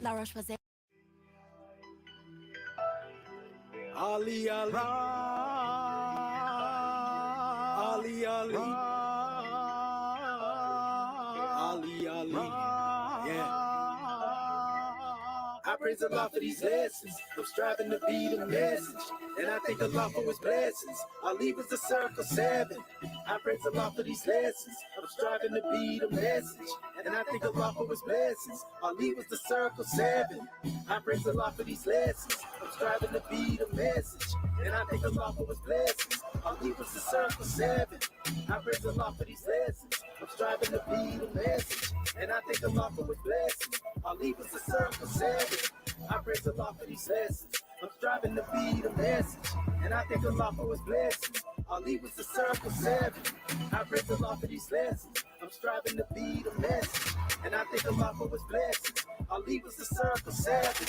La Roche-Posay. Ali, Ali, Ali, Ali, Ali, Ali, yeah. I praise Allah for these lessons. I'm striving to be the message, and I thank Allah for His blessings. Ali was the circle 7. I praise Allah for these lessons. I'm striving to be the message, and I thank Allah for His blessings. Ali was the circle 7. I praise Allah for these lessons. I'm striving to be the message, and I thank Allah for His blessings. Ali was the circle 7. I praise Allah for these lessons. I'm striving to be the message, and I thank Allah for His blessings. Ali was the circle 7. I praise Allah for these lessons. I'm striving to be the message, and I thank Allah for His blessings. Ali was the circle 7. I praise Allah for these lessons. I'm striving to be the message, and I thank Allah for His blessings. Ali was the circle 7.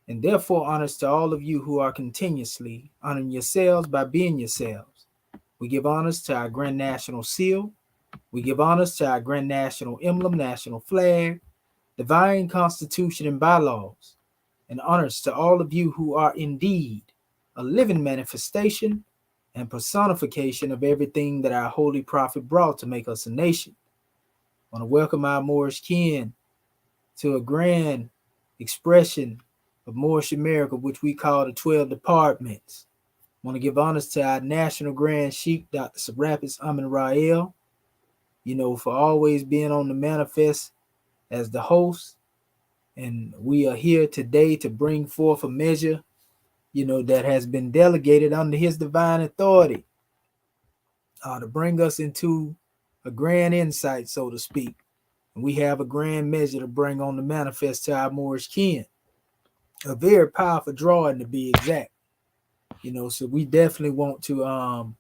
And therefore honors to all of you who are continuously honoring yourselves by being yourselves. We give honors to our Grand National Seal. We give honors to our Grand National Emblem, National Flag, Divine Constitution and Bylaws, and honors to all of you who are indeed a living manifestation and personification of everything that our Holy Prophet brought to make us a nation. I want to welcome our Moorish kin to a grand expression of Moorish America, which we call the 12 departments. I want to give honors to our National Grand Sheikh, Dr. Serapis Amin Rael, for always being on the manifest as the host. And we are here today to bring forth a measure, that has been delegated under his divine authority, to bring us into a grand insight, so to speak. And we have a grand measure to bring on the manifest to our Moorish kin. A very powerful drawing, to be exact. So we definitely want to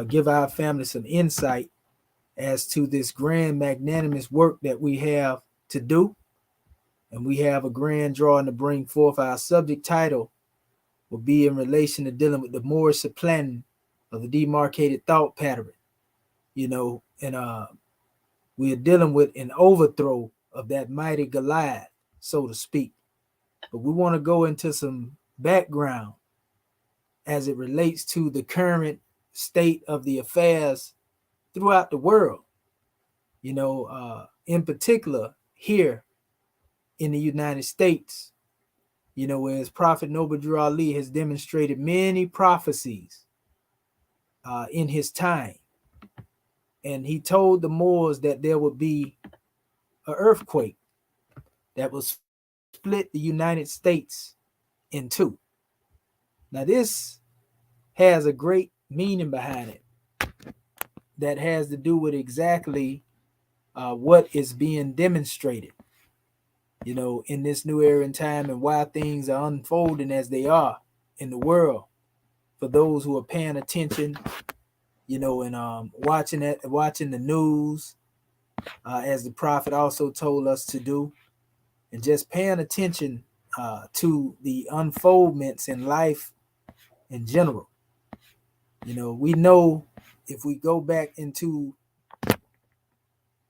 give our family some insight as to this grand magnanimous work that we have to do. And we have a grand drawing to bring forth. Our subject title will be in relation to dealing with the Moorish supplanting of the demarcated thought pattern. And we are dealing with an overthrow of that mighty Goliath, so to speak. But we want to go into some background as it relates to the current state of the affairs throughout the world. In particular here in the United States, as Prophet Noble Drew Ali has demonstrated many prophecies in his time. And he told the Moors that there would be an earthquake, that will split the United States in two. Now, this has a great meaning behind it that has to do with exactly what is being demonstrated, in this new era and time, and why things are unfolding as they are in the world. For those who are paying attention, and watching the news, as the prophet also told us to do, and just paying attention to the unfoldments in life in general. We know if we go back into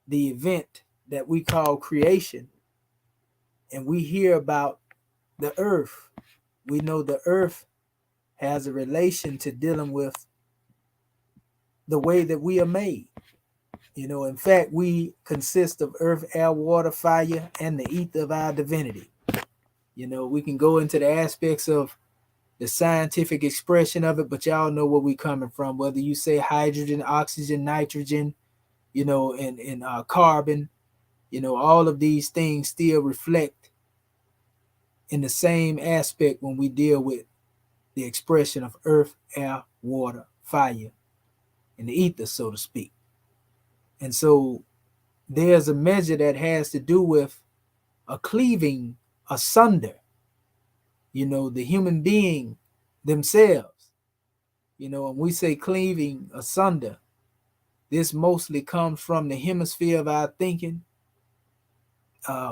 the event that we call creation, and we hear about the earth, we know the earth has a relation to dealing with the way that we are made. In fact, we consist of earth, air, water, fire, and the ether of our divinity. We can go into the aspects of the scientific expression of it, but y'all know where we coming from. Whether you say hydrogen, oxygen, nitrogen, and carbon, all of these things still reflect in the same aspect when we deal with the expression of earth, air, water, fire, and the ether, so to speak. And so there's a measure that has to do with a cleaving asunder, the human being themselves. When we say cleaving asunder, this mostly comes from the hemisphere of our thinking,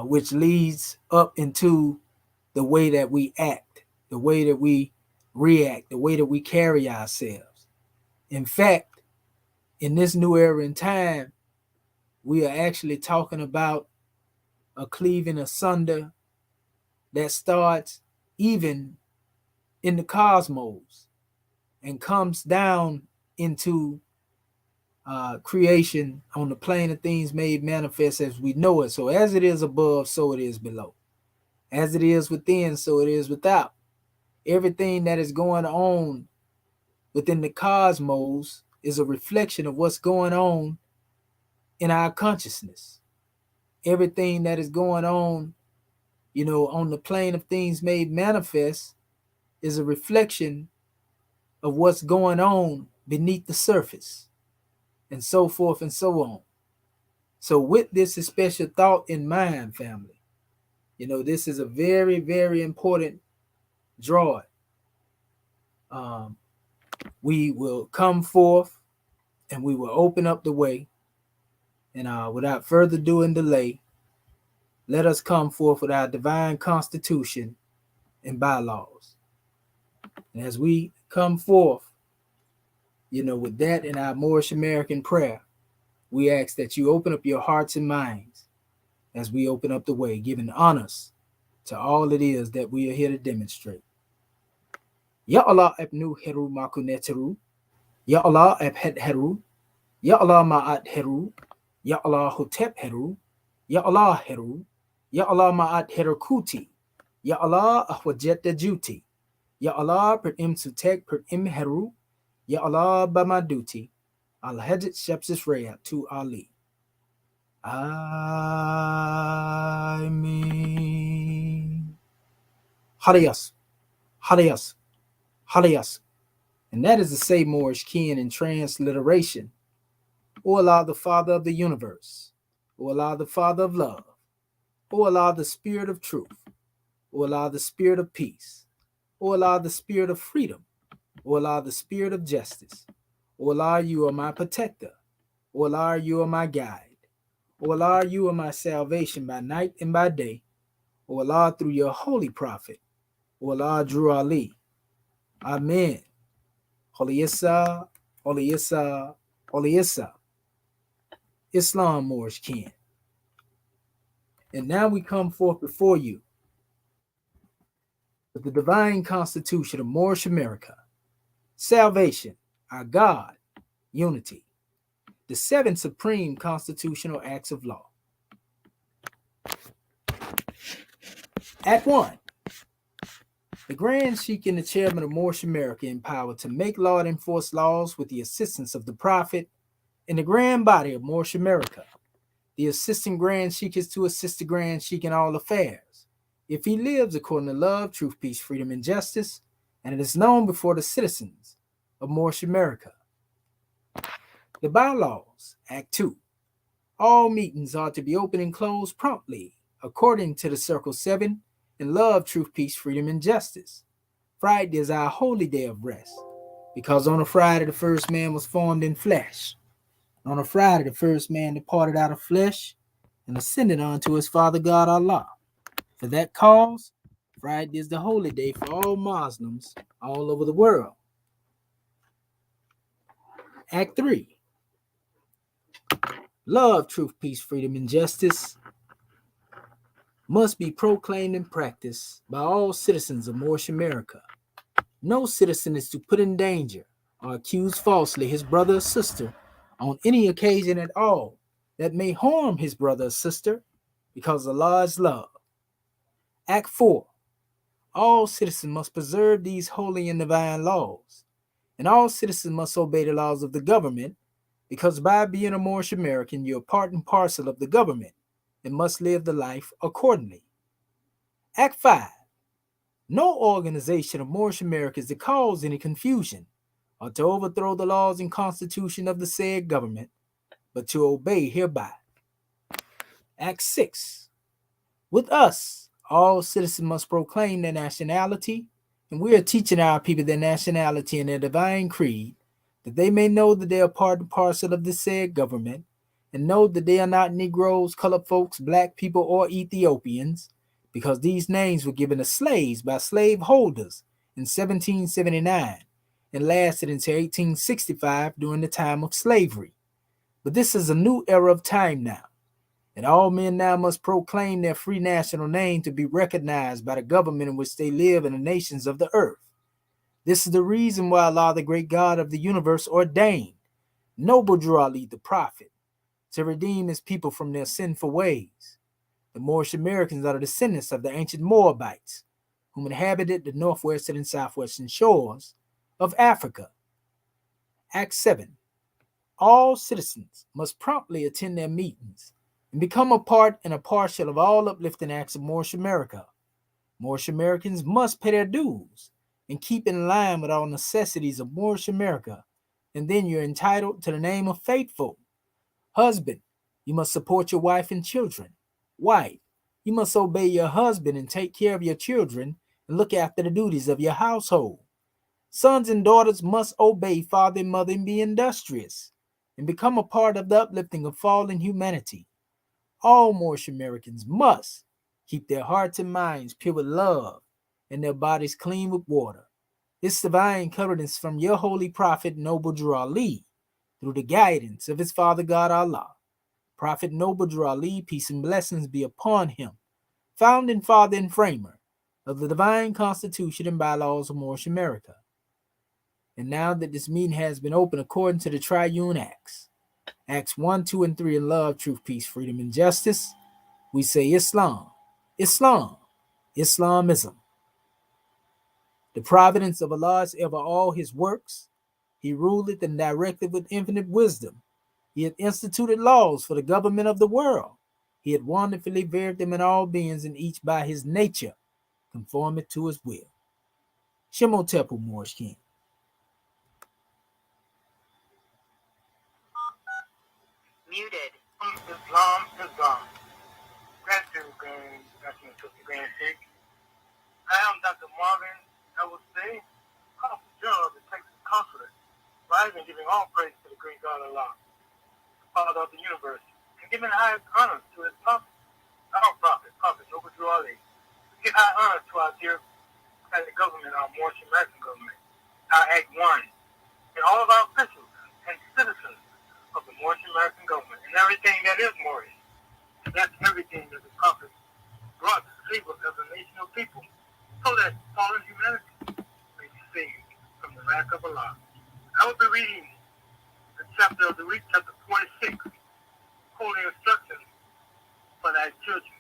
which leads up into the way that we act, the way that we react, the way that we carry ourselves. In fact, in this new era in time, we are actually talking about a cleaving asunder that starts even in the cosmos and comes down into creation on the plane of things made manifest as we know it. So as it is above, so it is below. As it is within, so it is without. Everything that is going on within the cosmos is a reflection of what's going on in our consciousness. Everything that is going on, on the plane of things made manifest is a reflection of what's going on beneath the surface, and so forth and so on. So with this special thought in mind, family, this is a very, very important draw. We will come forth and we will open up the way. And without further ado and delay, let us come forth with our divine constitution and bylaws. And as we come forth, with that in our Moorish American prayer, we ask that you open up your hearts and minds as we open up the way, giving honors to all it is that we are here to demonstrate. Ya Allah abnu heru makuneteru, Ya Allah abhed heru, Ya Allah ma'at heru, Ya Allah hotep heru, Ya Allah heru, Ya Allah ma'at herukuti, Ya Allah ahwajeta juti, Ya Allah per im sutek per im heru, Ya Allah bamaduti, al-hajit shepsis rea to Ali. Amen. Hadayas, Hadayas, Hadayas. And that is to say Moorish kin in transliteration. O Allah, the Father of the universe. O Allah, the Father of love. O Allah, the Spirit of truth. O Allah, the Spirit of peace. O Allah, the Spirit of freedom. O Allah, the Spirit of justice. O Allah, you are my protector. O Allah, you are my guide. O Allah, you are my salvation by night and by day. O Allah, through your holy prophet. O Allah, Drew Ali. Amen. Holy Issa, Holy Issa, Holy Issa. Islam Moorish kin. And now we come forth before you with the divine constitution of Moorish America, salvation, our God, unity, the 7 supreme constitutional acts of law. Act 1. The Grand Sheikh and the Chairman of Moorish America empowered to make law and enforce laws with the assistance of the Prophet and the grand body of Moorish America, The assistant Grand Sheik is to assist the Grand Sheik in all affairs, if he lives according to love, truth, peace, freedom, and justice, and it is known before the citizens of Moorish America. The bylaws, Act 2. All meetings are to be open and closed promptly, according to the Circle 7, in love, truth, peace, freedom, and justice. Friday is our holy day of rest, because on a Friday the first man was formed in flesh. On a Friday the first man departed out of flesh and ascended unto his Father God Allah. For that cause, Friday is the holy day for all Muslims all over the world. Act 3. Love, truth, peace, freedom, and justice must be proclaimed and practiced by all citizens of Moorish America. No citizen is to put in danger or accuse falsely his brother or sister on any occasion at all that may harm his brother or sister, because Allah is love. Act 4. All citizens must preserve these holy and divine laws, and all citizens must obey the laws of the government, because by being a Moorish American, you're part and parcel of the government and must live the life accordingly. Act 5. No organization of Moorish America is to cause any confusion or to overthrow the laws and constitution of the said government, but to obey hereby. Act 6. With us, all citizens must proclaim their nationality, and we are teaching our people their nationality and their divine creed, that they may know that they are part and parcel of the said government, and know that they are not Negroes, colored folks, black people, or Ethiopians, because these names were given to slaves by slave holders in 1779 and lasted until 1865 during the time of slavery. But this is a new era of time now, and all men now must proclaim their free national name to be recognized by the government in which they live in the nations of the earth. This is the reason why Allah, the great God of the universe, ordained noble Drew Ali, the prophet, to redeem his people from their sinful ways. The Moorish Americans are the descendants of the ancient Moabites, whom inhabited the northwestern and southwestern shores of Africa. Act 7. All citizens must promptly attend their meetings and become a part and a partial of all uplifting acts of Moorish America. Moorish Americans must pay their dues and keep in line with all necessities of Moorish America, and then you're entitled to the name of faithful. Husband, you must support your wife and children. Wife, you must obey your husband and take care of your children and look after the duties of your household. Sons and daughters must obey father and mother and be industrious and become a part of the uplifting of fallen humanity. All Moorish Americans must keep their hearts and minds pure with love and their bodies clean with water. This divine covenant from your holy prophet, Noble Drew Ali, through the guidance of his Father God Allah. Prophet Noble Drew Ali, peace and blessings be upon him, founding father and framer of the divine constitution and bylaws of Moorish America. And now that this meeting has been opened according to the triune acts, Acts 1, 2, and 3 in love, truth, peace, freedom, and justice, we say Islam, Islam, Islamism. The providence of Allah is ever all his works. He ruleth and directeth with infinite wisdom. He hath instituted laws for the government of the world. He hath wonderfully varied them in all beings, and each by his nature conformeth to his will. Shemotepu, Moorish King. Muted. Islam. Gratitude, Grand Sheik. I am Dr. Marvin, I would say, Consul General of the Texas Consulate, rising and giving all praise to the great God Allah, the Father of the universe, and giving highest honor to his prophet, our prophet, Noble Drew Ali. We give high honor to our dear government, our Moorish American government, our Act 1, and all of our officials and citizens of the Moorish American government, and everything that is Moorish. And that's everything that the prophet brought to the table as a nation of people, so that fallen humanity may be saved from the wrath of Allah. I will be reading the chapter of the week, chapter 46, Holy Instructions for Thy Children.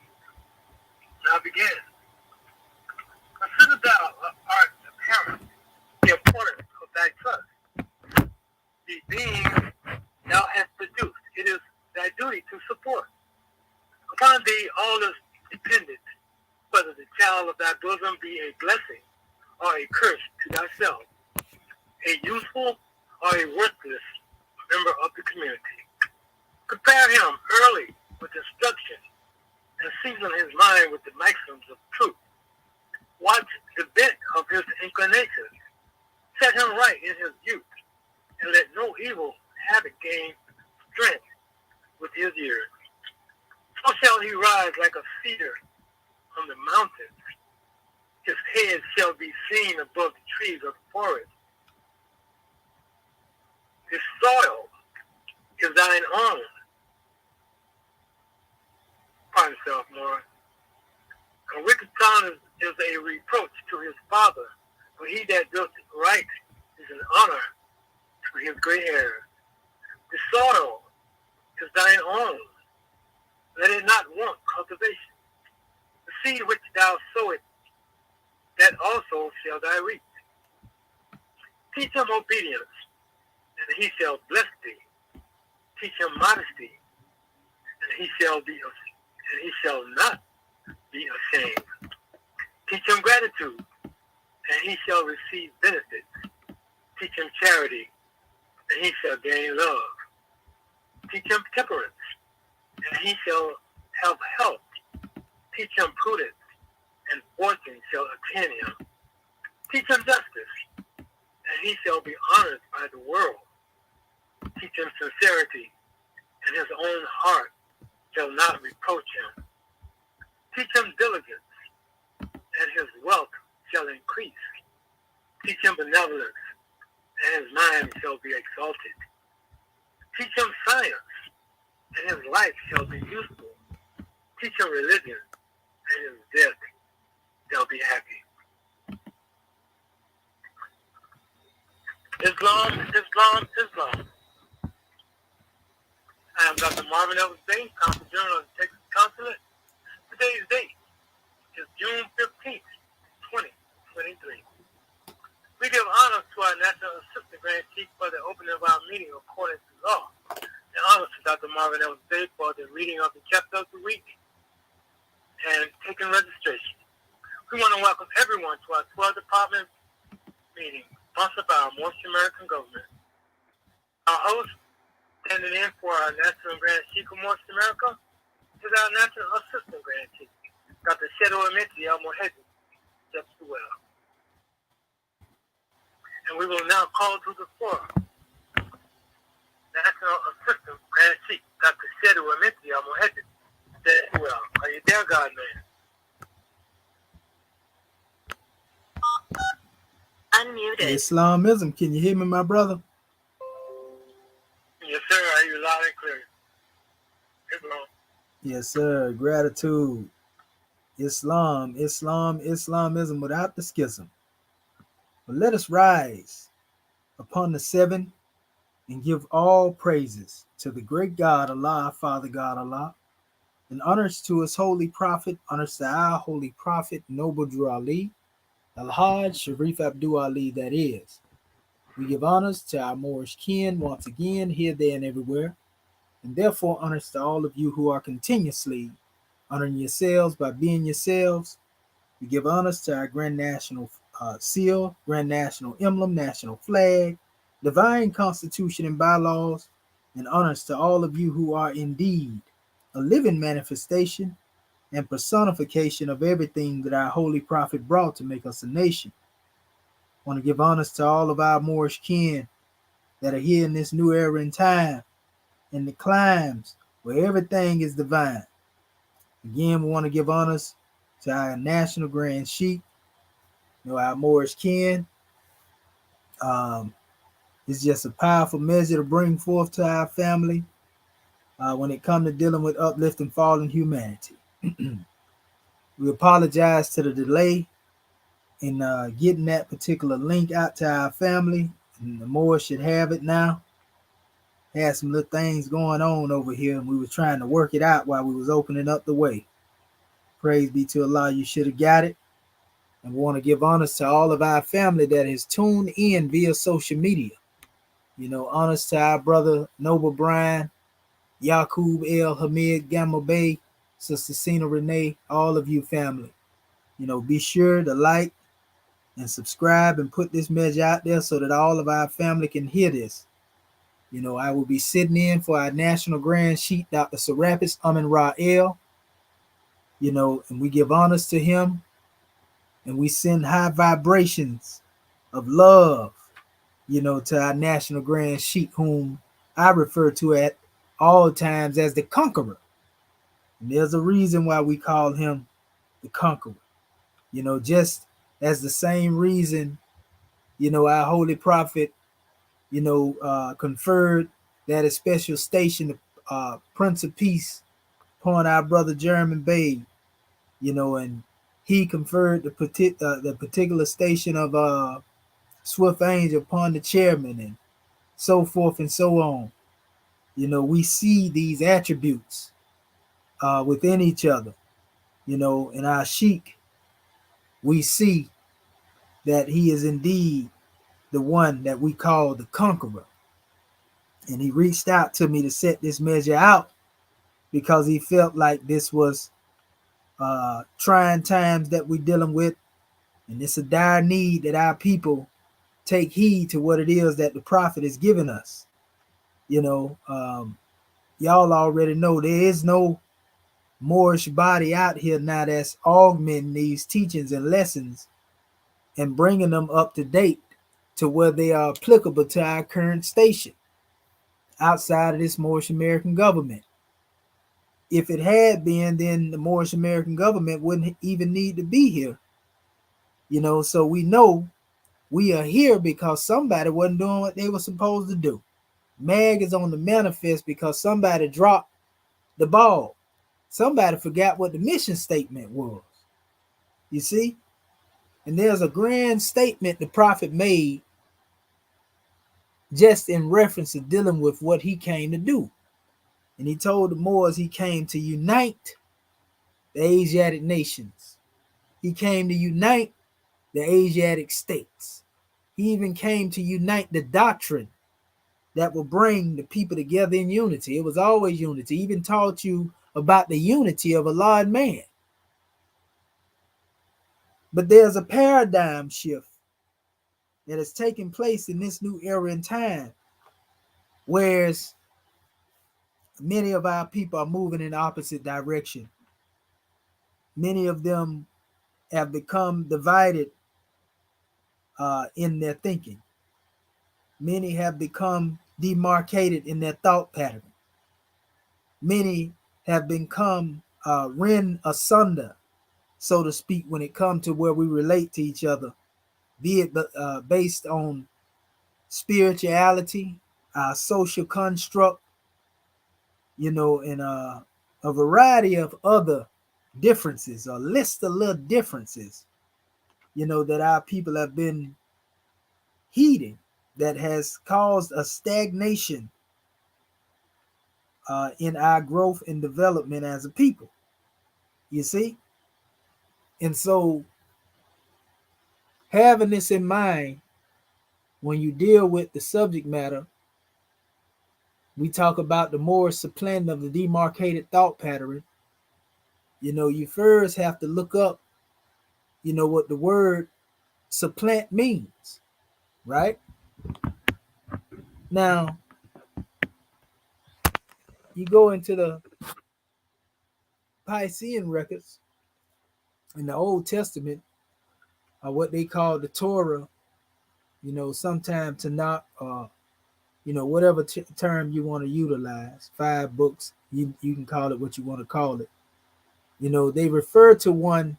Now begin. Consider thou art the parent, the importance of thy trust. The being thou hast produced, it is thy duty to support. Upon thee all is dependent, whether the child of thy bosom be a blessing or a curse to thyself, a useful or a worthless member of the community. Prepare him early with instruction and season his mind with the maxims of truth. Watch the bent of his inclinations. Set him right in his youth, and let no evil habit gain strength with his years. So shall he rise like a cedar on the mountains. His head shall be seen above the trees of the forest. His soil is thine own. Pardon yourself, Moore. A wicked tongue is a reproach to his father, but he that does right is an honor to his gray hairs. The soil is thine own. Let it not want cultivation. The seed which thou sowest, that also shall thou reap. Teach him obedience, and he shall bless thee. Teach him modesty, and he shall not be ashamed. Teach him gratitude, and he shall receive benefits. Teach him charity, and he shall gain love. Teach him temperance, and he shall have health. Teach him prudence, and fortune shall attend him. Teach him justice, and he shall be honored by the world. Teach him sincerity, and his own heart shall not reproach him. Teach him diligence, and his wealth shall increase. Teach him benevolence, and his mind shall be exalted. Teach him science, and his life shall be useful. Teach him religion, and his death shall be happy. Islam, Islam, Islam. I am Dr. Marvin Ellis Day, Consul General of the Texas Consulate. Today's date is June 15th, 2023. We give honor to our National Assistant Grand Chief for the opening of our meeting according to law. And honor to Dr. Marvin Ellis Day for the reading of the chapter of the week and taking registration. We want to welcome everyone to our 12 department meeting sponsored by our Moorish American government. Our host, standing in for our National Grand Chief of Moorish America, is our National Assistant Grand Chief, Dr. Shedo Amiti Al-Mohedi, just well. And we will now call to the floor National Assistant Grand Chief, Dr. Shedo Amiti Al-Mohedi, just well. Are you there, God man? Unmuted. Islamism, can you hear me, my brother? Yes, sir. Are you loud and clear? Islam. Yes, sir. Gratitude. Islamism without the schism. But let us rise upon the seven and give all praises to the great God, Allah, Father God, Allah, and honors to his holy prophet, honors to our holy prophet, Noble Drew Ali, Al-Hajj Sharif Abdul Ali, that is. We give honors to our Moorish kin once again, here, there, and everywhere, and therefore honors to all of you who are continuously honoring yourselves by being yourselves. We give honors to our Grand National Seal, Grand National Emblem, National Flag, Divine Constitution and Bylaws, and honors to all of you who are indeed a living manifestation and personification of everything that our holy prophet brought to make us a nation. I want to give honors to all of our Moorish kin that are here in this new era in time, in the climes where everything is divine. Again, we want to give honors to our National Grand Sheikh, our Moorish kin. It's just a powerful measure to bring forth to our family when it comes to dealing with uplifting fallen humanity. We apologize to the delay in getting that particular link out to our family. And the more should have it now. Had some little things going on over here, and we were trying to work it out while we was opening up the way. Praise be to Allah, you should have got it. And we want to give honors to all of our family that has tuned in via social media. Honors to our brother Noble Brian, Yaqub El Hamid Gamma Bay, Sister Cena Renee, all of you family. Be sure to like and subscribe and put this message out there so that all of our family can hear this. I will be sitting in for our National Grand Sheik, Dr. Serapis Amin Ra'el, and we give honors to him and we send high vibrations of love, to our National Grand Sheik, whom I refer to at all times as the Conqueror. And there's a reason why we call him the Conqueror. Just as the same reason, our Holy Prophet, conferred that special station, Prince of Peace, upon our brother Jeremy Bay, and he conferred the particular station of Swift Angel upon the chairman, and so forth and so on. We see these attributes within each other. In our Sheik, we see that he is indeed the one that we call the Conqueror. And he reached out to me to set this measure out because he felt like this was trying times that we're dealing with, and it's a dire need that our people take heed to what it is that the prophet is giving us. Y'all already know there is no Moorish body out here now that's augmenting these teachings and lessons and bringing them up to date to where they are applicable to our current station outside of this Moorish American government. If it had been, then the Moorish American government wouldn't even need to be here. So we know we are here because somebody wasn't doing what they were supposed to do. MAG is on the manifest because somebody dropped the ball. Somebody forgot what the mission statement was. You see? And there's a grand statement the prophet made just in reference to dealing with what he came to do. And he told the Moors he came to unite the Asiatic nations. He came to unite the Asiatic states. He even came to unite the doctrine that will bring the people together in unity. It was always unity. He even taught you about the unity of Allah and man. But there's a paradigm shift that is taking place in this new era in time, whereas many of our people are moving in the opposite direction. Many of them have become divided in their thinking. Many have become demarcated in their thought pattern. Many have become rent asunder, so to speak, when it comes to where we relate to each other, be it based on spirituality, social construct, and a variety of other differences, a list of little differences, that our people have been heeding, that has caused a stagnation in our growth and development as a people. You see? And so having this in mind, when you deal with the subject matter, we talk about the more supplanting of the demarcated thought pattern. You first have to look up, what the word supplant means, right? Now, you go into the Piscean records in the Old Testament, or what they call the Torah, sometime Tanakh, whatever term you want to utilize, 5 books, you can call it what you want to call it. They refer to one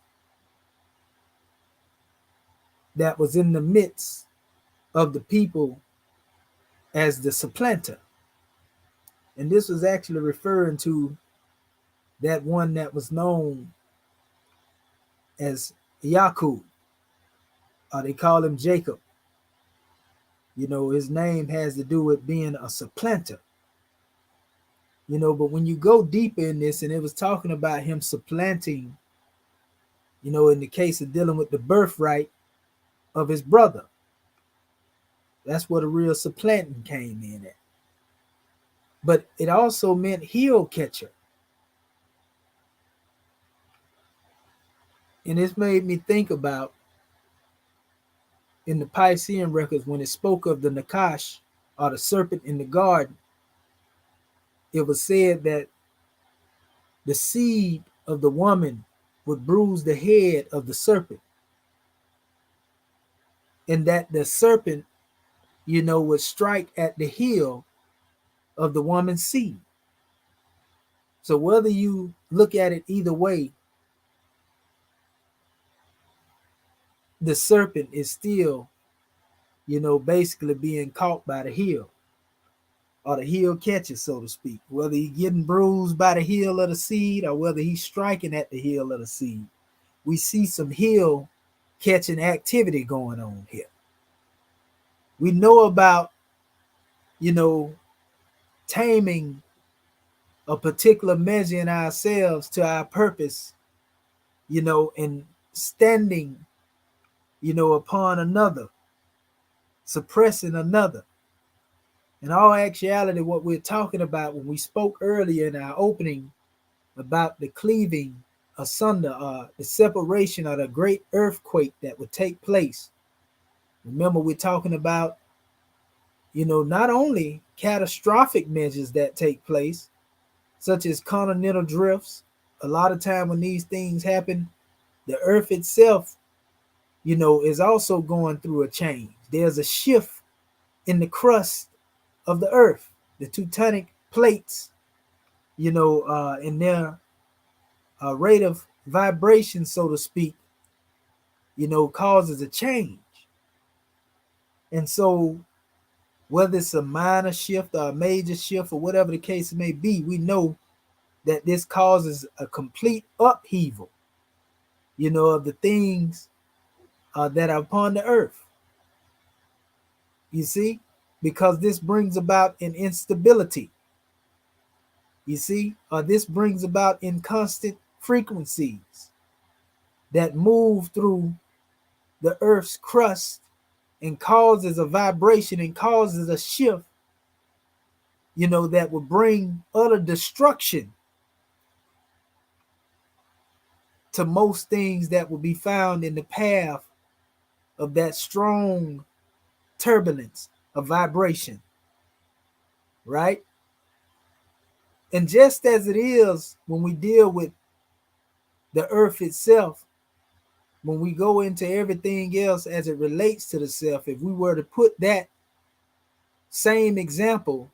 that was in the midst of the people as the supplanter. And this was actually referring to that one that was known as Yaqub, or they call him Jacob. His name has to do with being a supplanter. But when you go deeper in this, and it was talking about him supplanting, in the case of dealing with the birthright of his brother. That's where the real supplanting came in at. But it also meant heel catcher. And this made me think about in the Piscean records when it spoke of the Nakash or the serpent in the garden, it was said that the seed of the woman would bruise the head of the serpent, and that the serpent, would strike at the heel of the woman's seed. So whether you look at it either way, the serpent is still, basically being caught by the heel, or the heel catches, so to speak. Whether he's getting bruised by the heel of the seed or whether he's striking at the heel of the seed, we see some heel catching activity going on here. We know about, taming a particular measure in ourselves to our purpose, and standing, upon another, suppressing another. In all actuality, what we're talking about when we spoke earlier in our opening about the cleaving asunder, the separation of the great earthquake that would take place. Remember, we're talking about, not only catastrophic measures that take place, such as continental drifts. A lot of time when these things happen, the earth itself, is also going through a change. There's a shift in the crust of the earth. The tectonic plates, in their rate of vibration, so to speak, causes a change. And so whether it's a minor shift or a major shift or whatever the case may be, we know that this causes a complete upheaval, of the things that are upon the earth. You see, because this brings about an instability. You see, this brings about inconstant frequencies that move through the earth's crust and causes a vibration and causes a shift, that will bring utter destruction to most things that will be found in the path of that strong turbulence of vibration, right? And just as it is when we deal with the earth itself, when we go into everything else as it relates to the self, if we were to put that same example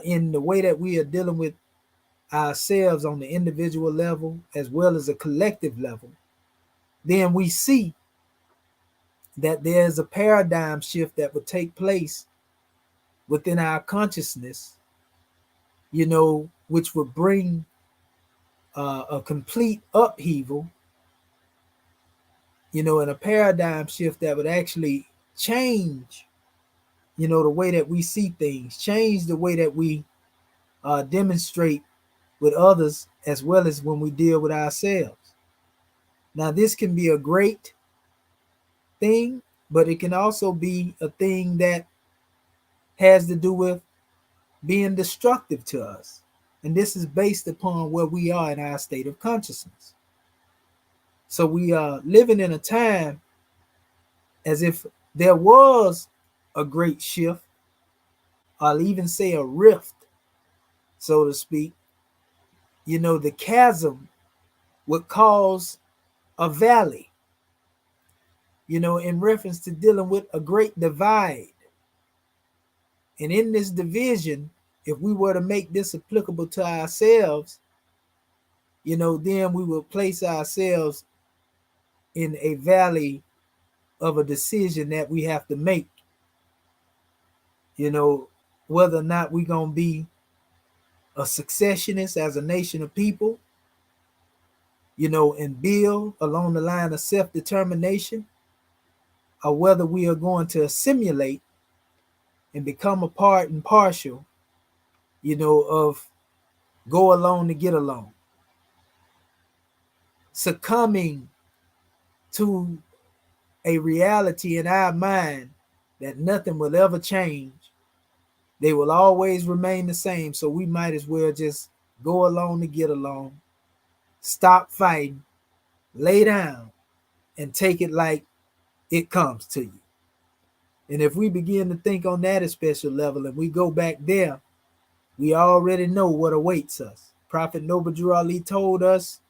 in the way that we are dealing with ourselves on the individual level as well as a collective level, then we see that there's a paradigm shift that would take place within our consciousness, which would bring a complete upheaval, and a paradigm shift that would actually change, the way that we see things, change the way that we demonstrate with others as well as when we deal with ourselves. Now, this can be a great thing, but it can also be a thing that has to do with being destructive to us. And this is based upon where we are in our state of consciousness. So we are living in a time as if there was a great shift, or even say a rift, so to speak. The chasm would cause a valley, in reference to dealing with a great divide. And in this division, if we were to make this applicable to ourselves, then we will place ourselves in a valley of a decision that we have to make, whether or not we're going to be a successionist as a nation of people, and build along the line of self-determination, or whether we are going to assimilate and become a part and partial, of go along to get along, succumbing to a reality in our mind that nothing will ever change. They will always remain the same. So we might as well just go along to get along, stop fighting, lay down and take it like it comes to you. And if we begin to think on that special level and we go back there, we already know what awaits us. Prophet Noble Drew Ali told us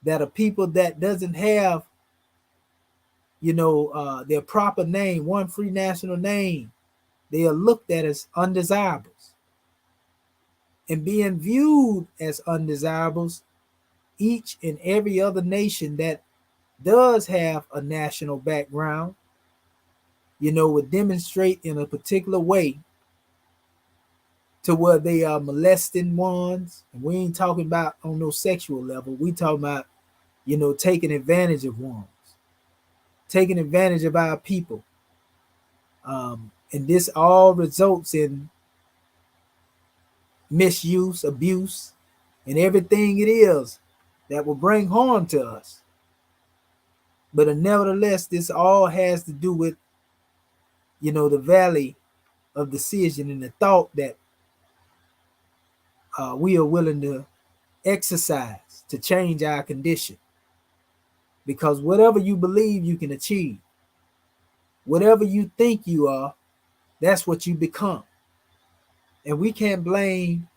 that a people that doesn't have, their proper name, one free national name, they are looked at as undesirables. And being viewed as undesirables, each and every other nation that does have a national background, would demonstrate in a particular way to where they are molesting ones. And we ain't talking about on no sexual level. We talking about, taking advantage of ones, taking advantage of our people. And this all results in misuse, abuse, and everything it is that will bring harm to us. But nevertheless, this all has to do with, the valley of decision and the thought that we are willing to exercise to change our condition. Because whatever you believe you can achieve, whatever you think you are, that's what you become. And we can't blame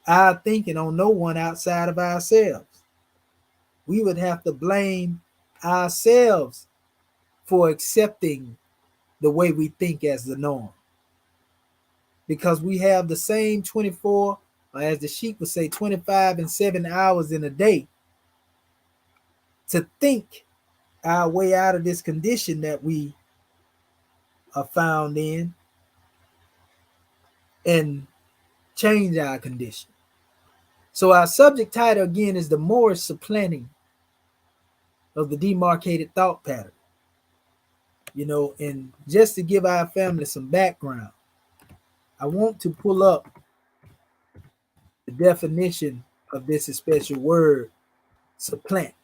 our thinking on no one outside of ourselves. We would have to blame ourselves for accepting the way we think as the norm. Because we have the same 24, or as the sheik would say, 25 and 7 hours in a day to think our way out of this condition that we are found in and change our condition. So our subject title again is the Moorish supplanting of the demarcated thought pattern. And just to give our family some background, I want to pull up the definition of this special word, supplant.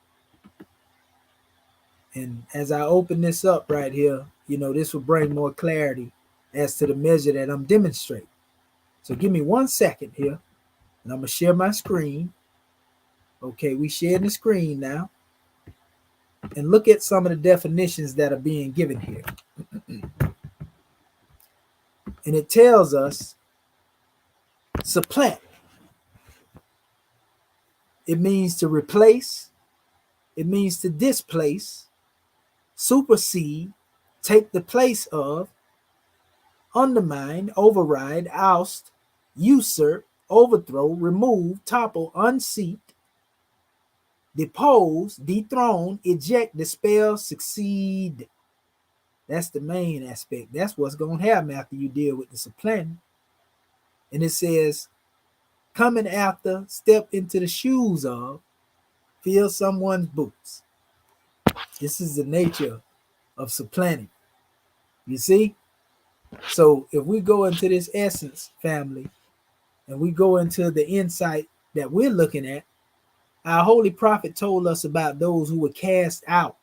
And as I open this up right here, this will bring more clarity as to the measure that I'm demonstrating. So give me 1 second here, and I'm going to share my screen. Okay, we sharing the screen now. And look at some of the definitions that are being given here. And it tells us supplant. It means to replace. It means to displace, supersede, take the place of, undermine, override, oust, usurp, overthrow, remove, topple, unseat, depose, dethrone, eject, dispel, succeed. That's the main aspect. That's what's going to happen after you deal with the supplanting. And it says, coming after, step into the shoes of, fill someone's boots. This is the nature of supplanting. You see? So if we go into this essence, family, and we go into the insight that we're looking at, our holy prophet told us about those who were cast out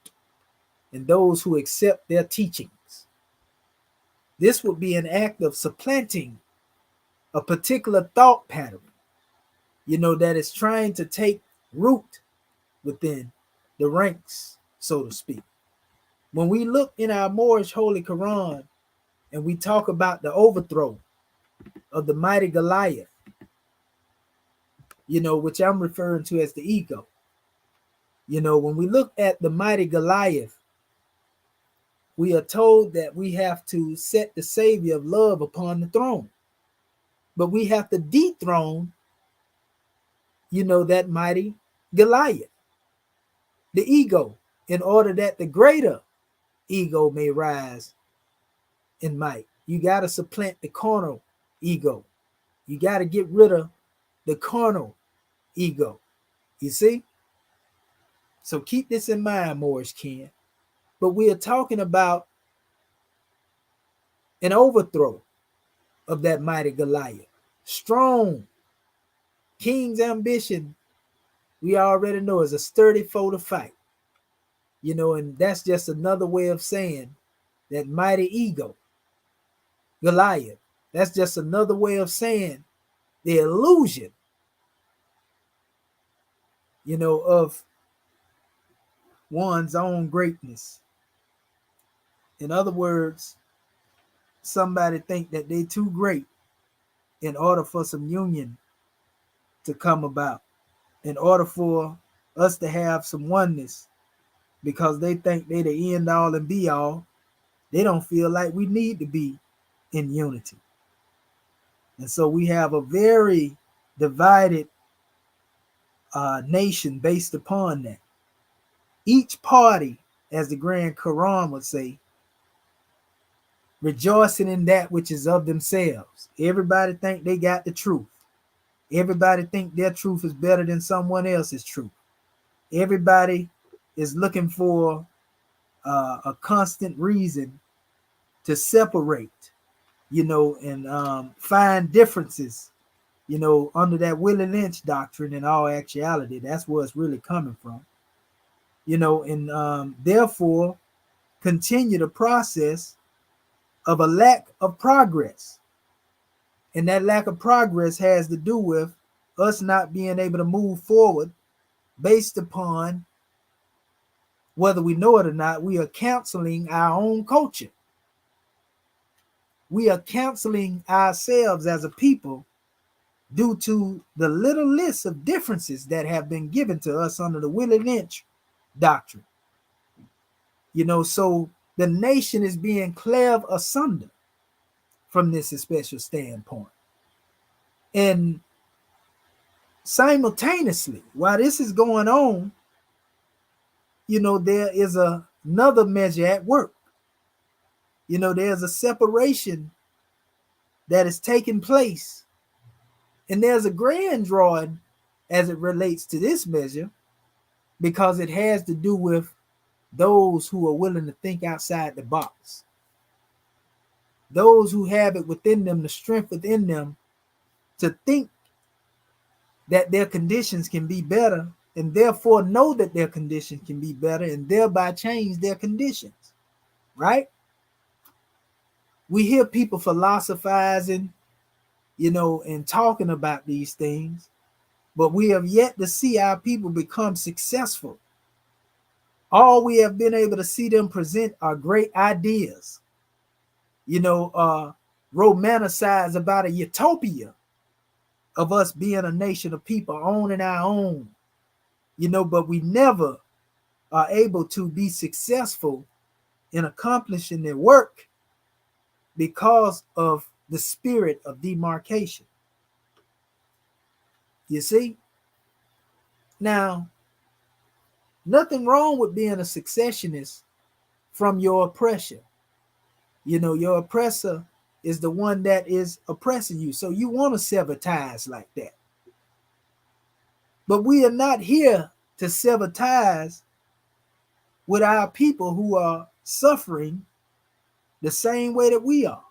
and those who accept their teachings. This would be an act of supplanting a particular thought pattern, that is trying to take root within the ranks, so to speak. When we look in our Moorish Holy Quran and we talk about the overthrow of the mighty Goliath, which I'm referring to as the ego. When we look at the mighty Goliath, we are told that we have to set the Savior of love upon the throne. But we have to dethrone, that mighty Goliath, the ego, in order that the greater ego may rise in might. You got to supplant the carnal ego. You got to get rid of the carnal ego. You see? So keep this in mind, Moorish kin. But we are talking about an overthrow of that mighty Goliath. Strong. King's ambition, we already know, is a sturdy foe to fight. And that's just another way of saying that mighty ego, Goliath. That's just another way of saying the illusion, of one's own greatness. In other words, somebody think that they too great in order for some union to come about, in order for us to have some oneness, because they think they the end all and be all. They don't feel like we need to be in unity. And so we have a very divided nation based upon that. Each party, as the Grand Quran would say, rejoicing in that which is of themselves. Everybody think they got the truth. Everybody think their truth is better than someone else's truth. Everybody is looking for a constant reason to separate, and find differences, under that Willie Lynch doctrine. In all actuality, that's where it's really coming from, and therefore continue the process of a lack of progress. And that lack of progress has to do with us not being able to move forward based upon, whether we know it or not, we are canceling our own culture. We are canceling ourselves as a people due to the little list of differences that have been given to us under the Willie Lynch doctrine. So the nation is being cleft asunder from this special standpoint. And simultaneously, while this is going on, there is another measure at work. There's a separation that is taking place. And there's a grand drawing as it relates to this measure, because it has to do with those who are willing to think outside the box. Those who have it within them, the strength within them, to think that their conditions can be better, and therefore know that their conditions can be better, and thereby change their conditions, right? We hear people philosophizing, and talking about these things, but we have yet to see our people become successful. All we have been able to see them present are great ideas, romanticize about a utopia of us being a nation of people owning our own, but we never are able to be successful in accomplishing their work because of the spirit of demarcation. You see? Now, nothing wrong with being a successionist from your oppression. Your oppressor is the one that is oppressing you. So you want to sever ties like that. But we are not here to sever ties with our people who are suffering the same way that we are.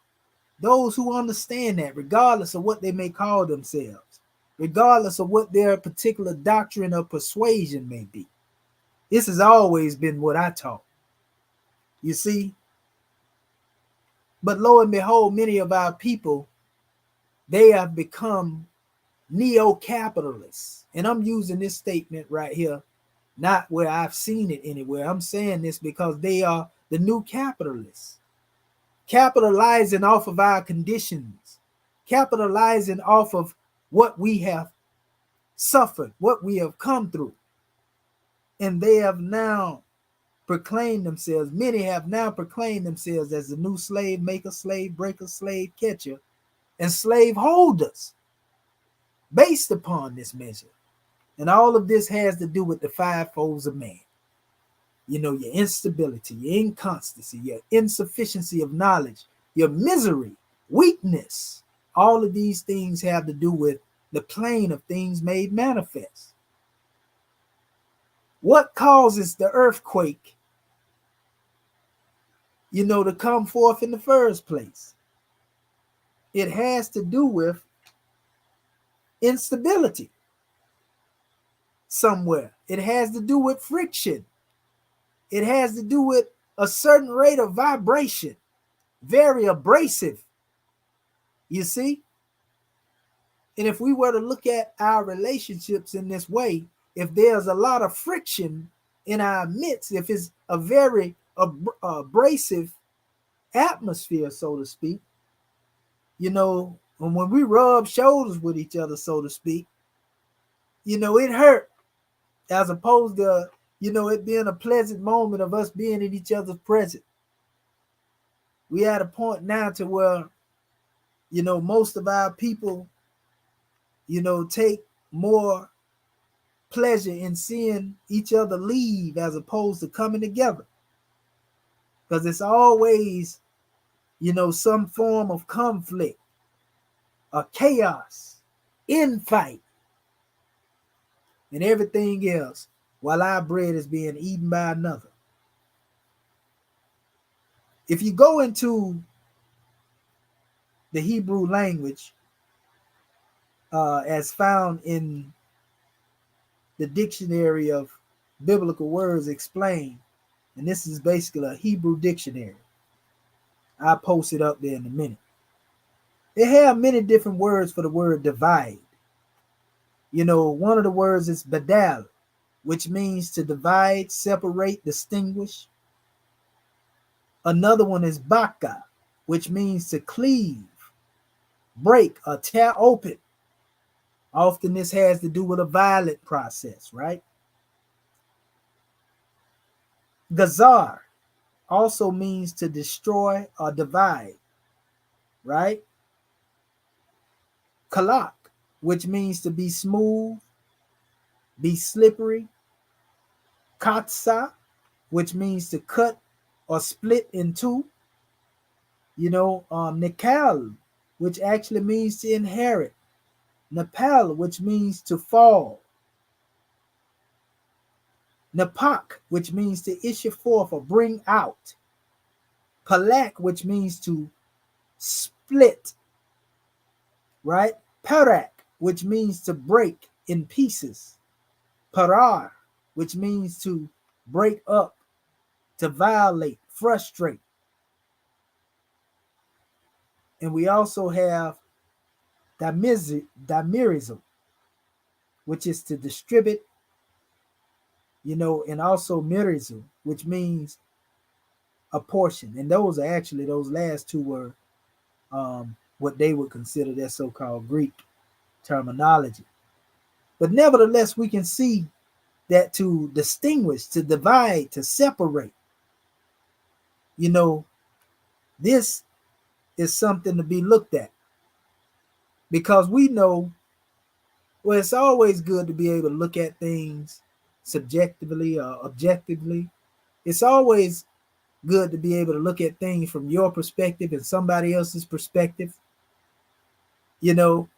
Those who understand that, regardless of what they may call themselves, regardless of what their particular doctrine or persuasion may be. This has always been what I taught. You see? But lo and behold, many of our people, they have become neo-capitalists. And I'm using this statement right here, not where I've seen it anywhere. I'm saying this because they are the new capitalists, capitalizing off of our conditions, capitalizing off of what we have suffered, what we have come through. And they have now proclaimed themselves, many have now proclaimed themselves as the new slave maker, slave breaker, slave catcher, and slave holders based upon this measure. And all of this has to do with the five folds of man. Your instability, your inconstancy, your insufficiency of knowledge, your misery, weakness. All of these things have to do with the plane of things made manifest. What causes the earthquake, to come forth in the first place? It has to do with instability somewhere. It has to do with friction. It has to do with a certain rate of vibration, very abrasive, you see? And if we were to look at our relationships in this way, if there's a lot of friction in our midst, if it's a very abrasive atmosphere, so to speak, and when we rub shoulders with each other, so to speak, it hurt as opposed to, it being a pleasant moment of us being in each other's presence. We at a point now to where, most of our people, take more pleasure in seeing each other leave as opposed to coming together. Because it's always, some form of conflict, a chaos, infight, and everything else while our bread is being eaten by another. If you go into the Hebrew language, as found in the dictionary of biblical words explained, and this is basically a Hebrew dictionary. I'll post it up there in a minute. They have many different words for the word divide. One of the words is badal, which means to divide, separate, distinguish. Another one is baka, which means to cleave, break, or tear open. Often this has to do with a violent process, right? Gazar also means to destroy or divide, right? Kalak, which means to be smooth, be slippery. Katsa, which means to cut or split in two. Nikal, which actually means to inherit. Nepal, which means to fall. Napak, which means to issue forth or bring out. Palak, which means to split, right? Parak, which means to break in pieces. Parar, which means to break up, to violate, frustrate. And we also have damirism, which is to distribute, and also mirism, which means a portion. And those last two were what they would consider their so-called Greek terminology. But nevertheless, we can see that to distinguish, to divide, to separate, this is something to be looked at. Because we know, well, it's always good to be able to look at things subjectively or objectively. It's always good to be able to look at things from your perspective and somebody else's perspective, and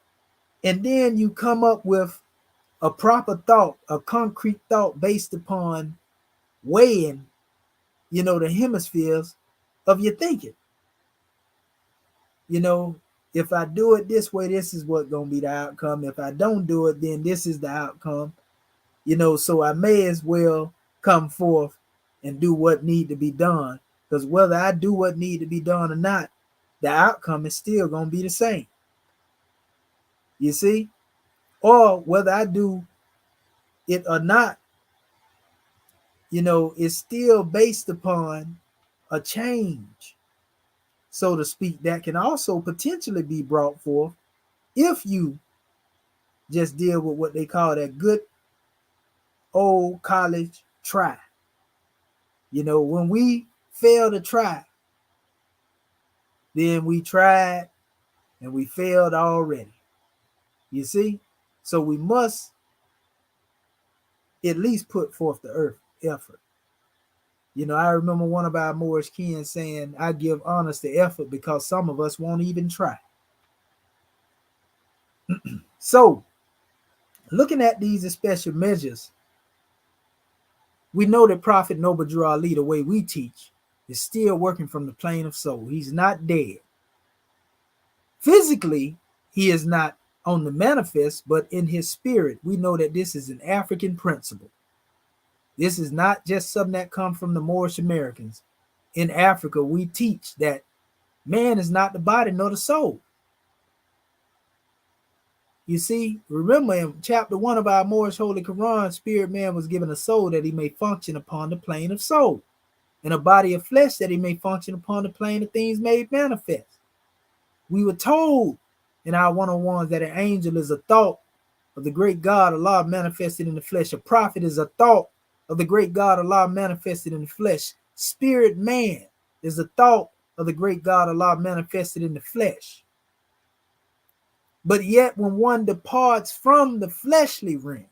then you come up with a proper thought, a concrete thought based upon weighing, the hemispheres of your thinking. If I do it this way, this is what's going to be the outcome. If I don't do it, then this is the outcome. So I may as well come forth and do what need to be done. Because whether I do what need to be done or not, the outcome is still going to be the same. You see? Or whether I do it or not, it's still based upon a change, so to speak, that can also potentially be brought forth if you just deal with what they call that good old college try. When we fail to try, then we tried and we failed already. You see? So we must at least put forth the effort. I remember one of our Moorish kin saying, I give honors to effort because some of us won't even try. So, looking at these special measures, we know that Prophet Noble Drew Ali, the way we teach, is still working from the plane of soul. He's not dead. Physically, he is not on the manifest, but in his spirit, we know that this is an African principle. This is not just something that comes from the Moorish Americans. In Africa, we teach that man is not the body nor the soul. You see, remember in chapter 1 of our Moorish Holy Quran, spirit man was given a soul that he may function upon the plane of soul, and a body of flesh that he may function upon the plane of things made manifest. We were told in our 101s that an angel is a thought of the great God Allah manifested in the flesh. A prophet is a thought of the great God Allah manifested in the flesh. Spirit man is a thought of the great God Allah manifested in the flesh. But yet when one departs from the fleshly realm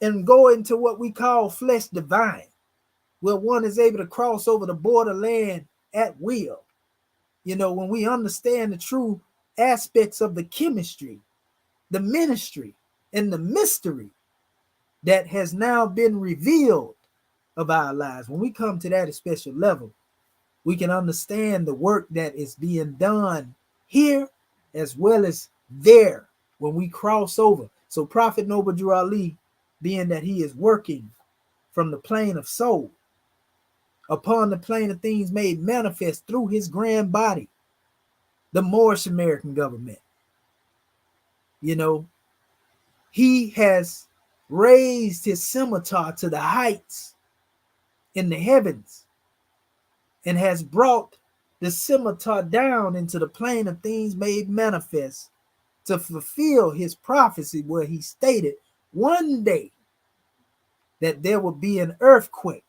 and go into what we call flesh divine, where one is able to cross over the borderland at will, when we understand the true aspects of the chemistry, the ministry, and the mystery that has now been revealed of our lives, when we come to that special level, we can understand the work that is being done here as well as there when we cross over. So Prophet Noble Drew Ali, being that he is working from the plane of soul upon the plane of things made manifest through his grand body, the Moorish American government, he has raised his scimitar to the heights in the heavens and has brought the scimitar down into the plane of things made manifest to fulfill his prophecy where he stated one day that there will be an earthquake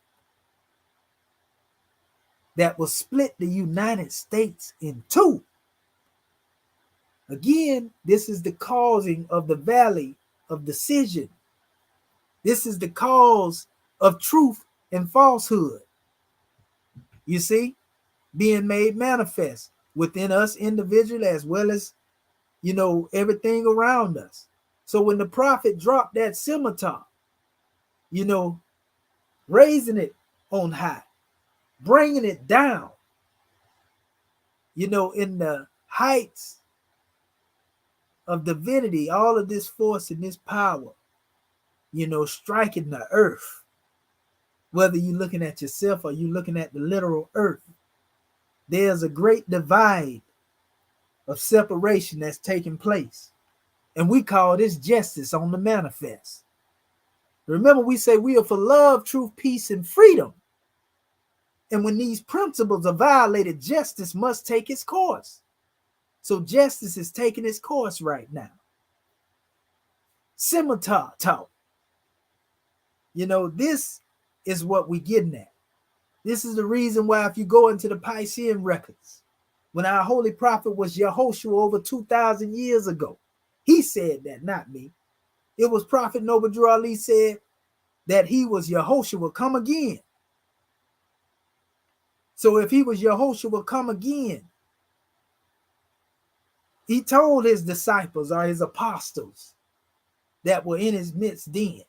that will split the United States in two. Again, this is the causing of the valley of decision. This is the cause of truth and falsehood. You see, being made manifest within us individually as well as, everything around us. So when the prophet dropped that scimitar, raising it on high, bringing it down, in the heights of divinity, all of this force and this power, striking the earth, whether you're looking at yourself or you're looking at the literal earth, there's a great divide of separation that's taking place. And we call this justice on the manifest. Remember, we say we are for love, truth, peace, and freedom. And when these principles are violated, justice must take its course. So justice is taking its course right now. Scimitar talk. This is what we're getting at. This is the reason why if you go into the Piscean records, when our holy prophet was Yehoshua over 2,000 years ago, he said that, not me. It was Prophet Noble Drew Ali said that he was Yehoshua come again. So if he was Yehoshua come again, he told his disciples or his apostles that were in his midst then,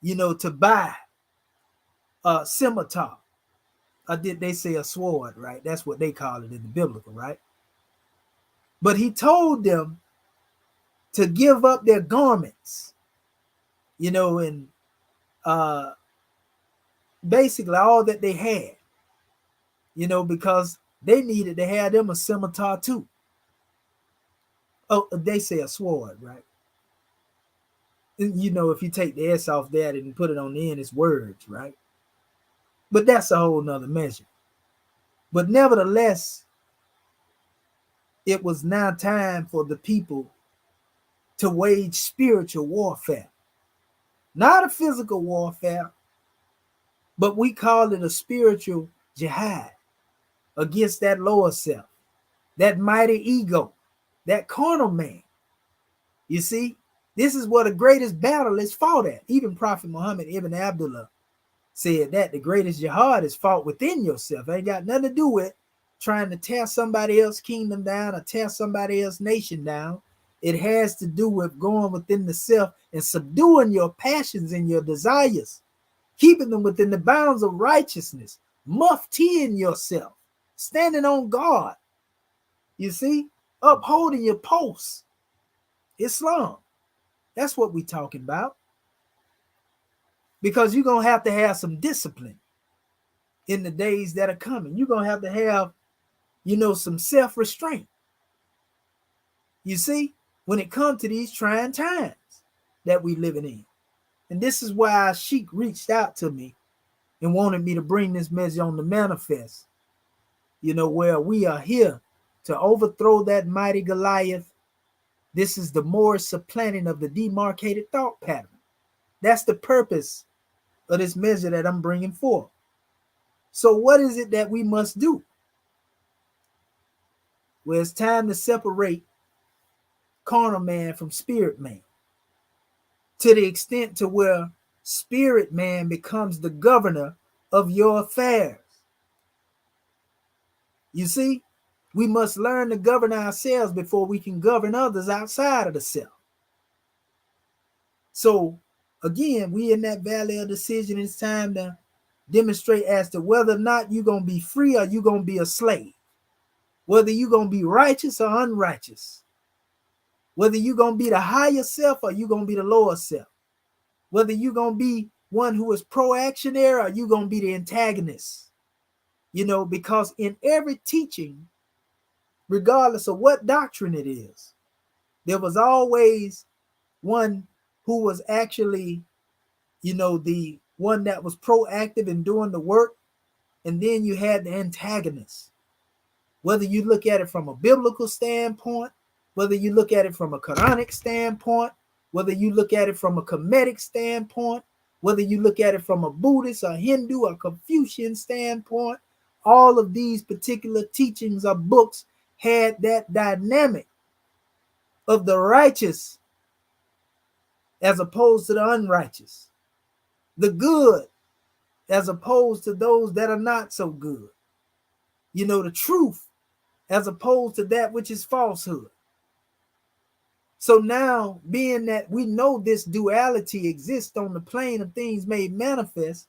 to buy a scimitar. Or did they say a sword, right? That's what they call it in the biblical, right? But he told them to give up their garments, and basically all that they had, because they needed to have them a scimitar too. Oh, they say a sword, right? If you take the S off that and put it on the end, it's words, right? But that's a whole nother measure. But nevertheless, it was now time for the people to wage spiritual warfare. Not a physical warfare, but we call it a spiritual jihad against that lower self, that mighty ego, that carnal man. You see, this is where the greatest battle is fought at. Even Prophet Muhammad ibn Abdullah said that the greatest jihad is fought within yourself. It ain't got nothing to do with trying to tear somebody else's kingdom down or tear somebody else's nation down. It has to do with going within the self and subduing your passions and your desires, keeping them within the bounds of righteousness, muftiing yourself, standing on guard, you see, upholding your posts. Islam. That's what we're talking about. Because you're going to have some discipline in the days that are coming. You're going to have, some self-restraint. You see, when it comes to these trying times that we living in. And this is why Sheik reached out to me and wanted me to bring this message on the manifest, where we are here to overthrow that mighty Goliath. This is the Moorish supplanting of the demarcated thought pattern. That's the purpose of this measure that I'm bringing forth. So what is it that we must do? Well, it's time to separate carnal man from spirit man, to the extent to where spirit man becomes the governor of your affairs. You see, we must learn to govern ourselves before we can govern others outside of the self. So again, we in that valley of decision. It's time to demonstrate as to whether or not you're going to be free or you're going to be a slave, whether you're going to be righteous or unrighteous, whether you're going to be the higher self or you're going to be the lower self, whether you're going to be one who is pro-actionary or you're going to be the antagonist. Because in every teaching, regardless of what doctrine it is, there was always one who was actually, the one that was proactive in doing the work. And then you had the antagonist. Whether you look at it from a biblical standpoint, whether you look at it from a Quranic standpoint, whether you look at it from a Kemetic standpoint, whether you look at it from a Buddhist or Hindu or Confucian standpoint, all of these particular teachings or books had that dynamic of the righteous as opposed to the unrighteous, the good as opposed to those that are not so good, the truth as opposed to that which is falsehood. So now, being that we know this duality exists on the plane of things made manifest,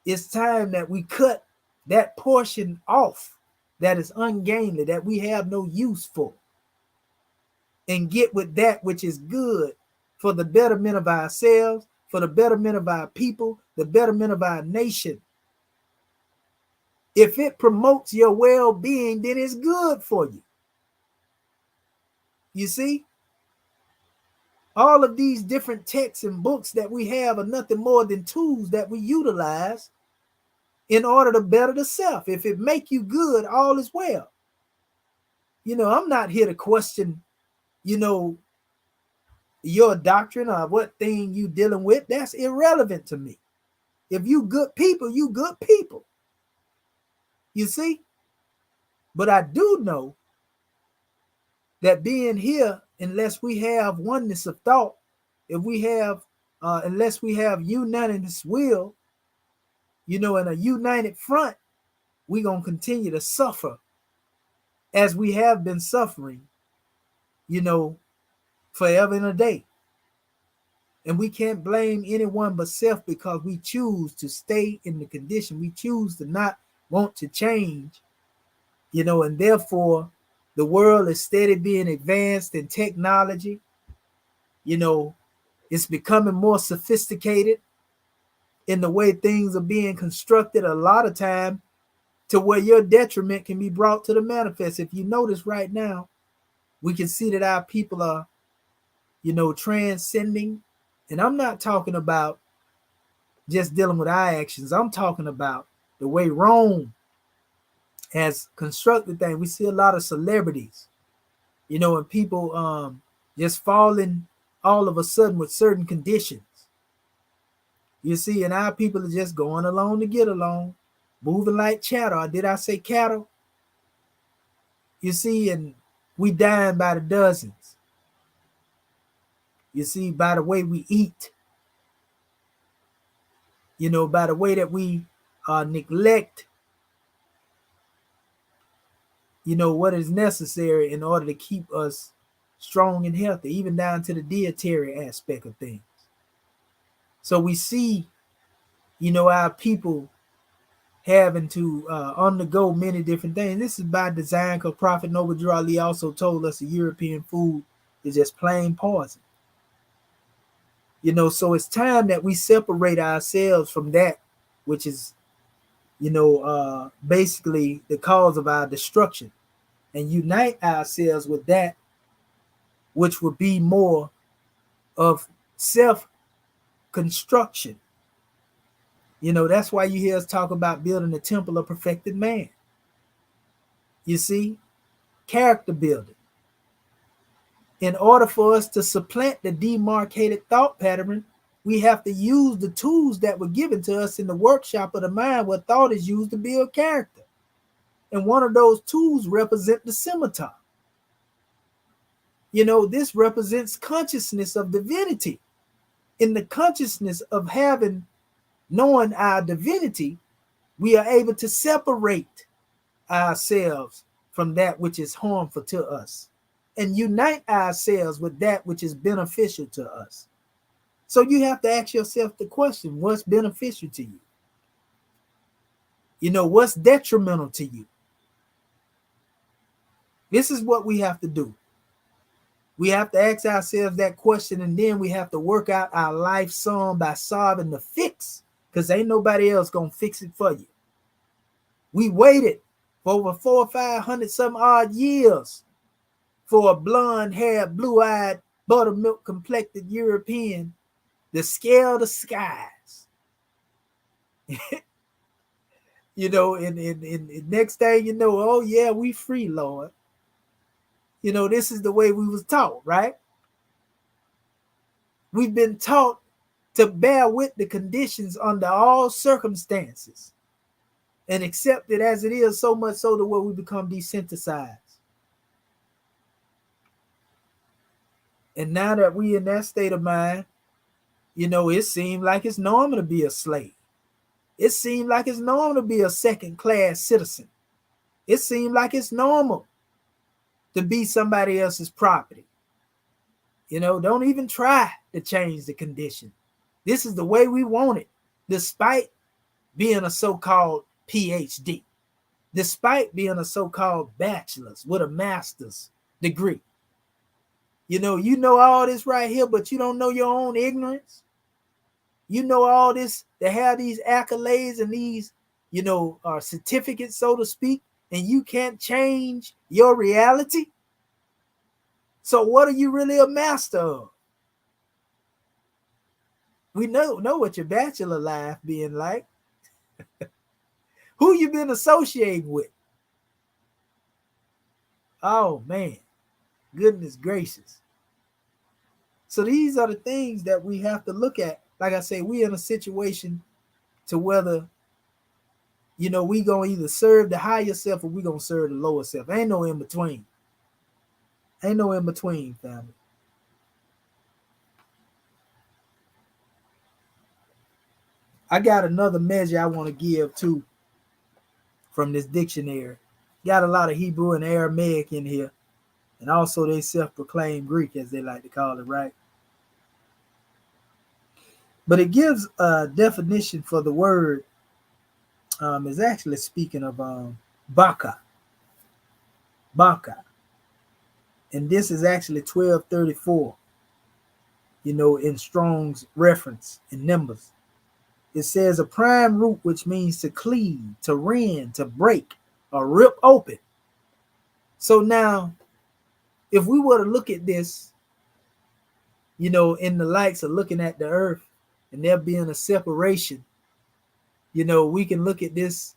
it's time that we cut that portion off that is ungainly, that we have no use for, and get with that which is good for the betterment of ourselves, for the betterment of our people, the betterment of our nation. If it promotes your well-being, then it's good for you. You see? All of these different texts and books that we have are nothing more than tools that we utilize in order to better the self. If it make you good, all is well. I'm not here to question, your doctrine or what thing you dealing with. That's irrelevant to me. If you good people, you good people. You see? But I do know that being here, unless we have oneness of thought, unless we have unanimous will, in a united front, we're going to continue to suffer as we have been suffering, forever and a day. And we can't blame anyone but self, because we choose to stay in the condition. We choose to not want to change, and therefore the world is steady being advanced in technology. It's becoming more sophisticated in the way things are being constructed a lot of time, to where your detriment can be brought to the manifest. If you notice right now, we can see that our people are, transcending. And I'm not talking about just dealing with our actions. I'm talking about the way Rome has constructed things. We see a lot of celebrities, and people just falling all of a sudden with certain conditions. You see, and our people are just going along to get along, moving like cattle. Or did I say cattle? You see, and we dying by the dozens. You see, by the way we eat, by the way that we neglect, what is necessary in order to keep us strong and healthy, even down to the dietary aspect of things. So we see, our people having to undergo many different things. This is by design, because Prophet Noble Drew Ali also told us the European food is just plain poison. So it's time that we separate ourselves from that which is, basically the cause of our destruction. and unite ourselves with that which would be more of self-construction. That's why you hear us talk about building the temple of perfected man. You see, character building. In order for us to supplant the demarcated thought pattern, we have to use the tools that were given to us in the workshop of the mind where thought is used to build character. And one of those tools represent the scimitar. This represents consciousness of divinity. In the consciousness of knowing our divinity, we are able to separate ourselves from that which is harmful to us and unite ourselves with that which is beneficial to us. So you have to ask yourself the question, what's beneficial to you? What's detrimental to you? This is what we have to do. We have to ask ourselves that question, and then we have to work out our life song by solving the fix, because ain't nobody else going to fix it for you. We waited for over 400 or 500 some odd years for a blonde-haired, blue-eyed, buttermilk-complected European to scale the skies. And next thing oh yeah, we free, Lord. This is the way we was taught, right? We've been taught to bear with the conditions under all circumstances and accept it as it is, so much so to where we become desensitized. And now that we in that state of mind, it seems like it's normal to be a slave. It seems like it's normal to be a second-class citizen. It seems like it's normal to be somebody else's property. Don't even try to change the condition. This is the way we want it, despite being a so-called PhD, despite being a so-called bachelor's with a master's degree. You know all this right here, but you don't know your own ignorance. You know all this to have these accolades and these, certificates, so to speak, and you can't change your reality. So what are you really a master of? We know what your bachelor life being like. Who you been associating with? Oh man, goodness gracious. So these are the things that we have to look at. Like I say, we in a situation to whether, we gonna either serve the higher self or we gonna serve the lower self. Ain't no in between. Ain't no in between, family. I got another measure I want to give too from this dictionary. Got a lot of Hebrew and Aramaic in here, and also they self-proclaimed Greek, as they like to call it, right? But it gives a definition for the word. Is actually speaking of baka. Baka. And this is actually 1234, in Strong's reference in Numbers. It says a prime root, which means to cleave, to rend, to break, or rip open. So now, if we were to look at this, in the likes of looking at the earth and there being a separation, we can look at this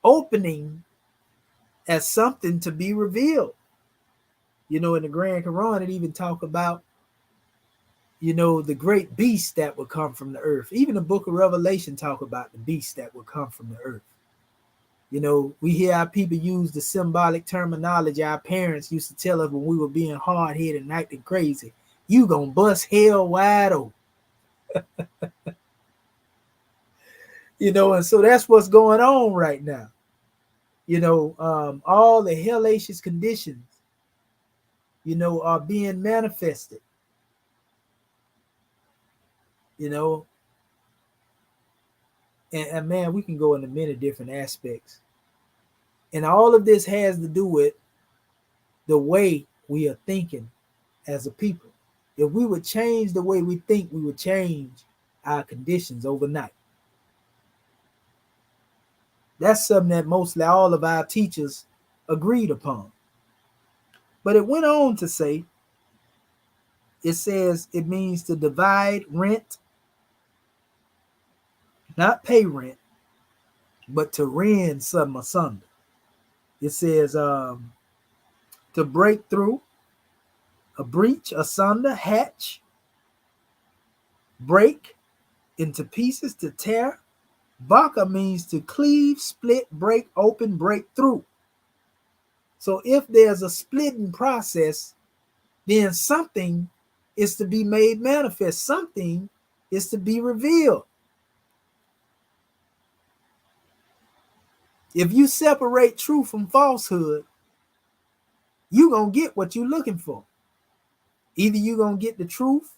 opening as something to be revealed. In the Grand Quran, it even talk about, the great beast that would come from the earth. Even the book of Revelation talk about the beast that would come from the earth. We hear our people use the symbolic terminology our parents used to tell us when we were being hard-headed and acting crazy. You gonna bust hell wide open. And so that's what's going on right now. All the hellacious conditions, are being manifested. And man, we can go into many different aspects. And all of this has to do with the way we are thinking as a people. If we would change the way we think, we would change our conditions overnight. That's something that mostly all of our teachers agreed upon. But it went on to say, it says it means to divide rent, not pay rent, but to rend something asunder. It says to break through, a breach, asunder, hatch, break into pieces, to tear. Baka means to cleave, split, break open, break through. So if there's a splitting process, then something is to be made manifest. Something is to be revealed. If you separate truth from falsehood, you're going to get what you're looking for. Either you're going to get the truth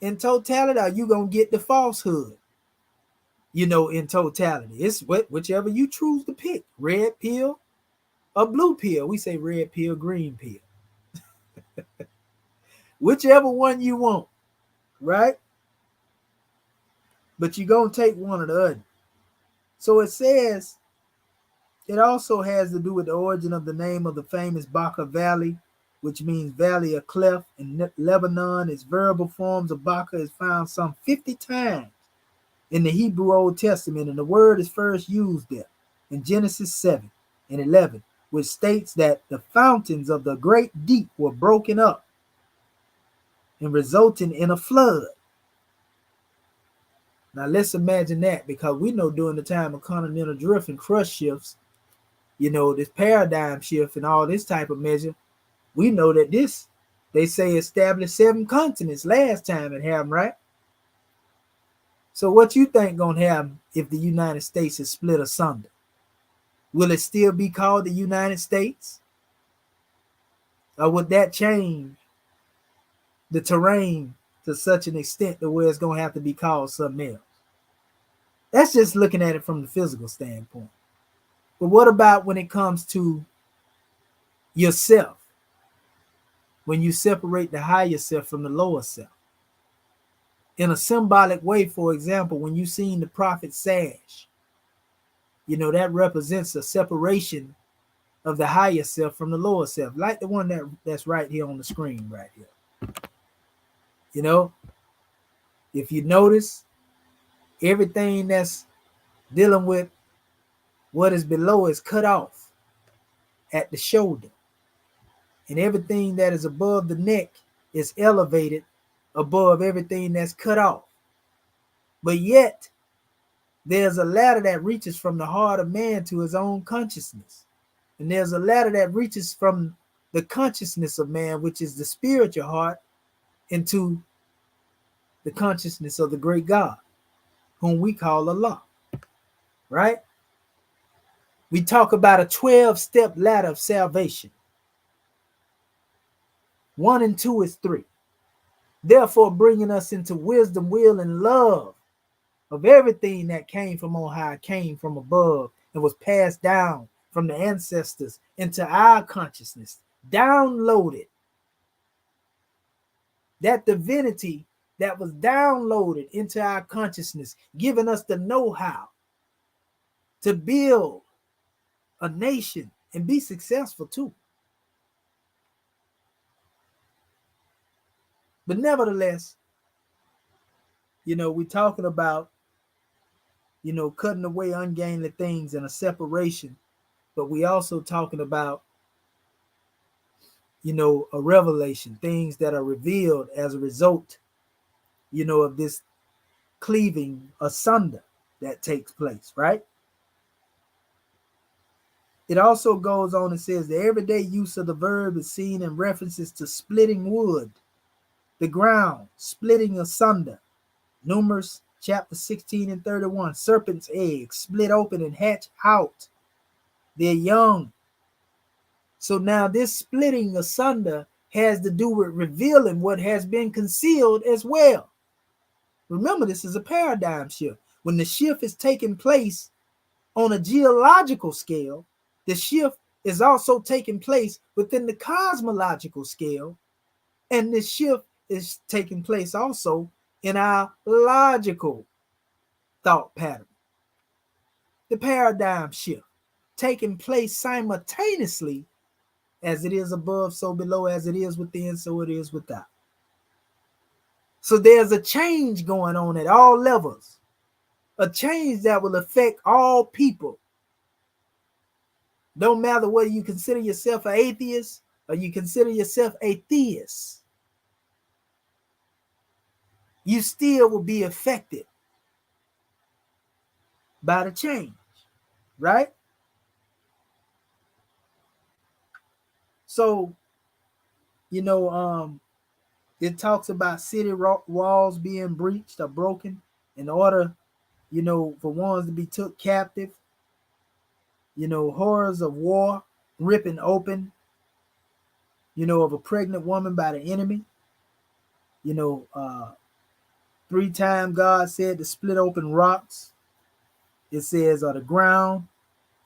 in totality, or you're going to get the falsehood, in totality. It's whichever you choose to pick, red pill or blue pill. We say red pill, green pill. Whichever one you want, right? But you're going to take one or the other. So it says, it also has to do with the origin of the name of the famous Baka Valley, which means valley of cleft. In Lebanon, its variable forms of Baka is found some 50 times in the Hebrew Old Testament, and the word is first used there in Genesis 7 and 11, which states that the fountains of the great deep were broken up and resulting in a flood. Now let's imagine that, because we know during the time of continental drift and crust shifts, this paradigm shift and all this type of measure, we know that this, they say, established 7 continents last time it happened, right? So what you think gonna happen if the United States is split asunder? Will it still be called the United States? Or would that change the terrain to such an extent to where it's gonna have to be called something else? That's just looking at it from the physical standpoint. But what about when it comes to yourself? When you separate the higher self from the lower self? In a symbolic way, for example, when you seen the prophet sash, that represents a separation of the higher self from the lower self, like the one that's right here on the screen right here. If you notice, everything that's dealing with what is below is cut off at the shoulder, and everything that is above the neck is elevated above everything that's cut off. But yet there's a ladder that reaches from the heart of man to his own consciousness, and there's a ladder that reaches from the consciousness of man, which is the spiritual heart, into the consciousness of the great God, whom we call Allah, right? We talk about a 12-step ladder of salvation. 1 and 2 is 3. Therefore, bringing us into wisdom, will, and love of everything that came from on high, came from above, and was passed down from the ancestors into our consciousness, downloaded. That divinity that was downloaded into our consciousness, giving us the know-how to build a nation and be successful too. But nevertheless, we're talking about, cutting away ungainly things and a separation, but we also talking about, a revelation, things that are revealed as a result, of this cleaving asunder that takes place, right? It also goes on and says the everyday use of the verb is seen in references to splitting wood, the ground, splitting asunder. Numbers chapter 16 and 31, serpent's eggs split open and hatch out their young. So now this splitting asunder has to do with revealing what has been concealed as well. Remember, this is a paradigm shift. When the shift is taking place on a geological scale, the shift is also taking place within the cosmological scale, and this shift is taking place also in our logical thought pattern. The paradigm shift. taking place simultaneously. As it is above, so below, as it is within, so it is without. So there's a change going on at all levels, a change that will affect all people. Don't matter whether you consider yourself an atheist or you consider yourself a theist, you still will be affected by the change, right? So, it talks about city walls being breached or broken in order, for ones to be took captive, horrors of war ripping open, of a pregnant woman by the enemy. 3 times God said to split open rocks, it says, or the ground,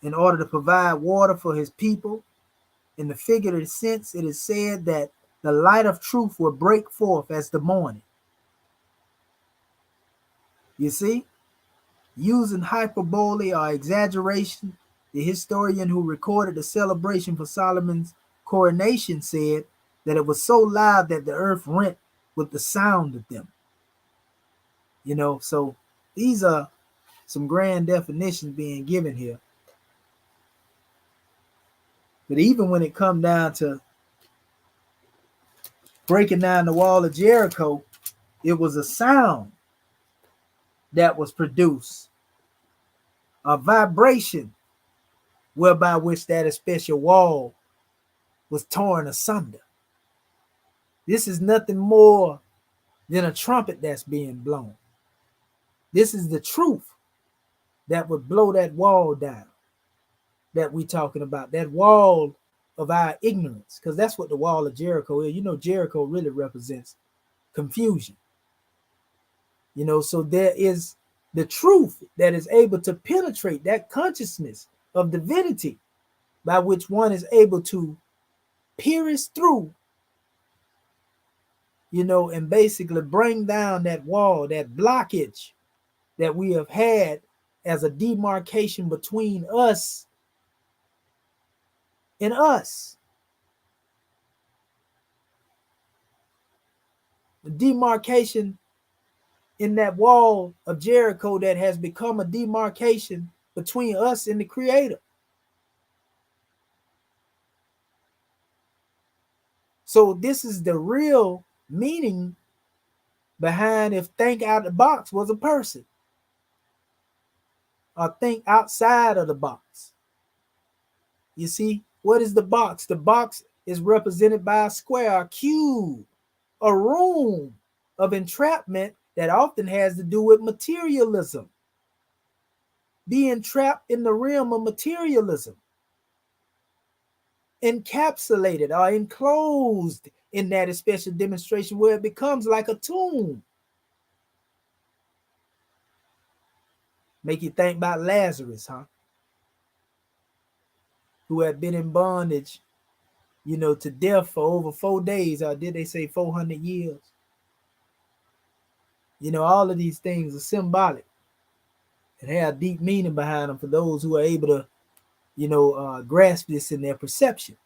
in order to provide water for his people. In the figurative sense, it is said that the light of truth will break forth as the morning. You see, using hyperbole or exaggeration, the historian who recorded the celebration for Solomon's coronation said that it was so loud that the earth rent with the sound of them. So these are some grand definitions being given here. But even when it comes down to breaking down the wall of Jericho, it was a sound that was produced, a vibration whereby which that special wall was torn asunder. This is nothing more than a trumpet that's being blown. This is the truth that would blow that wall down that we're talking about, that wall of our ignorance, because that's what the wall of Jericho is. Jericho really represents confusion. So there is the truth that is able to penetrate that consciousness of divinity by which one is able to pierce through, and basically bring down that wall, that blockage that we have had as a demarcation between us and us. The demarcation in that wall of Jericho that has become a demarcation between us and the Creator. So this is the real meaning behind if think out the box was a person, or think outside of the box. You see, what is the box? The box is represented by a square, a cube, a room of entrapment that often has to do with materialism. Being trapped in the realm of materialism, encapsulated or enclosed in that special demonstration where it becomes like a tomb. Make you think about Lazarus, who had been in bondage, to death for over 4 days, or did they say 400 years? All of these things are symbolic and have deep meaning behind them for those who are able to, grasp this in their perception.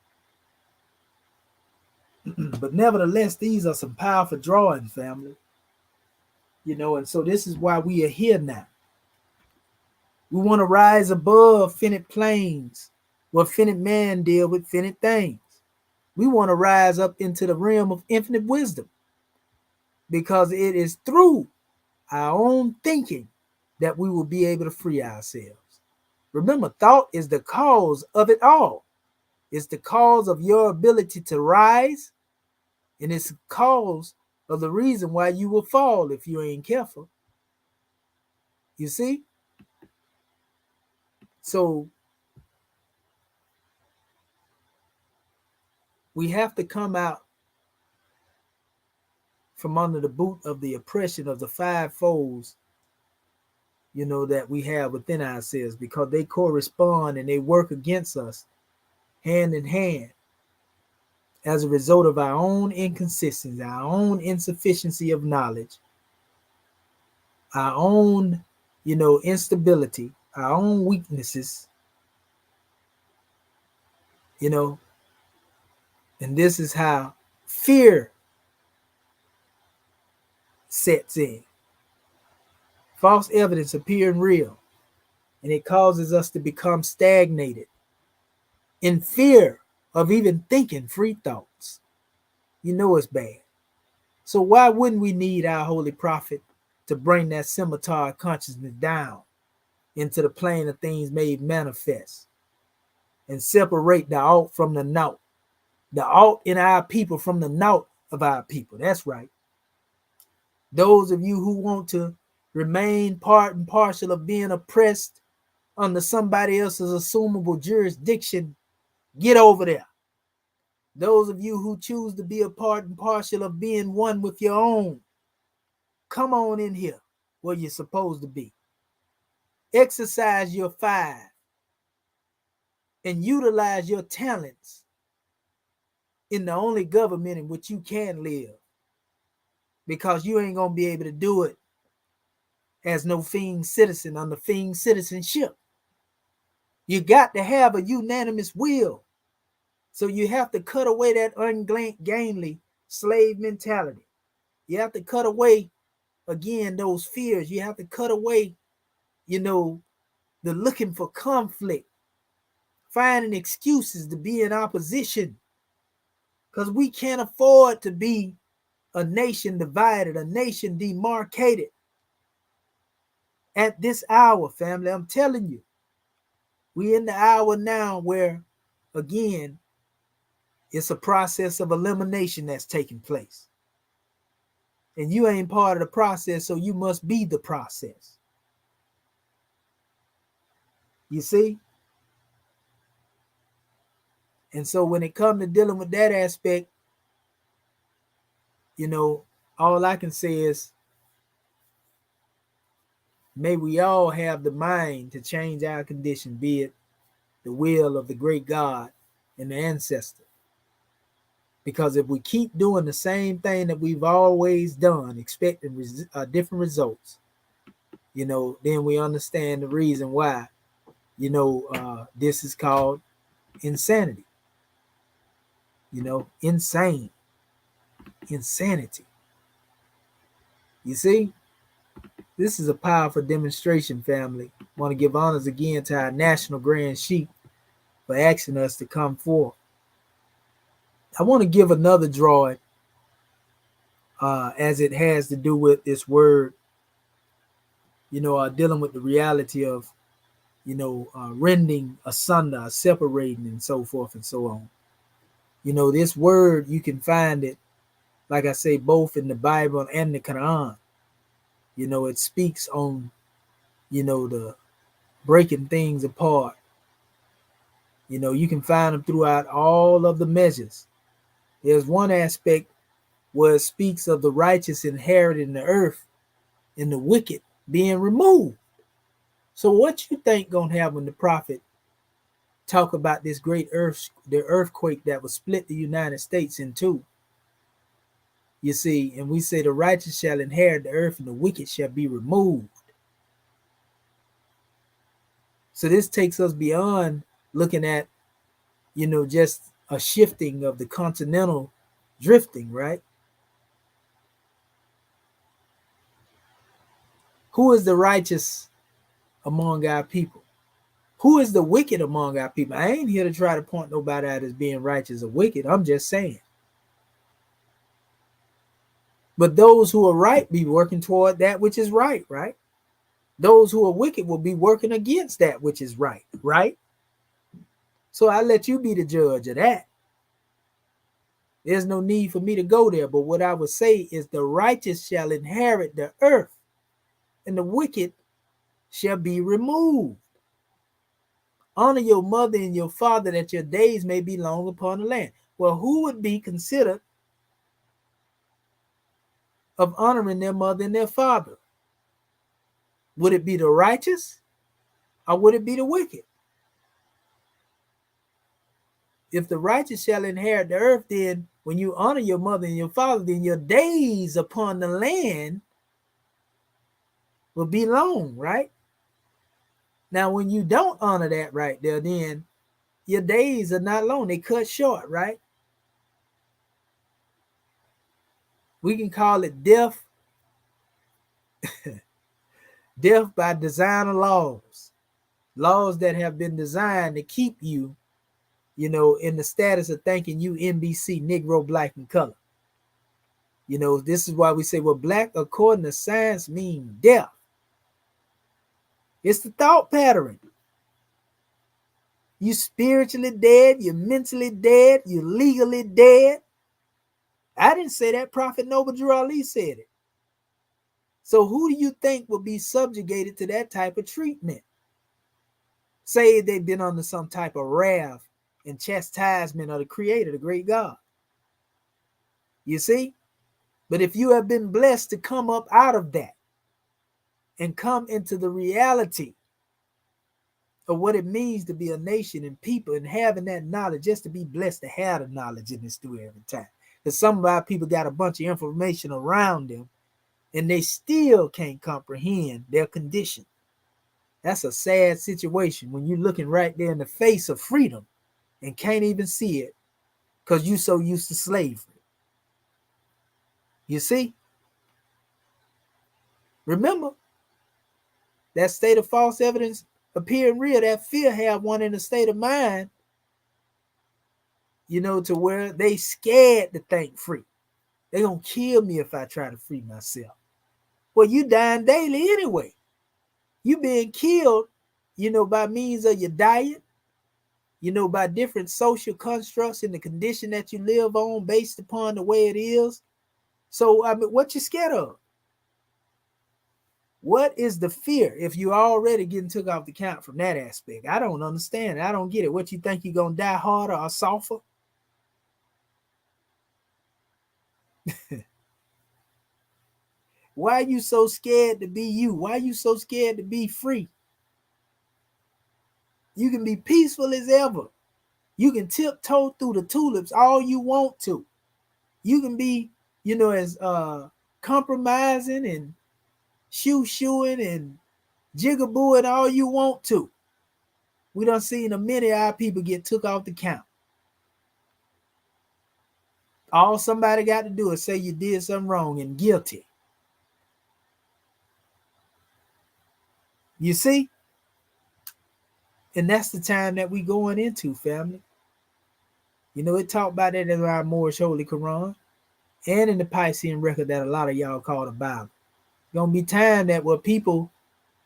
But nevertheless, these are some powerful drawings, family. And so this is why we are here now. We want to rise above finite planes where finite man deal with finite things. We want to rise up into the realm of infinite wisdom, because it is through our own thinking that we will be able to free ourselves. Remember, thought is the cause of it all. It's the cause of your ability to rise, and it's the cause of the reason why you will fall if you ain't careful. You see? So we have to come out from under the boot of the oppression of the five folds, that we have within ourselves, because they correspond and they work against us hand in hand as a result of our own inconsistency, our own insufficiency of knowledge, our own, instability, our own weaknesses, you know, and this is how fear sets in. False evidence appearing real, and it causes us to become stagnated in fear of even thinking free thoughts. You know it's bad. So why wouldn't we need our holy prophet to bring that scimitar of consciousness down into the plane of things made manifest and separate the alt from the naught, the alt in our people from the naught of our people? That's right. Those of you who want to remain part and parcel of being oppressed under somebody else's assumable jurisdiction, get over there. Those of you who choose to be a part and parcel of being one with your own, come on in here where you're supposed to be. Exercise your five and utilize your talents in the only government in which you can live, because you ain't going to be able to do it as no fiend citizen under fiend citizenship. You got to have a unanimous will. So you have to cut away that ungainly slave mentality. You have to cut away, again, those fears. You have to cut away, the looking for conflict, finding excuses to be in opposition, because we can't afford to be a nation divided, a nation demarcated at this hour, family. I'm telling you, we're in the hour now where, again, it's a process of elimination that's taking place. And you ain't part of the process, so you must be the process. You see? And so when it comes to dealing with that aspect, all I can say is, may we all have the mind to change our condition, be it the will of the great God and the ancestor. Because if we keep doing the same thing that we've always done, expecting different results, then we understand the reason why, this is called insanity. Insanity. You see, this is a powerful demonstration, family. I want to give honors again to our national grand sheik for asking us to come forth. I want to give another drawing as it has to do with this word, dealing with the reality of, rending asunder, separating, and so forth and so on. This word, you can find it, like I say, both in the Bible and the Quran. It speaks on, the breaking things apart. You can find them throughout all of the measures. There's one aspect where it speaks of the righteous inheriting the earth and the wicked being removed. So what you think gonna happen when the prophet talk about this great the earthquake that will split the United States in two? You see, and we say the righteous shall inherit the earth and the wicked shall be removed. So this takes us beyond looking at, just a shifting of the continental drifting, right? Who is the righteous among our people? Who is the wicked among our people? I ain't here to try to point nobody out as being righteous or wicked. I'm just saying. But those who are right be working toward that which is right, right? Those who are wicked will be working against that which is right, right? So I let you be the judge of that. There's no need for me to go there. But what I would say is the righteous shall inherit the earth and the wicked shall be removed. Honor your mother and your father that your days may be long upon the land. Well, who would be considered of honoring their mother and their father? Would it be the righteous or would it be the wicked? If the righteous shall inherit the earth, then when you honor your mother and your father, then your days upon the land will be long, right? Now, when you don't honor that right there, then your days are not long. They cut short, right? We can call it death, death by design of laws. Laws that have been designed to keep you, in the status of thinking you N.B.C, Negro, black, and color. This is why we say, well, black, according to science, means death. It's the thought pattern. You spiritually dead, you're mentally dead, you're legally dead. I didn't say that. Prophet Noble Drew Ali said it. So who do you think will be subjugated to that type of treatment? Say they've been under some type of wrath and chastisement of the Creator, the great God. You see? But if you have been blessed to come up out of that and come into the reality of what it means to be a nation and people and having that knowledge, just to be blessed to have the knowledge in this through every time. Because some of our people got a bunch of information around them and they still can't comprehend their condition. That's a sad situation when you're looking right there in the face of freedom and can't even see it because you're so used to slavery. You see? Remember, that state of false evidence appearing real, that fear have one in a state of mind, to where they scared to think free. They're going to kill me if I try to free myself. Well, you dying daily anyway. You being killed, by means of your diet, by different social constructs and the condition that you live on based upon the way it is. So, what you scared of? What is the fear if you already getting took off the count from that aspect? I don't understand. I don't get it. What you think you're going to die harder or softer? Why are you so scared to be you? Why are you so scared to be free? You can be peaceful as ever. You can tiptoe through the tulips all you want to. You can be, as compromising and shoo-shooing and jigabooing all you want to. We done seen a many of our people get took off the count. All somebody got to do is say you did something wrong and guilty. You see? And that's the time that we going into, family. It talked about that in our Moorish Holy Quran and in the Piscean record that a lot of y'all call the Bible. Gonna be time that where people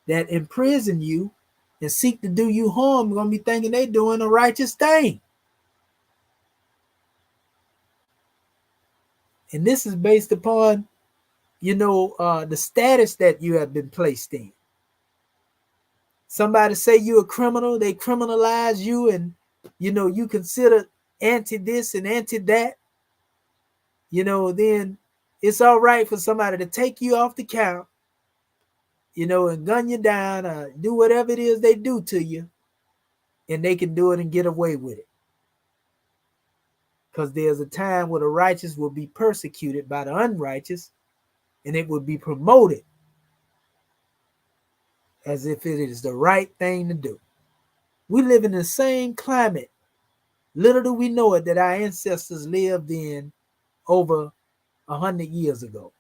that imprison you and seek to do you harm are gonna be thinking they doing a righteous thing. And this is based upon, the status that you have been placed in. Somebody say you're a criminal, they criminalize you, and you consider anti this and anti that. Then it's all right for somebody to take you off the count, and gun you down or do whatever it is they do to you, and they can do it and get away with it. Because there's a time where the righteous will be persecuted by the unrighteous, and it will be promoted as if it is the right thing to do. We live in the same climate, little do we know it, that our ancestors lived in over 100 years ago,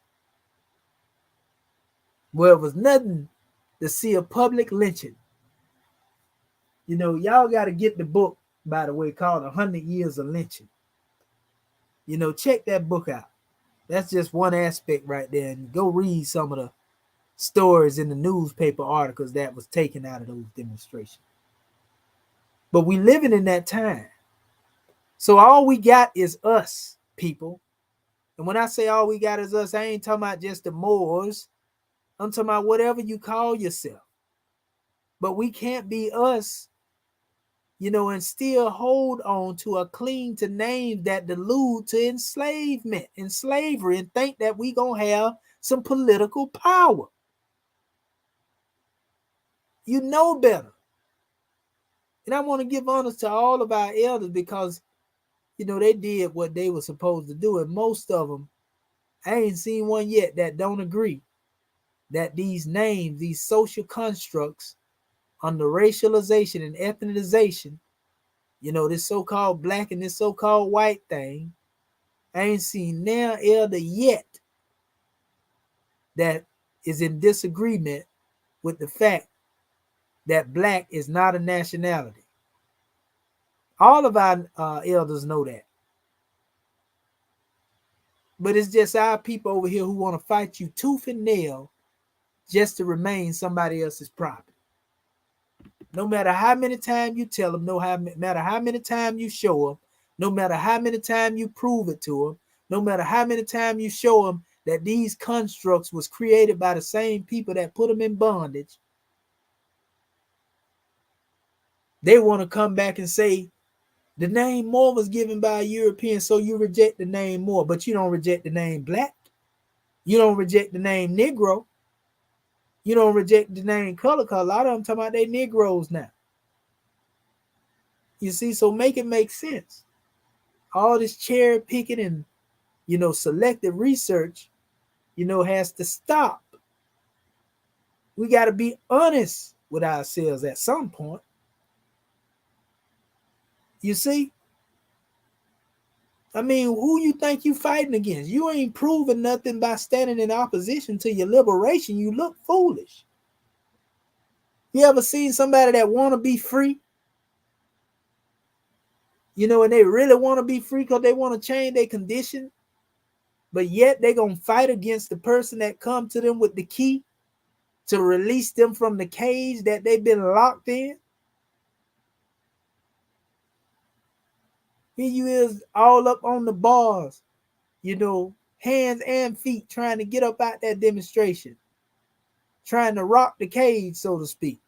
where it was nothing to see a public lynching. Y'all got to get the book, by the way, called 100 Years of Lynching. Check that book out. That's just one aspect right there. And go read some of the stories in the newspaper articles that was taken out of those demonstrations. But we living in that time. So all we got is us, people. And when I say all we got is us, I ain't talking about just the Moors. I'm talking about whatever you call yourself. But we can't be us, and still hold on to or cling to names that delude to enslavement and slavery and think that we gonna have some political power. You know better. And I want to give honors to all of our elders because, they did what they were supposed to do. And most of them, I ain't seen one yet that don't agree that these names, these social constructs under racialization and ethnization You know, this so-called black and this so-called white thing, I ain't seen now elder yet that is in disagreement with the fact that black is not a nationality. All of our elders know that. But it's just our people over here who want to fight you tooth and nail just to remain somebody else's property. No matter how many times you tell them, no matter how many times you show them, no matter how many times you prove it to them, no matter how many times you show them that these constructs was created by the same people that put them in bondage, they want to come back and say, the name Moor was given by a European, so you reject the name Moor, but you don't reject the name black. You don't reject the name Negro. You don't reject the name color, because a lot of them talking about they Negroes now. You see, so make it make sense. All this cherry picking and, you know, selective research, you know, has to stop. We got to be honest with ourselves at some point. You see? I mean, who you think you fighting against? You ain't proving nothing by standing in opposition to your liberation. You look foolish. You ever seen somebody that want to be free? You know, and they really want to be free because they want to change their condition, but yet they going to fight against the person that come to them with the key to release them from the cage that they've been locked in. Here you is all up on the bars, you know, hands and feet trying to get up out that demonstration, trying to rock the cage, so to speak.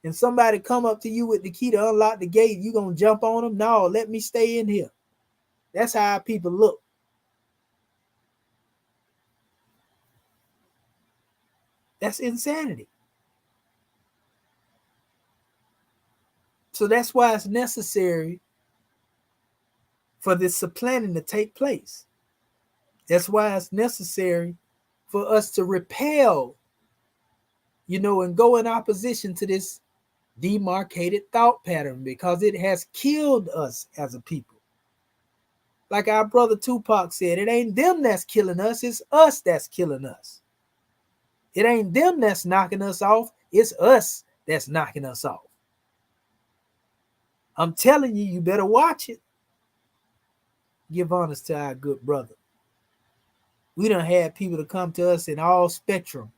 And somebody come up to you with the key to unlock the gate, you gonna jump on them? No, let me stay in here. That's how people look. That's insanity. So that's why it's necessary for this supplanting to take place. That's why it's necessary for us to repel, you know, and go in opposition to this demarcated thought pattern, because it has killed us as a people. Like our brother Tupac said, it ain't them that's killing us, it's us that's killing us. It ain't them that's knocking us off, it's us that's knocking us off. I'm telling you, you better watch it. Give honors to our good brother. We done had people to come to us in all spectrum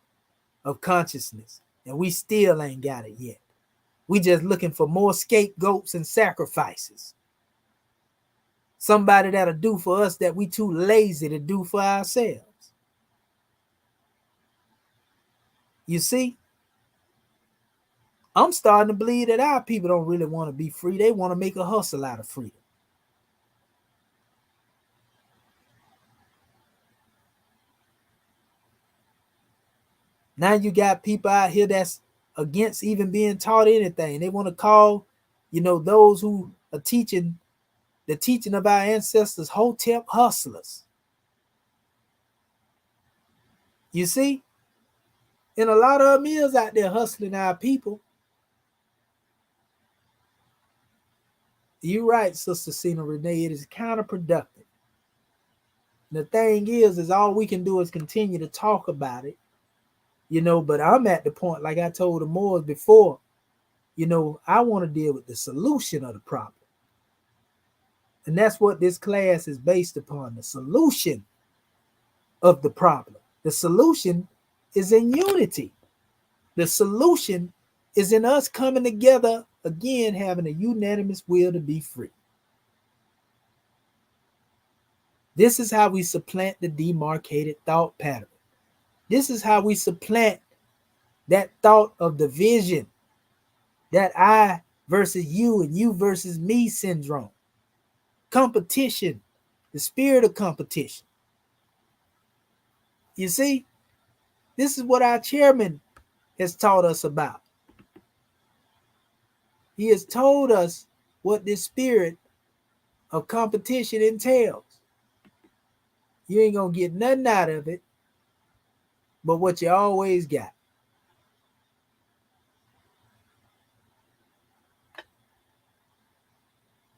of consciousness, and we still ain't got it yet. We just looking for more scapegoats and sacrifices. Somebody that'll do for us that we too lazy to do for ourselves. You see, I'm starting to believe that our people don't really want to be free. They want to make a hustle out of freedom. Now you got people out here that's against even being taught anything. They want to call, you know, those who are teaching the teaching of our ancestors hotep hustlers. You see? And a lot of them is out there hustling our people. You're right, Sister Cena Renee. It is counterproductive. The thing is all we can do is continue to talk about it. You know, but I'm at the point, like I told the Moors before, you know, I want to deal with the solution of the problem. And that's what this class is based upon, the solution of the problem. The solution is in unity. The solution is in us coming together, again, having a unanimous will to be free. This is how we supplant the demarcated thought pattern. This is how we supplant that thought of division, that I versus you and you versus me syndrome. Competition, the spirit of competition. You see, this is what our chairman has taught us about. He has told us what this spirit of competition entails. You ain't gonna get nothing out of it but what you always got.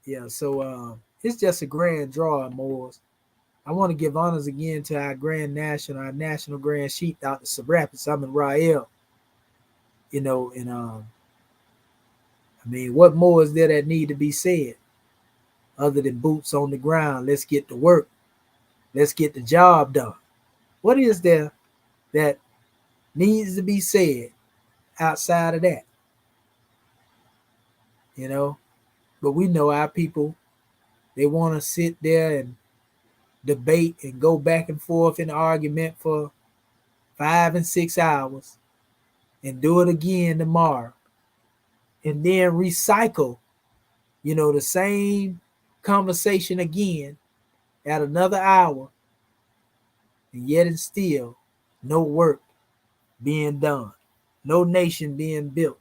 Yeah, so it's just a grand draw, Moors. I want to give honors again to our Grand National, our National Grand Chief, Dr. Sabrapis, Amin Rael. And I mean, what more is there that need to be said other than boots on the ground? Let's get to work. Let's get the job done. What is there that needs to be said outside of that? You know, but we know our people, they want to sit there and debate and go back and forth in argument for 5 and 6 hours and do it again tomorrow and then recycle, the same conversation again at another hour, and yet and still no work being done, no nation being built,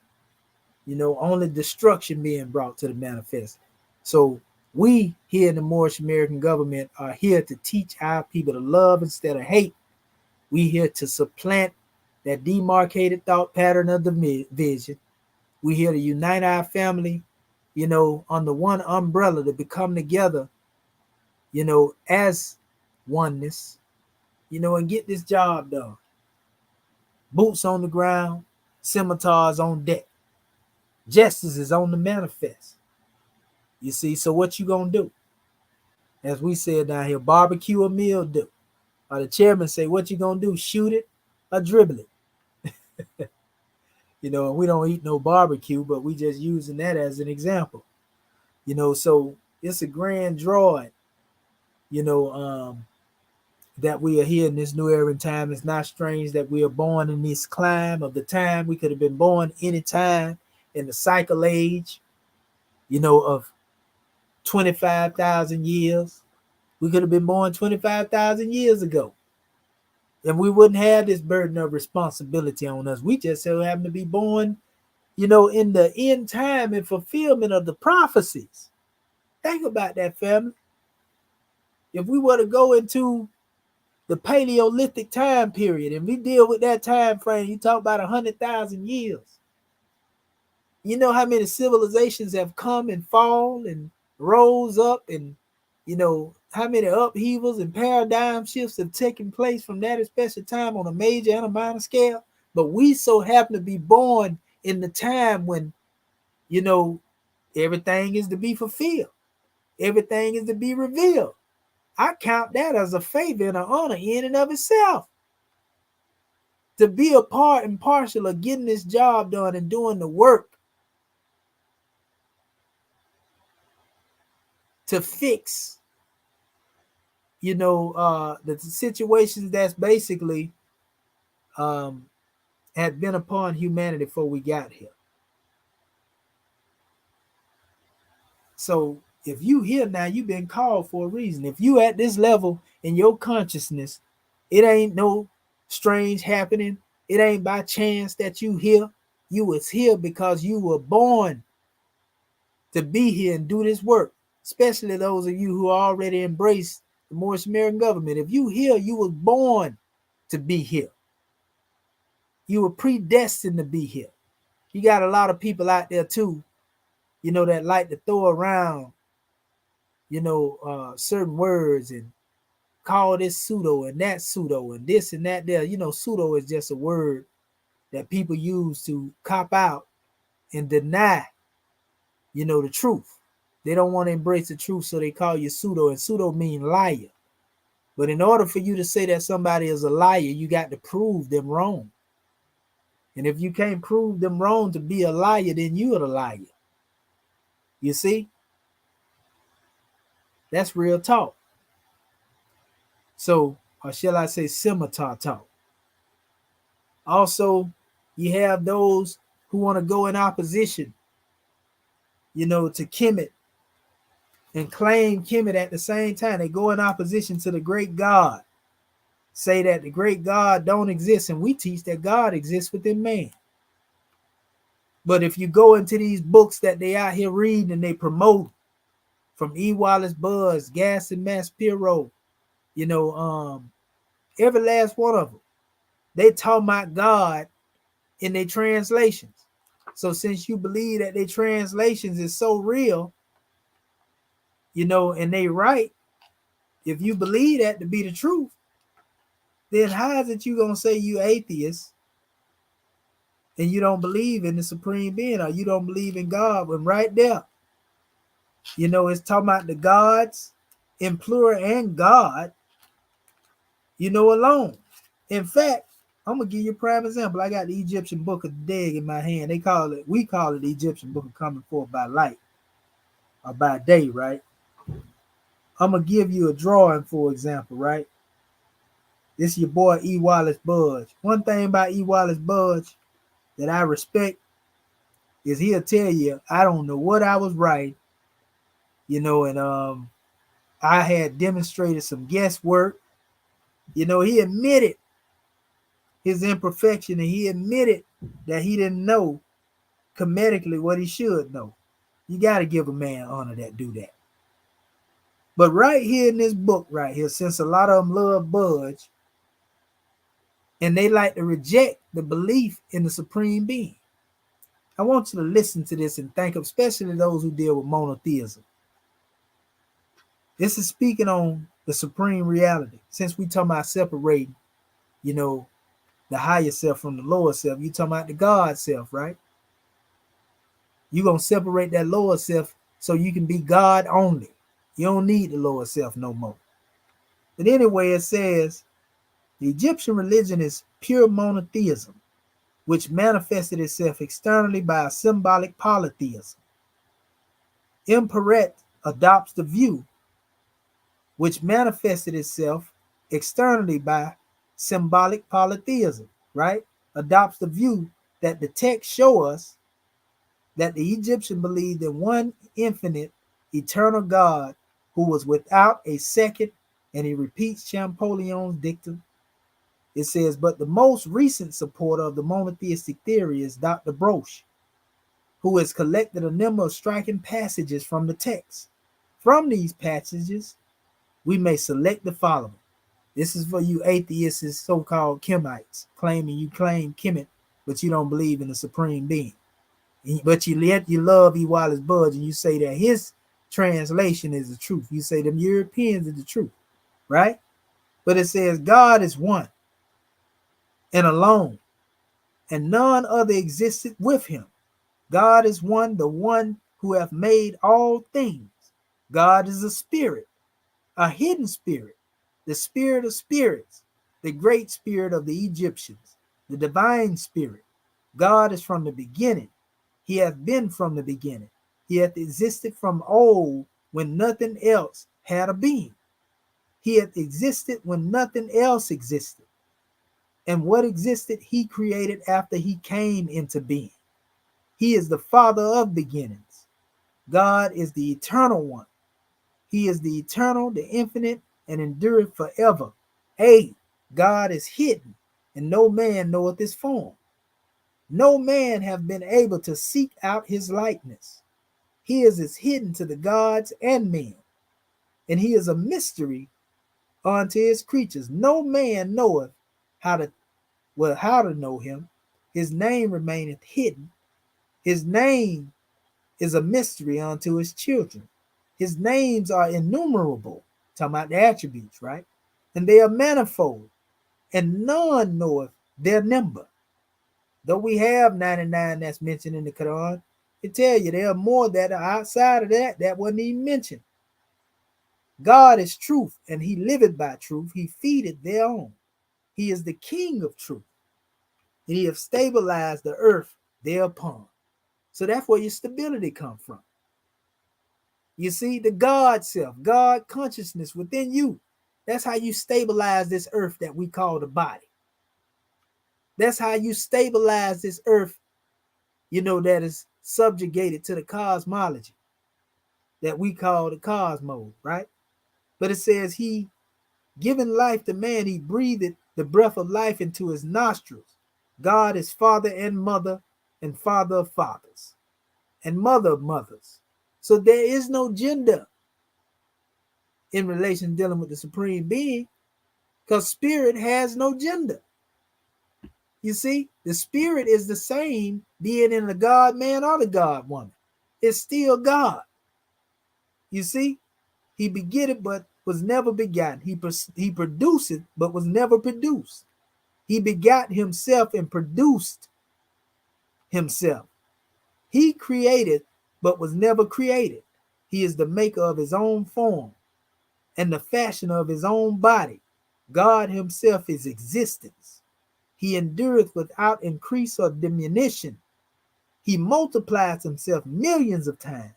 only destruction being brought to the manifest. So we here in the Moorish American government are here to teach our people to love instead of hate. We here to supplant that demarcated thought pattern of the vision. We here to unite our family, under one umbrella, to become together, as oneness, and get this job done. Boots on the ground, scimitars on deck. Justice is on the manifest. You see, so what you gonna do? As we said down here, barbecue or mildew. Or the chairman say, what you gonna do? Shoot it or dribble it? And we don't eat no barbecue, but we just using that as an example. So it's a grand drawing, that we are here in this new era in time. It's not strange that we are born in this climb of the time. We could have been born any time in the cycle age, of 25,000 years. We could have been born 25,000 years ago. And we wouldn't have this burden of responsibility on us. We just so happen to be born, in the end time and fulfillment of the prophecies. Think about that, family. If we were to go into the Paleolithic time period and we deal with that time frame, you talk about 100,000 years. You know how many civilizations have come and fallen and rose up, and how many upheavals and paradigm shifts have taken place from that special time on a major and a minor scale. But we so happen to be born in the time when everything is to be fulfilled, everything is to be revealed. I count that as a favor and an honor in and of itself, to be a part and partial of getting this job done and doing the work to fix, the situations that's basically had been upon humanity before we got here. So if you here now, you've been called for a reason. If you at this level in your consciousness, it ain't no strange happening. It ain't by chance that you here. You was here because you were born to be here and do this work. Especially those of you who already embraced the Moorish American government. If you here, you was born to be here. You were predestined to be here. You got a lot of people out there too, that like to throw around, certain words and call this pseudo and that pseudo and this and that there. Pseudo is just a word that people use to cop out and deny, the truth. They don't want to embrace the truth, so they call you pseudo, and pseudo mean liar. But in order for you to say that somebody is a liar, you got to prove them wrong. And if you can't prove them wrong to be a liar, then you are the liar. You see? That's real talk. So, or shall I say scimitar talk. Also, you have those who want to go in opposition, to Kemet and claim Kemet at the same time. They go in opposition to the great God. Say that the great God don't exist, and we teach that God exists within man. But if you go into these books that they out here reading and they promote, from E. Wallace Buzz, Gas and Mass Piro, every last one of them, they talk about God in their translations. So since you believe that their translations is so real, And they right. If you believe that to be the truth, then how is it you gonna say you atheist and you don't believe in the supreme being, or you don't believe in God? When right there, it's talking about the gods in plural and God, alone. In fact, I'm gonna give you a prime example. I got the Egyptian Book of the Dead in my hand. We call it the Egyptian Book of Coming Forth by Light or by Day, right? I'm gonna give you a drawing, for example, right? This is your boy E. Wallace Budge. One thing about E. Wallace Budge that I respect is he'll tell you, I don't know what I was writing, and I had demonstrated some guesswork. He admitted his imperfection, and he admitted that he didn't know comedically what he should know. You got to give a man honor that do that. But right here in this book right here, since a lot of them love Budge, and they like to reject the belief in the supreme being, I want you to listen to this and think of, especially those who deal with monotheism. This is speaking on the supreme reality. Since we talking about separating, the higher self from the lower self, you talking about the God self, right? You're going to separate that lower self so you can be God only. You don't need the lower self no more. But anyway, it says, the Egyptian religion is pure monotheism, which manifested itself externally by a symbolic polytheism. Imperet adopts the view, which manifested itself externally by symbolic polytheism, right? Adopts the view that the texts show us that the Egyptian believed in one infinite, eternal God who was without a second, and he repeats Champollion's dictum. It says, but the most recent supporter of the monotheistic theory is Dr. Broche, who has collected a number of striking passages from the text. From these passages, we may select the following. This is for you atheists, so-called Kemites, claiming you claim Kemet, but you don't believe in the supreme being. But you love E. Wallace Budge, and you say that his translation is the truth. You say them Europeans are the truth, right? But it says God is one and alone, and none other existed with him. God is one, the one who hath made all things. God is a spirit, a hidden spirit, the spirit of spirits, the great spirit of the Egyptians, the divine spirit. God is from the beginning. He hath been from the beginning. He hath existed from old when nothing else had a being. He hath existed when nothing else existed. And what existed, he created after he came into being. He is the Father of beginnings. God is the eternal one. He is the eternal, the infinite, and endureth forever. A, God is hidden, and no man knoweth his form. No man have been able to seek out his likeness. He is as hidden to the gods and men, and he is a mystery unto his creatures. No man knoweth how to know him. His name remaineth hidden. His name is a mystery unto his children. His names are innumerable. Talking about the attributes, right? And they are manifold, and none knoweth their number. Though we have 99 that's mentioned in the Quran, it tell you there are more that are outside of that wasn't even mentioned. God is truth, and he liveth by truth. He feedeth thereon. He is the king of truth, and he hath stabilized the earth thereupon. So that's where your stability comes from. You see, the God self, God consciousness within you. That's how you stabilize this earth that we call the body. That's how you stabilize this earth, that is subjugated to the cosmology that we call the cosmos, right? But it says he, giving life to man, he breathed the breath of life into his nostrils. God is father and mother, and father of fathers, and mother of mothers. So there is no gender in relation dealing with the supreme being, because spirit has no gender. You see, the spirit is the same being in the God man or the God woman. It's still God. You see, He begetted, but was never begotten. He produced, but was never produced. He begot himself and produced himself. He created, but was never created. He is the maker of his own form and the fashioner of his own body. God himself is existence. He endureth without increase or diminution. He multiplies himself millions of times,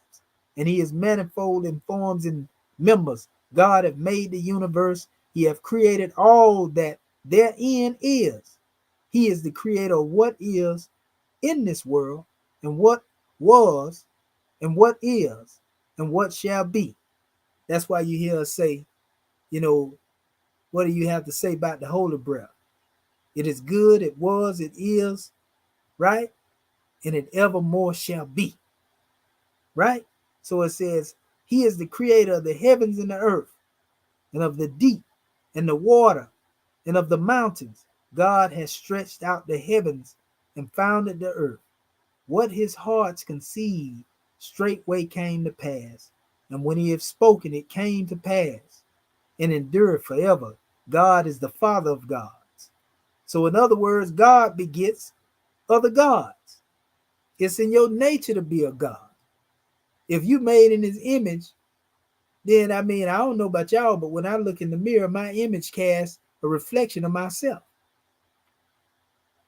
and he is manifold in forms and members. God hath made the universe. He hath created all that therein is. He is the creator of what is in this world, and what was, and what is, and what shall be. That's why you hear us say, what do you have to say about the holy breath? It is good, it was, it is, right? And it evermore shall be, right? So it says, he is the creator of the heavens and the earth, and of the deep, and the water, and of the mountains. God has stretched out the heavens and founded the earth. What his hearts conceived straightway came to pass. And when he had spoken, it came to pass, and endured forever. God is the Father of gods. So in other words, God begets other gods. It's in your nature to be a God. If you made in his image, then I don't know about y'all, but when I look in the mirror, my image casts a reflection of myself.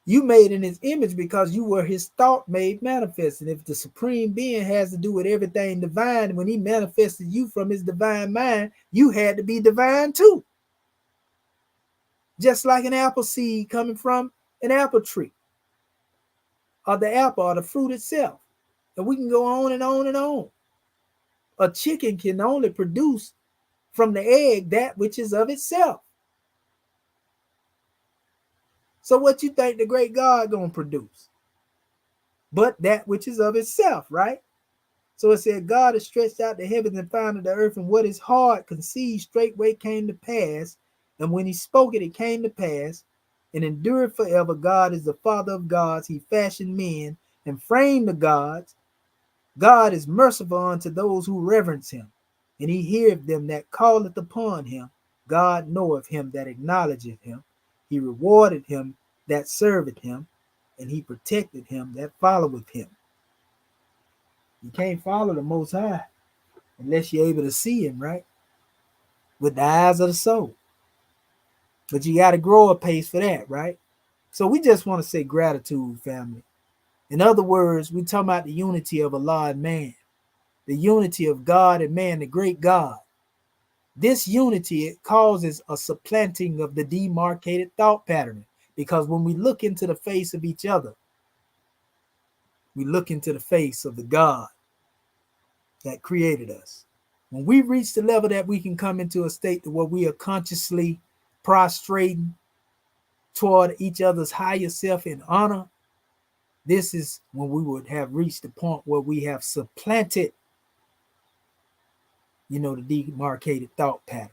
You made in his image because you were his thought made manifest. And if the supreme being has to do with everything divine, when he manifested you from his divine mind, you had to be divine too. Just like an apple seed coming from an apple tree, or the apple, or the fruit itself. And we can go on and on and on. A chicken can only produce from the egg that which is of itself. So what you think the great God gonna produce? But that which is of itself, right? So it said, God has stretched out the heavens and founded the earth, and what is hard conceived straightway came to pass. And when he spoke it, it came to pass, and endured forever. God is the Father of gods. He fashioned men and framed the gods. God is merciful unto those who reverence him, and he heareth them that calleth upon him. God knoweth him that acknowledgeth him. He rewarded him that serveth him, and he protected him that followeth him. You can't follow the Most High unless you're able to see him, right? With the eyes of the soul. But you got to grow a pace for that, right? So we just want to say gratitude, family. In other words, we talking about the unity of Allah and man, the unity of God and man, the great God. This unity, it causes a supplanting of the demarcated thought pattern, because when we look into the face of each other, we look into the face of the God that created us. When we reach the level that we can come into a state where we are consciously prostrating toward each other's higher self in honor, this is when we would have reached the point where we have supplanted, the demarcated thought pattern,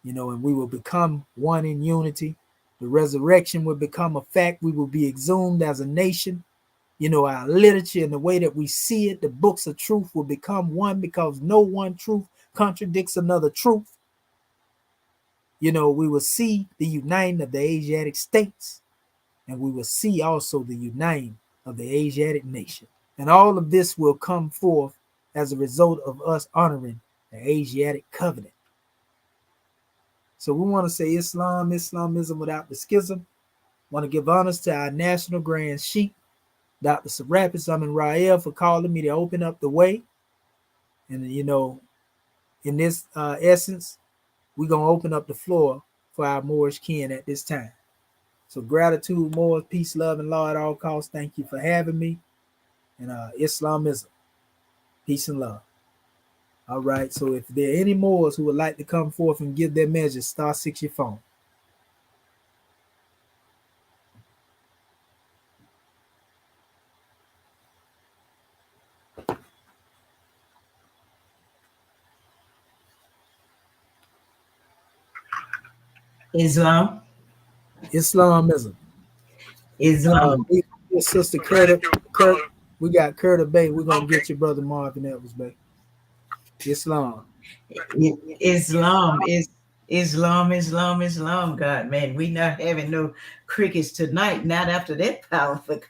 and we will become one in unity. The resurrection will become a fact. We will be exhumed as a nation. Our literature and the way that we see it, the books of truth will become one, because no one truth contradicts another truth. We will see the uniting of the Asiatic states, and we will see also the uniting of the Asiatic nation. And all of this will come forth as a result of us honoring the Asiatic covenant. So we want to say Islamism without the schism. Want to give honors to our national grand sheikh, Dr. Serapis Amin Rael, for calling me to open up the way. And, in this essence, we're going to open up the floor for our Moorish kin at this time. So gratitude, Moors, peace, love, and law at all costs. Thank you for having me. And Islamism, peace and love. All right, so if there are any Moors who would like to come forth and give their measures, *6 your phone. Islam. Islamism. Islam. Sister Kurt, we got Curtis Bay. We're going to get your brother Marvin Evans, Bay. Islam. Islam is Islam, God, man. We not having no crickets tonight, not after that powerful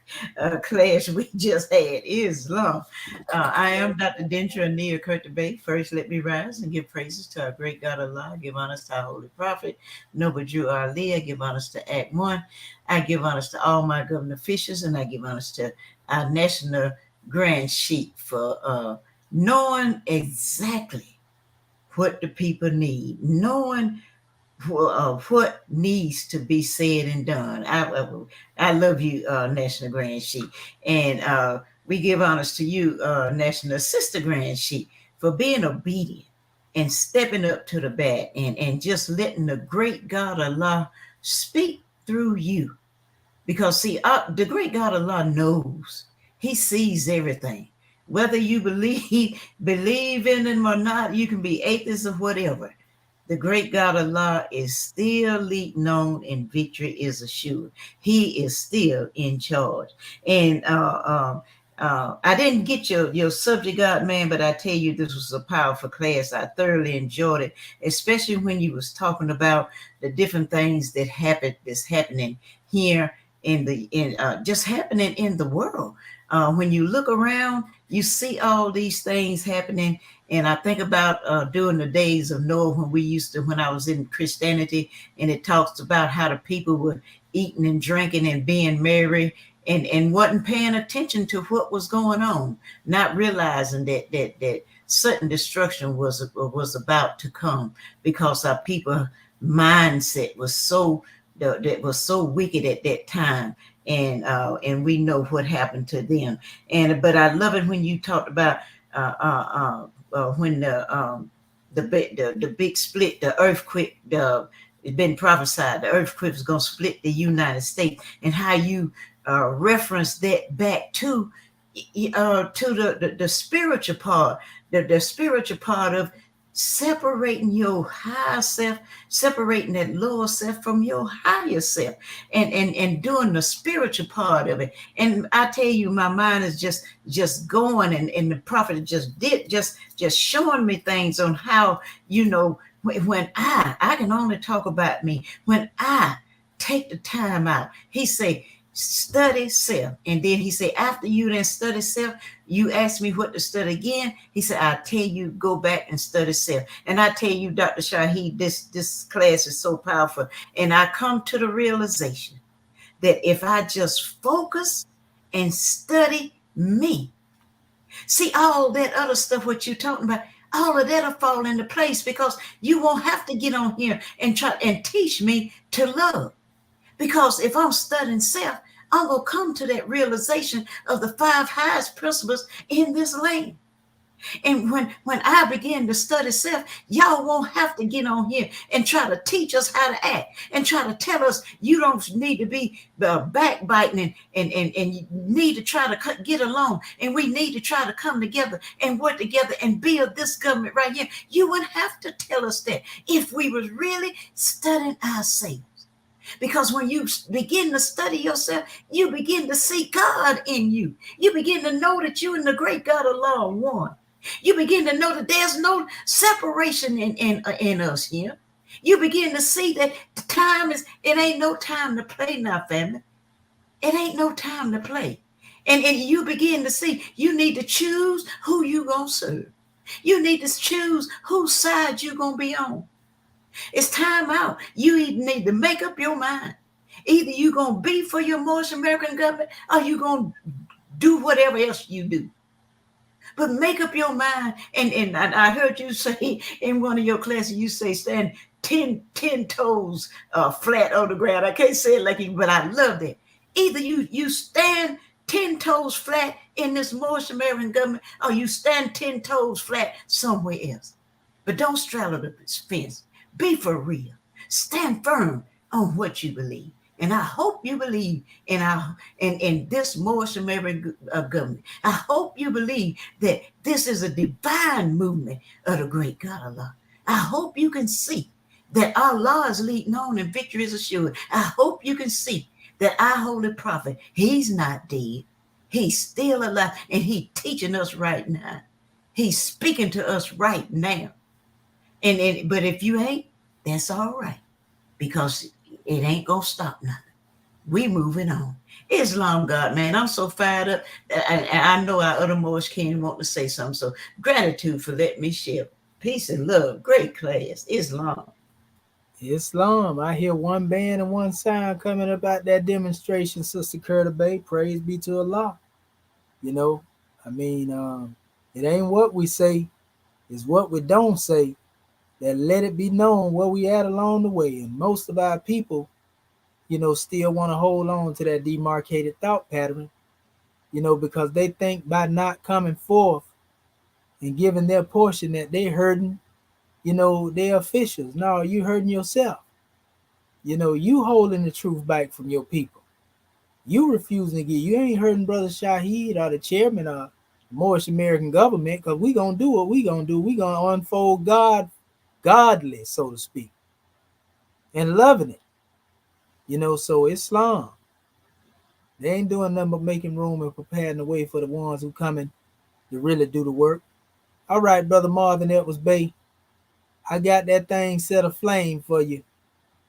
clash we just had. Islam. I am Dr. Dentra Nia Kurtubay. First, let me rise and give praises to our great God Allah. Give honors to our holy prophet, Noble Drew Ali. I give honors to Act One. I give honors to all my government officials, and I give honors to our national grand sheik for knowing exactly what the people need, knowing what needs to be said and done. I love you, National Grand Sheik, and we give honors to you, National Sister Grand Sheik, for being obedient and stepping up to the bat and just letting the great God Allah speak through you. Because see, the great God Allah knows. He sees everything. Whether you believe in him or not, you can be atheist or whatever. The great God Allah is still leading on, and victory is assured. He is still in charge. And I didn't get your subject, God man, but I tell you, this was a powerful class. I thoroughly enjoyed it, especially when you was talking about the different things that's happening here just happening in the world. When you look around, you see all these things happening. And I think about during the days of Noah, when I was in Christianity, and it talks about how the people were eating and drinking and being merry and wasn't paying attention to what was going on, not realizing that certain destruction was about to come because our people mindset was so that was so wicked at that time, and we know what happened to them. But I love it when you talked about when the big split, the earthquake, it's been prophesied the earthquake was going to split the United States, and how you reference that back to the spiritual part, the spiritual part of separating your higher self, separating that lower self from your higher self, and doing the spiritual part of it. And I tell you, my mind is just going, and the prophet just showing me things on how, when I can only talk about me, when I take the time out. He say, study self. And then he said, after you then study self, you ask me what to study again. He said, I tell you, go back and study self. And I tell you, Dr. Shaheed, this class is so powerful. And I come to the realization that if I just focus and study me, see all that other stuff, what you're talking about, all of that'll fall into place, because you won't have to get on here and try and teach me to love. Because if I'm studying self, I'm going to come to that realization of the 5 highest principles in this land. And when I begin to study self, y'all won't have to get on here and try to teach us how to act and try to tell us you don't need to be backbiting and you need to try to get along, and we need to try to come together and work together and build this government right here. You wouldn't have to tell us that if we was really studying ourselves. Because when you begin to study yourself, you begin to see God in you. You begin to know that you and the great God Allah are one. You begin to know that there's no separation in us here. You begin to see that it ain't no time to play now, family. It ain't no time to play. And you begin to see you need to choose who you gonna serve. You need to choose whose side you gonna be on. It's time out. You need to make up your mind. Either you're going to be for your Moorish American government, or you're going to do whatever else you do. But make up your mind. And I heard you say in one of your classes, you say stand 10 toes flat on the ground. I can't say it like you, but I love that. Either you stand 10 toes flat in this Moorish American government, or you stand 10 toes flat somewhere else. But don't straddle the fence. Be for real. Stand firm on what you believe. And I hope you believe in this Moorish American government. I hope you believe that this is a divine movement of the great God Allah. I hope you can see that Allah is leading on and victory is assured. I hope you can see that our holy prophet, he's not dead. He's still alive, and he's teaching us right now. He's speaking to us right now. But if you ain't, that's all right, because it ain't gonna stop nothing. We moving on. Islam, God, man, I'm so fired up. I know our other Moorish king want to say something. So gratitude for letting me share. Peace and love. Great class. Islam. Islam. I hear one band and one sound coming about that demonstration, Sister Curtis Bay. Praise be to Allah. You know, I mean, it ain't what we say, it's what we don't say that let it be known where we at along the way. And most of our people, still want to hold on to that demarcated thought pattern, because they think by not coming forth and giving their portion that they hurting, their officials. No, you hurting yourself. You holding the truth back from your people. You refusing to give. You ain't hurting Brother Shaheed or the chairman or the Moorish American government, because we going to do what we going to do. We going to unfold godly, so to speak, and loving it. So Islam, they ain't doing nothing but making room and preparing the way for the ones who coming to really do the work. All right, Brother Marvin Edwards Bay, I got that thing set aflame for you.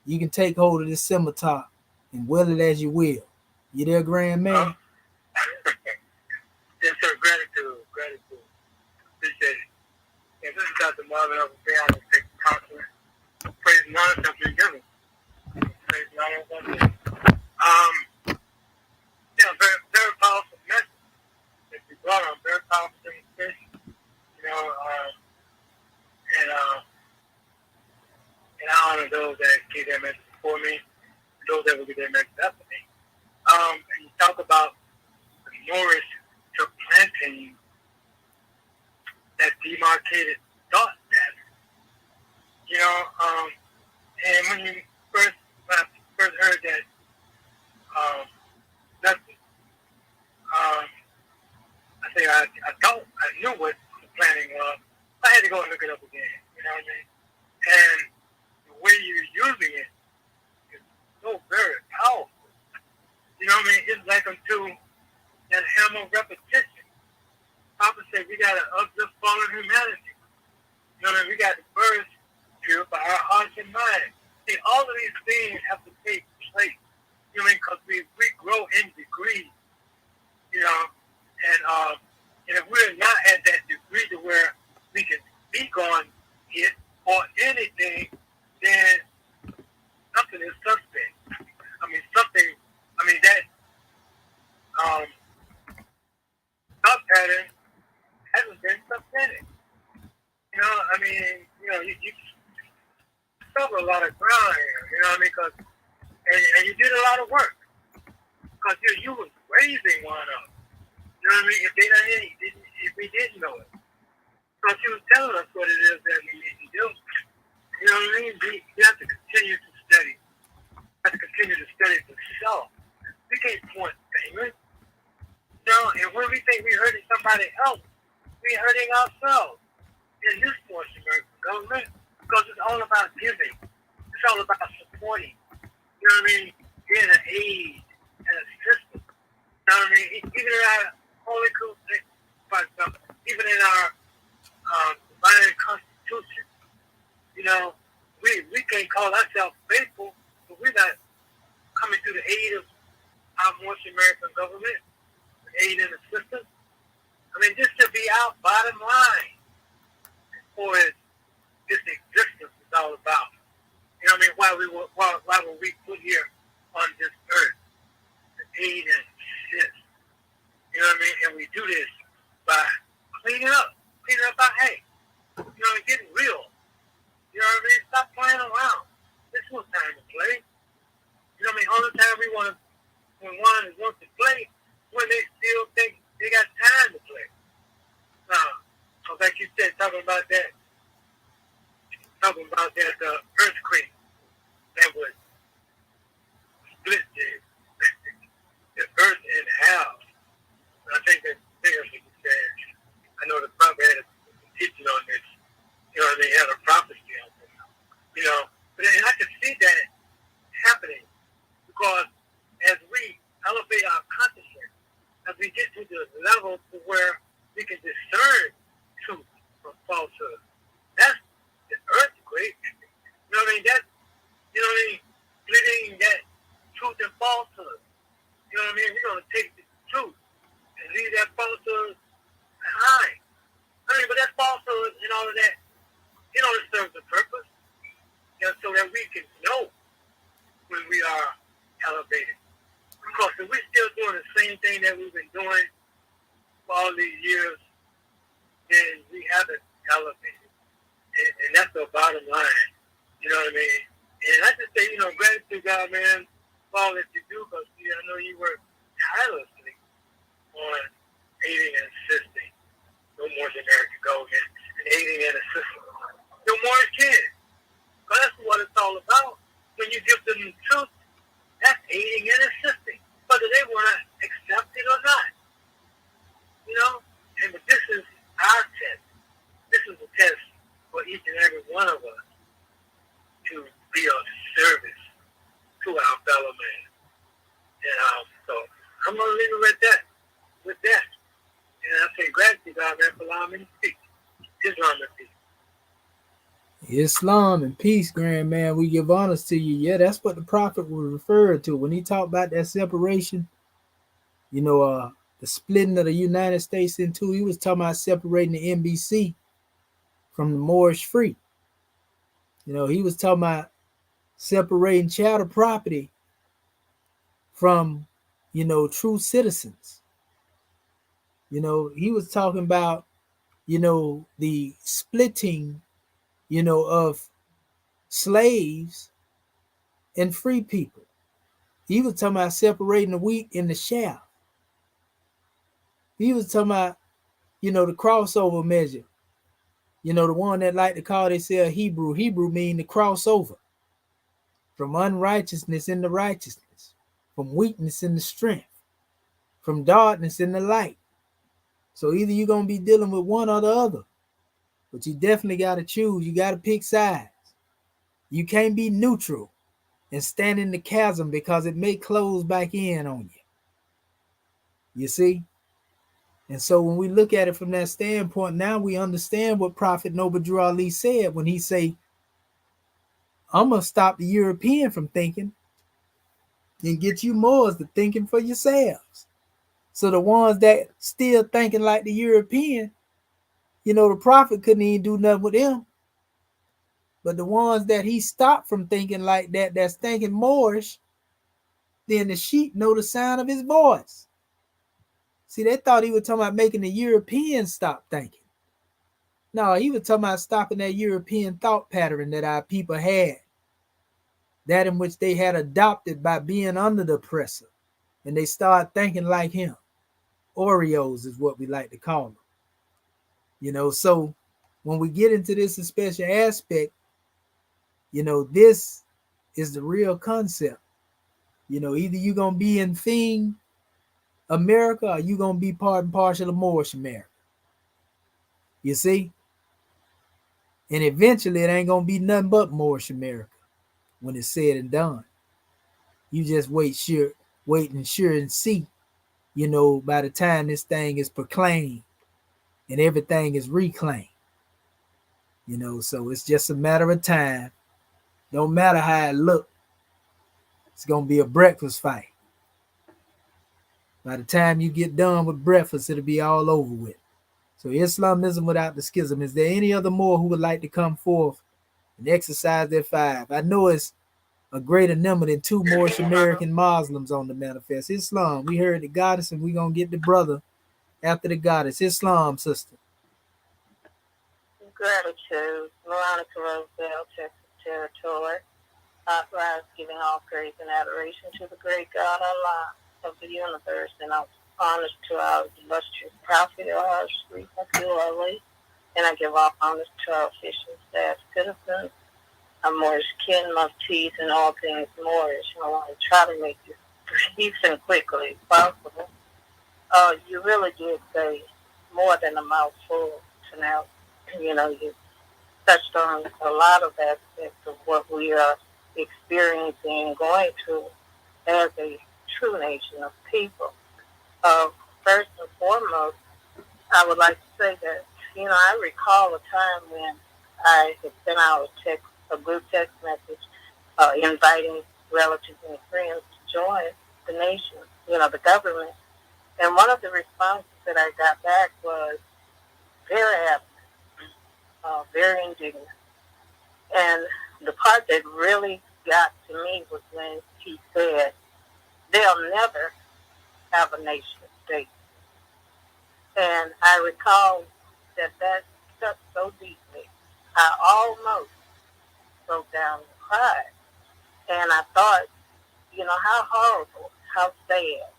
You can take hold of this scimitar and will it as you will. You there, grand man? Yes, sir. Gratitude. Appreciate it. And this is Dr. Marvin Edwards Bay. I will take the compliment. Praise and honor to be given. Praise and honor to be given. Very, very powerful message that you brought on. Very powerful demonstration. And I honor those that gave their message before me, and those that will give their message after me. And you talk about the Moorish supplanting that demarcated thought pattern. And when I first heard that message, I thought I knew what supplanting was. I had to go and look it up again. You know what I mean? And the way you're using it is so very powerful. You know what I mean? It's like unto that hammer repetition. Papa said we got to uplift fallen humanity. You know what I mean? We got to first purify our hearts and minds. See, all of these things have to take place. You know what I mean? Because we grow in degrees. And if we're not at that degree to where we can speak on it or anything, then something is suspect. That thought pattern hasn't been suspended. You cover a lot of ground here, and you did a lot of work, because you was raising one up. You know what I mean? If we didn't know it. Because she was telling us what it is that we need to do. You know what I mean? We have to continue to study. We have to continue to study for self. We can't point fingers. And when we think we're hurting somebody else, we're hurting ourselves in this Moorish American government, because it's all about giving. It's all about supporting. You know what I mean? Being an aid and assistance. You know what I mean? Even in our Holy Constitution, even in our divine Constitution, we can't call ourselves faithful, but we're not coming to the aid of our Moorish American government, aid and assistance. This should be our bottom line for this existence is all about. You know what I mean? Why were we put here on this earth to aid and assist? You know what I mean? And we do this by cleaning up our hey. Getting real. You know what I mean? Stop playing around. This was time to play. You know what I mean? All the time when one wants to play, when they still think they got time to play. Like you said, talking about that earthquake that would split the earth in half. I think that's seriously said. I know the prophet had a teaching going to take the truth and leave that falsehood behind. But that falsehood and all of that, it serves a purpose, so that we can know when we are elevated. Because if we're still doing the same thing that we've been doing for all these years, then we haven't elevated. And that's the bottom line. You know what I mean? And I just say, gratitude, God, man, for all that you do, because I know you work tirelessly on aiding and assisting no more American government and aiding and assisting no more kids. Because that's what it's all about. When you give them the truth, that's aiding and assisting, whether they want to accept it or not. But this is our test. This is a test for each and every one of us to be of service to our fellow man. And so I'm going to leave it with that. And I say gratitude, God, man, for allowing me to speak. Islam and peace. Islam and peace, grand man. We give honors to you. Yeah, that's what the prophet was referred to when he talked about that separation. The splitting of the United States in two. He was talking about separating the N.B.C. from the Moorish free. He was talking about separating chattel property from, true citizens. He was talking about, the splitting, of slaves and free people. He was talking about separating the wheat and the chaff. He was talking about, the crossover measure. The one that like to call themselves Hebrew. Hebrew mean the crossover. From unrighteousness into righteousness. From weakness into strength. From darkness into light. So either you're going to be dealing with one or the other. But you definitely got to choose. You got to pick sides. You can't be neutral and stand in the chasm because it may close back in on you. You see? And so when we look at it from that standpoint, now we understand what Prophet Noble Ali said when he say, I'm going to stop the European from thinking and get you Moors to thinking for yourselves. So the ones that still thinking like the European, the prophet couldn't even do nothing with them. But the ones that he stopped from thinking like that, that's thinking Moorish, then the sheep know the sound of his voice. See, they thought he was talking about making the Europeans stop thinking. No, he was talking about stopping that European thought pattern that our people had. That in which they had adopted by being under the oppressor. And they started thinking like him. Oreos is what we like to call them. So when we get into this special aspect, this is the real concept. Either you're going to be in thing America or you're going to be part and parcel of Moorish America. You see? And eventually it ain't going to be nothing but Moorish America when it's said and done. You just wait and see, by the time this thing is proclaimed and everything is reclaimed. So it's just a matter of time. Don't matter how it look. It's going to be a breakfast fight. By the time you get done with breakfast, it'll be all over with. So Islamism without the schism. Is there any other more who would like to come forth and exercise their 5? I know it's a greater number than 2 Moorish American Muslims on the manifest. Islam, we heard the goddess and we're going to get the brother after the goddess. Islam, sister. Gratitude. Veronica Roselle, Texas Territory. Authorized giving all praise and adoration to the great God Allah of the universe, and honors to our illustrious prophet, our street, and I give all honors to our official staff, citizens, our Moorish kin, muftis, and all things Moorish. I want to try to make this brief and quickly as possible. You really did say more than a mouthful tonight. You touched on a lot of aspects of what we are experiencing and going through as a true nation of people. First and foremost, I would like to say that, I recall a time when I had sent out a group text message inviting relatives and friends to join the nation. the government. And one of the responses that I got back was very happy, very indignant. And the part that really got to me was when he said, they'll never have a nation state. And I recall that stuck so deeply. I almost broke down and cried. And I thought, how horrible, how sad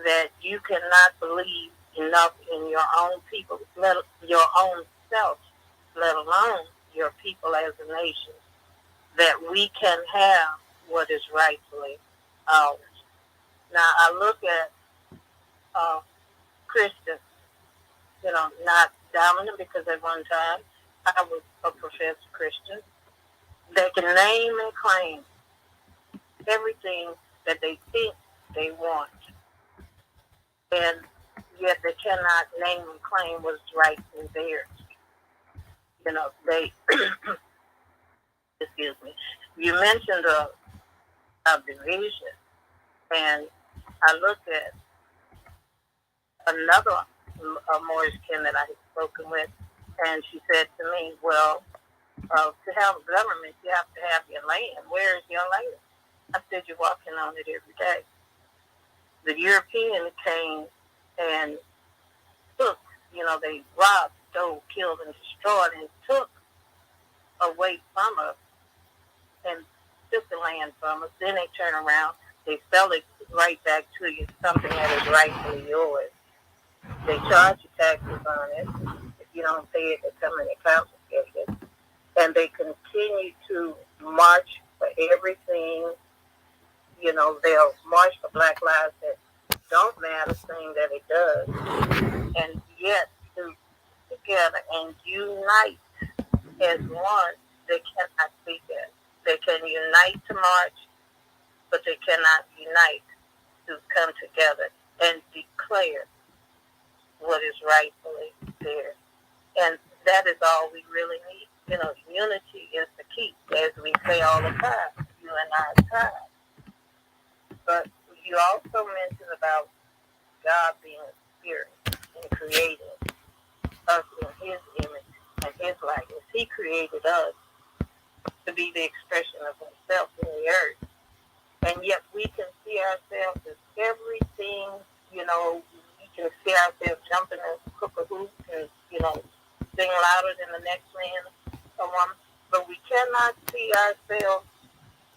that you cannot believe enough in your own people, your own self, let alone your people as a nation, that we can have what is rightfully ours. Now, I look at Christians, not dominant because at one time I was a professed Christian. They can name and claim everything that they think they want, and yet they cannot name and claim what's rightfully theirs. They, excuse me, you mentioned a division, and I looked at another Moorish kin that I had spoken with, and she said to me, well, to have a government, you have to have your land. Where is your land? I said, you're walking on it every day. The Europeans came and took, they robbed, stole, killed, and destroyed, and took away from us and took the land from us. Then they turn around, they sell it right back to you, something that is rightfully yours. They charge you taxes on it. If you don't pay it, they come and they confiscate it. And they continue to march for everything. They'll march for Black lives that don't matter, saying that it does. And yet, to together and unite as one, they cannot speak that. They can unite to march, but they cannot unite to come together and declare what is rightfully theirs. And that is all we really need. Unity is the key, as we say all the time, you and I time. But you also mentioned about God being a spirit and creating us in his image and his likeness. He created us to be the expression of himself in the earth. And yet we can see ourselves as everything, we can see ourselves jumping and cook a hoop and, sing louder than the next man or woman. But we cannot see ourselves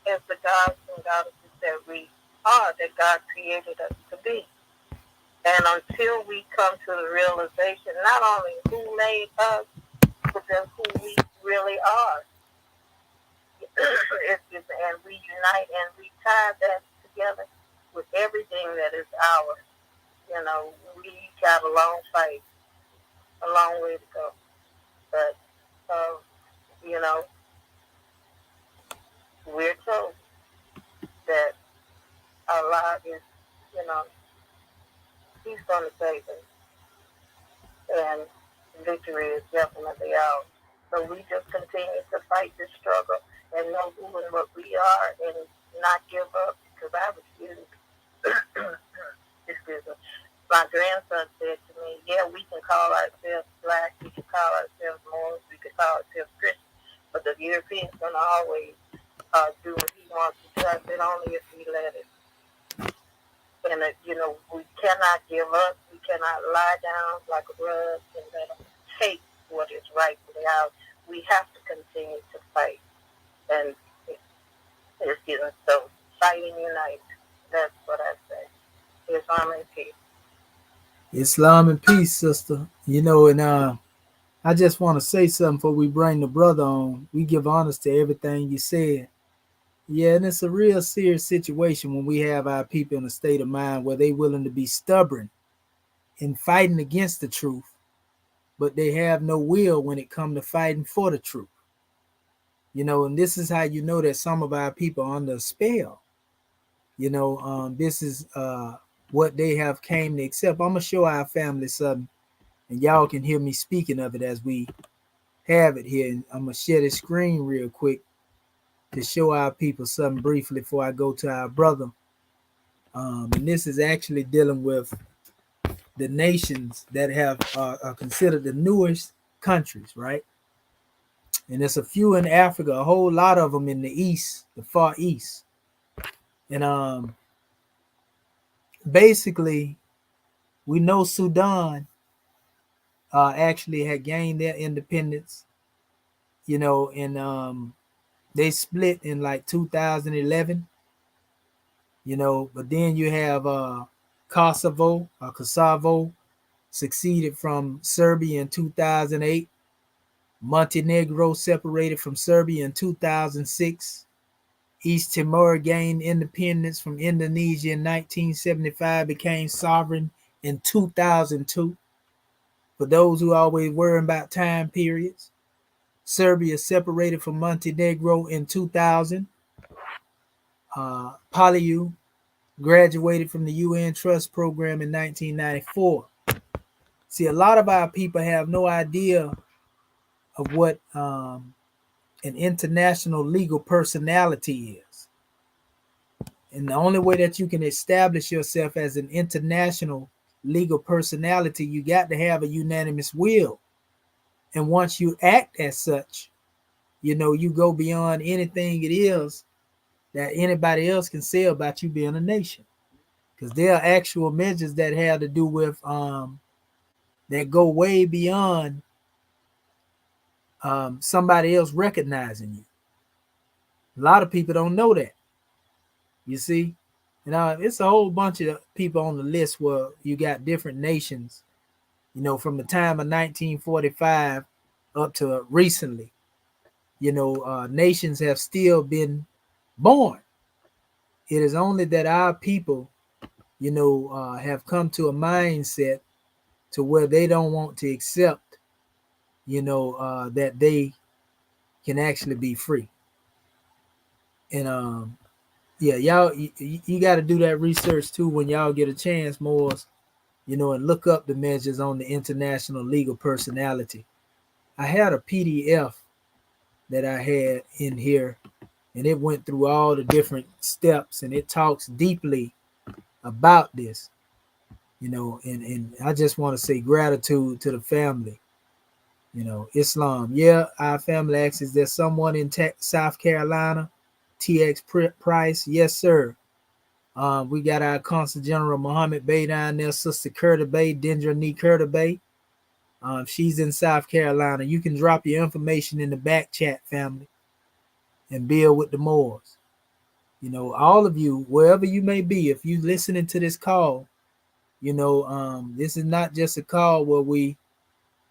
as the gods and goddesses that we are, that God created us to be. And until we come to the realization, not only who made us, but then who we really are, and we unite and we tie that together with everything that is ours, we got a long fight, a long way to go. But, we're told that Allah is, he's going to save us. And victory is definitely ours. So we just continue to fight this struggle and know who and what we are and not give up, because I refuse. Excuse me. My grandson said to me, yeah, we can call ourselves Black, we can call ourselves Moorish, we can call ourselves Christian, but the European's going to always do what he wants to do. I said, only if we let it. And, we cannot give up. We cannot lie down like a rug and let them take what is rightfully ours. We have to continue to fight. And, so fight and unite. That's what I say. Islam and peace. Islam and peace, sister. And I just want to say something before we bring the brother on. We give honors to everything you said. Yeah, and it's a real serious situation when we have our people in a state of mind where they willing to be stubborn in fighting against the truth, but they have no will when it comes to fighting for the truth. And this is how you know that some of our people are under a spell. This is what they have came to accept. I'm going to show our family something, and y'all can hear me speaking of it as we have it here. And I'm going to share the screen real quick to show our people something briefly before I go to our brother. And this is actually dealing with the nations that have are considered the newest countries, right? And there's a few in Africa, a whole lot of them in the east, the far east. And basically, we know Sudan actually had gained their independence, and they split in like 2011, but then you have Kosovo succeeded from Serbia in 2008. Montenegro separated from Serbia in 2006. East Timor gained independence from Indonesia in 1975, became sovereign in 2002. For those who always worry about time periods, Serbia separated from Montenegro in 2000. Palau graduated from the UN Trust Program in 1994. See, a lot of our people have no idea of what an international legal personality is. And the only way that you can establish yourself as an international legal personality, you got to have a unanimous will. And once you act as such, you go beyond anything it is that anybody else can say about you being a nation. Because there are actual measures that have to do with that go way beyond somebody else recognizing you. A lot of people don't know that. You see, it's a whole bunch of people on the list where you got different nations, from the time of 1945 up to recently. Nations have still been born. It is only that our people, have come to a mindset to where they don't want to accept, that they can actually be free. And yeah, y'all, you got to do that research too when y'all get a chance, more, and look up the measures on the international legal personality. I had a PDF that I had in here, and it went through all the different steps, and it talks deeply about this, and I just want to say gratitude to the family. Islam. Yeah, our family asks, is there someone in South Carolina? TX Price. Yes, sir. We got our Consul General Muhammad Bey down there, Sister Curta Bay, Dendra Nee Curta Bay. She's in South Carolina. You can drop your information in the back chat, family, and build with the Moors. All of you, wherever you may be, if you listening to this call, this is not just a call where we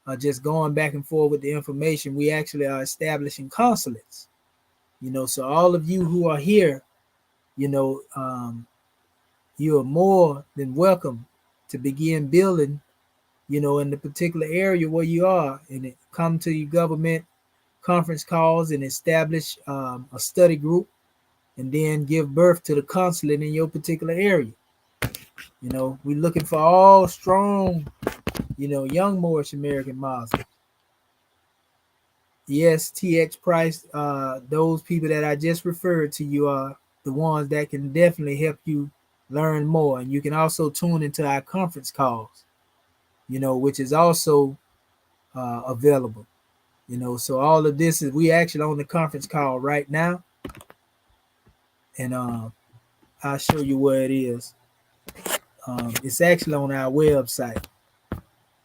are just going back and forth with the information. We actually are establishing consulates. So all of you who are here, you are more than welcome to begin building, in the particular area where you are, and come to your government conference calls and establish a study group, and then give birth to the consulate in your particular area. We're looking for all strong, young Moorish American Muslims. Yes, TX Price, those people that I just referred to you are the ones that can definitely help you learn more. And you can also tune into our conference calls, which is also available. So all of this is, we actually on the conference call right now. And I'll show you where it is. It's actually on our website.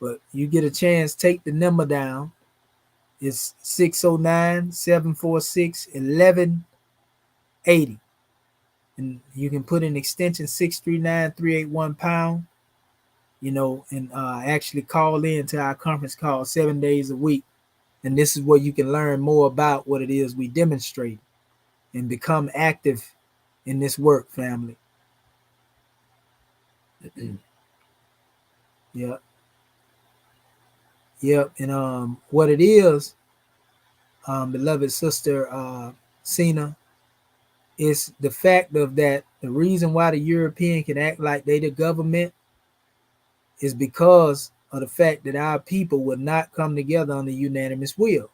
But you get a chance, take the number down. It's 609-746-1180. And you can put in extension 639-381 £, and actually call in to our conference call 7 days a week. And this is where you can learn more about what it is we demonstrate and become active in this work, family. Yep. And what it is, beloved sister Sina, is the fact of that the reason why the European can act like they the government is because of the fact that our people would not come together on the unanimous will.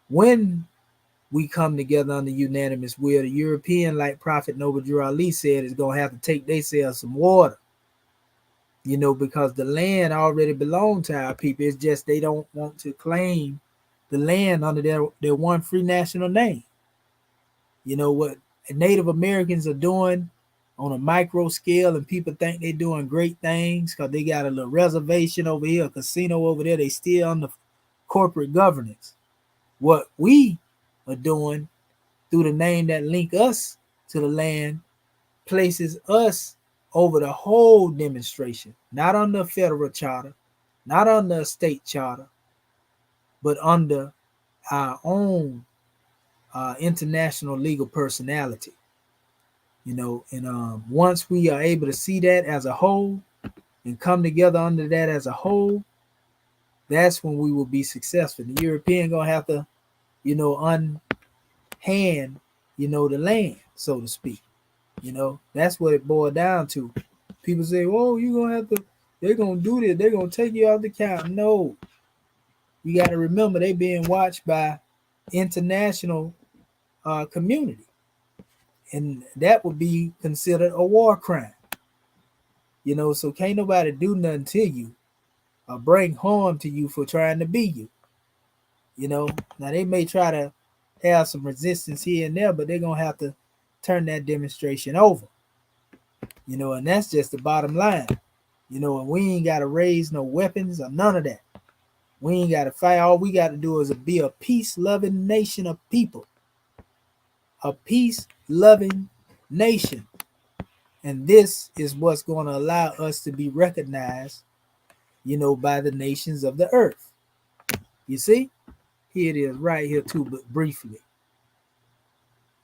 When we come together under unanimous will. The European, like Prophet Noble Drew Ali said, is going to have to take themselves some water, because the land already belonged to our people. It's just they don't want to claim the land under their one free national name. What Native Americans are doing on a micro scale, and people think they're doing great things because they got a little reservation over here, a casino over there. They still under corporate governance. What we are doing through the name that link us to the land places us over the whole demonstration, not under a federal charter, not under a state charter, but under our own international legal personality. And once we are able to see that as a whole and come together under that as a whole, that's when we will be successful. The European gonna have to, unhand, the land, so to speak. That's what it boiled down to. People say, "Oh, they're gonna do this. They're gonna take you out the count." No, you got to remember they being watched by international community, and that would be considered a war crime. So can't nobody do nothing to you or bring harm to you for trying to be you. Now they may try to have some resistance here and there, but they're gonna have to turn that demonstration over. And that's just the bottom line. And we ain't gotta raise no weapons or none of that. We ain't gotta fight. All we gotta do is be a peace-loving nation of people. A peace-loving nation. And this is what's going to allow us to be recognized, by the nations of the earth. You see? Here it is right here too, but briefly.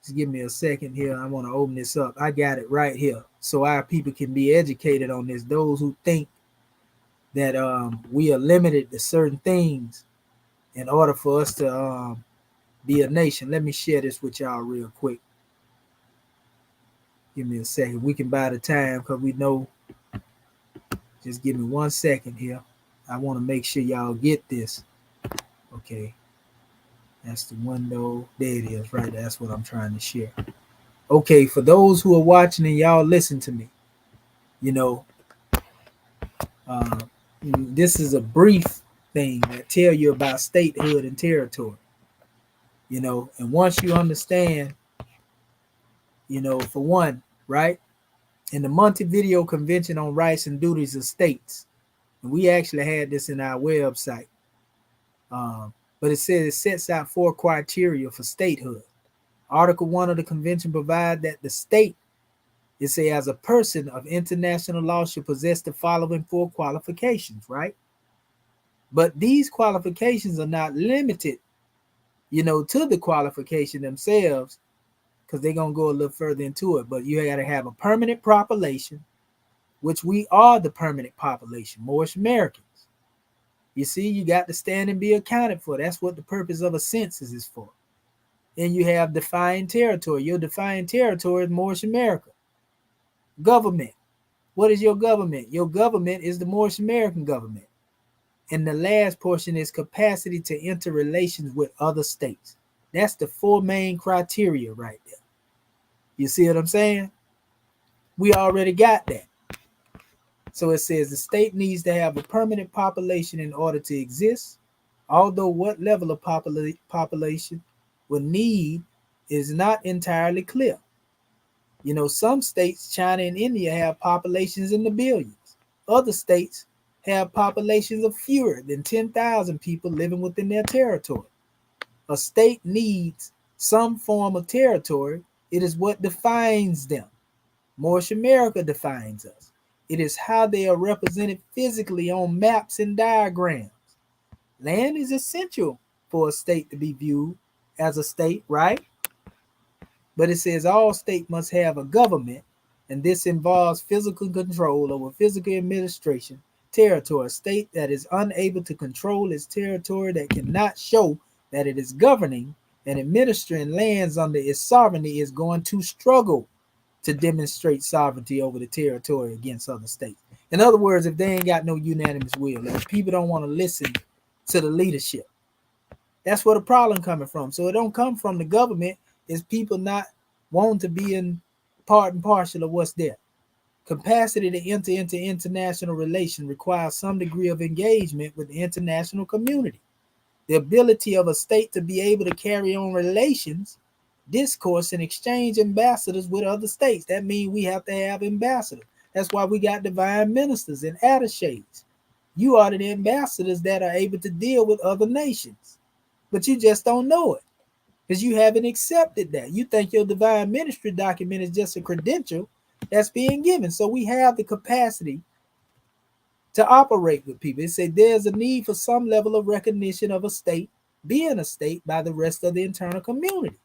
Just give me a second here. I want to open this up. I got it right here. So our people can be educated on this. Those who think that we are limited to certain things in order for us to be a nation. Let me share this with y'all real quick. Give me a second. We can buy the time because we know. Just give me 1 second here. I want to make sure y'all get this. Okay. That's the window. There it is, right? That's what I'm trying to share. Okay, for those who are watching and y'all listen to me, this is a brief thing that tell you about statehood and territory. And once you understand, for one, right? In the Montevideo Convention on Rights and Duties of States, and we actually had this in our website, but it says it sets out 4 criteria for statehood. Article 1 of the convention provides that the state, it says, as a person of international law should possess the following 4 qualifications, right? But these qualifications are not limited, to the qualification themselves, because they're going to go a little further into it. But you got to have a permanent population, which we are the permanent population, Moorish Americans. You see, you got to stand and be accounted for. That's what the purpose of a census is for. And you have defined territory. Your defined territory is Moorish America. Government. What is your government? Your government is the Moorish American government. And the last portion is capacity to enter relations with other states. That's the 4 main criteria right there. You see what I'm saying? We already got that. So it says the state needs to have a permanent population in order to exist, although what level of population will need is not entirely clear. Some states, China and India, have populations in the billions. Other states have populations of fewer than 10,000 people living within their territory. A state needs some form of territory. It is what defines them. Moorish America defines us. It is how they are represented physically on maps and diagrams. Land is essential for a state to be viewed as a state, right? But it says all state must have a government, and this involves physical control over physical administration, territory. A state that is unable to control its territory, that cannot show that it is governing and administering lands under its sovereignty, is going to struggle to demonstrate sovereignty over the territory against other states. In other words, if they ain't got no unanimous will, if people don't want to listen to the leadership, That's where the problem coming from. So it don't come from the government. It's people not wanting to be in part and partial of what's there. Capacity to enter into international relations requires some degree of engagement with the international community. The ability of a state to be able to carry on relations, discourse, and exchange ambassadors with other states. That means we have to have ambassadors. That's why we got divine ministers and attachés. You are the ambassadors that are able to deal with other nations, but you just don't know it because you haven't accepted that. You think your divine ministry document is just a credential that's being given. So we have the capacity to operate with people. It said there's a need for some level of recognition of a state being a state by the rest of the internal community.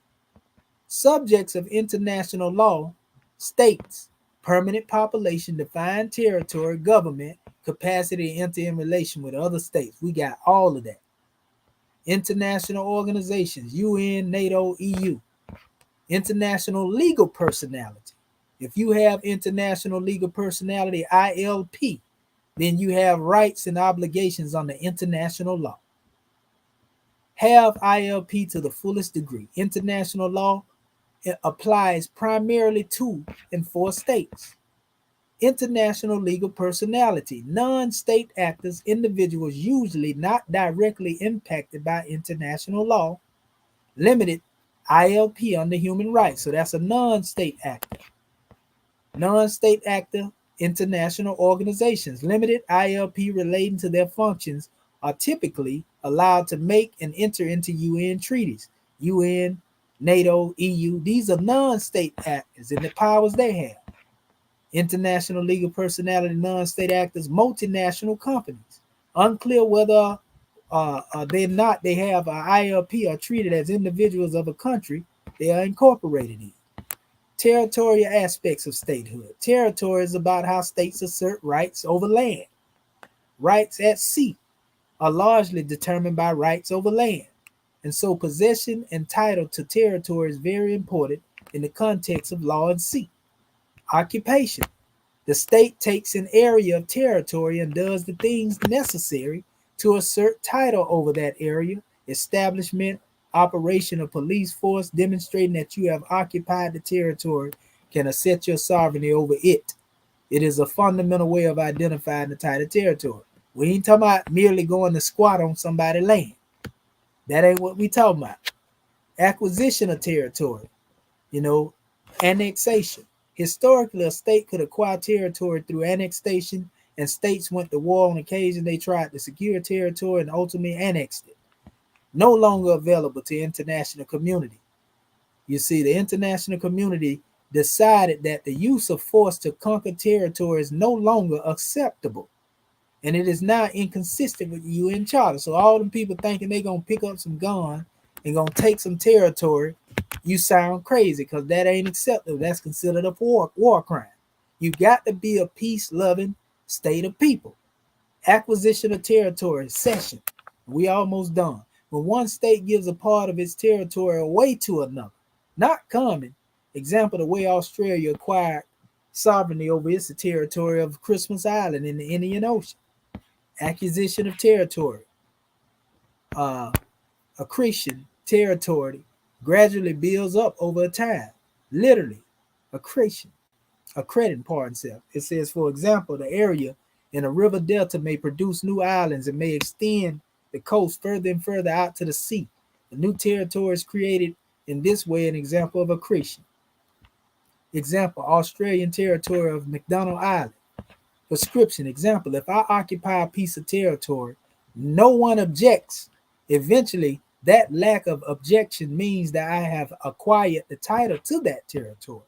Subjects of international law, states, permanent population, defined territory, government, capacity to enter in relation with other states. We got all of that. International organizations, UN, NATO, EU. International legal personality. If you have international legal personality, ILP, then you have rights and obligations under international law. Have ILP to the fullest degree. International law applies primarily to and for states. International legal personality. Non-state actors, individuals usually not directly impacted by international law. Limited ILP under human rights. So that's a non-state actor. Non-state actor, international organizations. Limited ILP relating to their functions are typically allowed to make and enter into UN treaties. UN, NATO, EU. These are non-state actors and the powers they have. International legal personality, non-state actors, multinational companies. Unclear whether they have an ILP or treated as individuals of a country they are incorporated in. Territorial aspects of statehood. Territory is about how states assert rights over land. Rights at sea are largely determined by rights over land. And so possession and title to territory is very important in the context of law and sea. Occupation. The state takes an area of territory and does the things necessary to assert title over that area. Establishment, operation of police force demonstrating that you have occupied the territory can assert your sovereignty over it. It is a fundamental way of identifying the title territory. We ain't talking about merely going to squat on somebody's land. That ain't what we talking about. Acquisition of territory, annexation. Historically, a state could acquire territory through annexation, and states went to war on occasion. They tried to secure territory and ultimately annexed it. No longer available to international community. You see, the international community decided that the use of force to conquer territory is no longer acceptable. And it is now inconsistent with the UN Charter. So all them people thinking they're going to pick up some gun and going to take some territory, you sound crazy because that ain't acceptable. That's considered a war crime. You got to be a peace-loving state of people. Acquisition of territory, cession. We almost done. When one state gives a part of its territory away to another, not common. Example, the way Australia acquired sovereignty over its territory of Christmas Island in the Indian Ocean. Acquisition of territory. Accretion, territory gradually builds up over time. Literally, accretion. Accreting, pardon self. It says, for example, the area in a river delta may produce new islands and may extend the coast further and further out to the sea. The new territory is created in this way, an example of accretion. Example, Australian territory of McDonald Island. Prescription, example, if I occupy a piece of territory, no one objects. Eventually, that lack of objection means that I have acquired the title to that territory.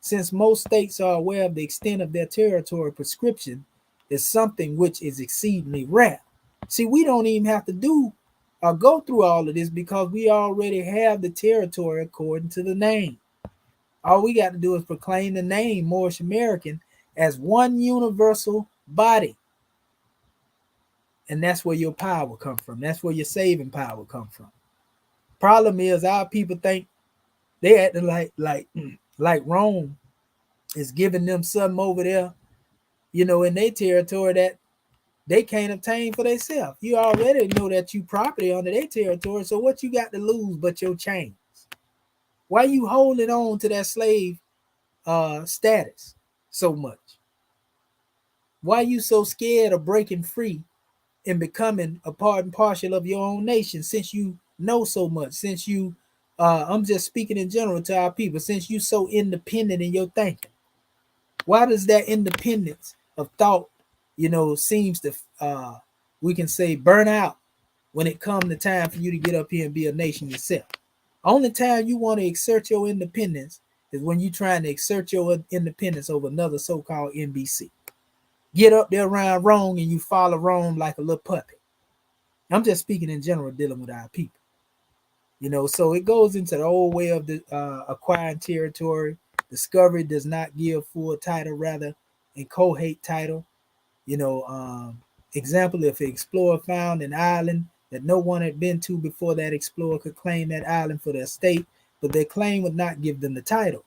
Since most states are aware of the extent of their territory, prescription is something which is exceedingly rare. See, we don't even have to do or go through all of this because we already have the territory according to the name. All we got to do is proclaim the name Moorish American as one universal body. And that's where your power comes from. That's where your saving power comes from. Problem is our people think they acting like Rome is giving them something over there, in their territory that they can't obtain for themselves. You already know that you property under their territory. So what you got to lose but your chains? Why you holding on to that slave status so much? Why you so scared of breaking free and becoming a part and parcel of your own nation, since you know so much, since you I'm just speaking in general to our people, since you so independent in your thinking? Why does that independence of thought, seems to we can say burn out when it comes the time for you to get up here and be a nation yourself? Only time you want to exert your independence is when you're trying to exert your independence over another so-called N.B.C. Get up there around Rome and you follow Rome like a little puppet. I'm just speaking in general, dealing with our people. So it goes into the old way of the acquiring territory. Discovery does not give full title, rather incohate title. Example, if an explorer found an island that no one had been to before, that explorer could claim that island for their state, but their claim would not give them the title.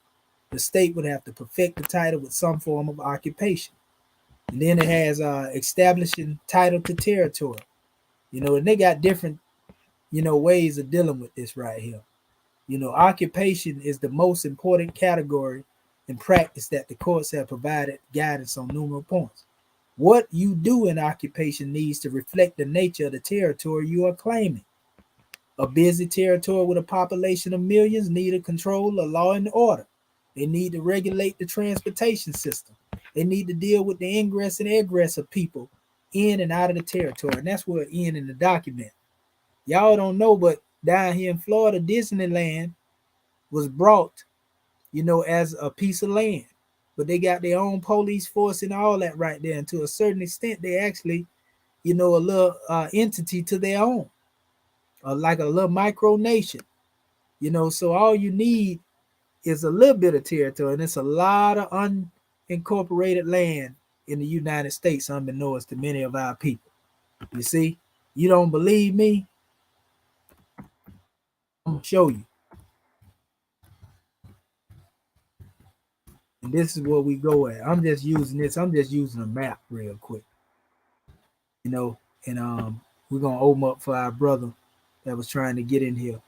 The state would have to perfect the title with some form of occupation. And then it has establishing title to territory. And they got different, ways of dealing with this right here. Occupation is the most important category in practice that the courts have provided guidance on numerous points. What you do in occupation needs to reflect the nature of the territory you are claiming. A busy territory with a population of millions need to control a law and order. They need to regulate the transportation system. They need to deal with the ingress and egress of people in and out of the territory. And that's where in the document. Y'all don't know, but down here in Florida, Disneyland was brought, as a piece of land. But they got their own police force and all that right there. And to a certain extent, they actually, a little entity to their own, like a little micronation. So all you need is a little bit of territory. And it's a lot of unincorporated land in the United States, unbeknownst to many of our people. You see, you don't believe me? I'm going to show you. And this is where we go at. I'm just using this. I'm just using a map real quick. And we're gonna open up for our brother that was trying to get in here.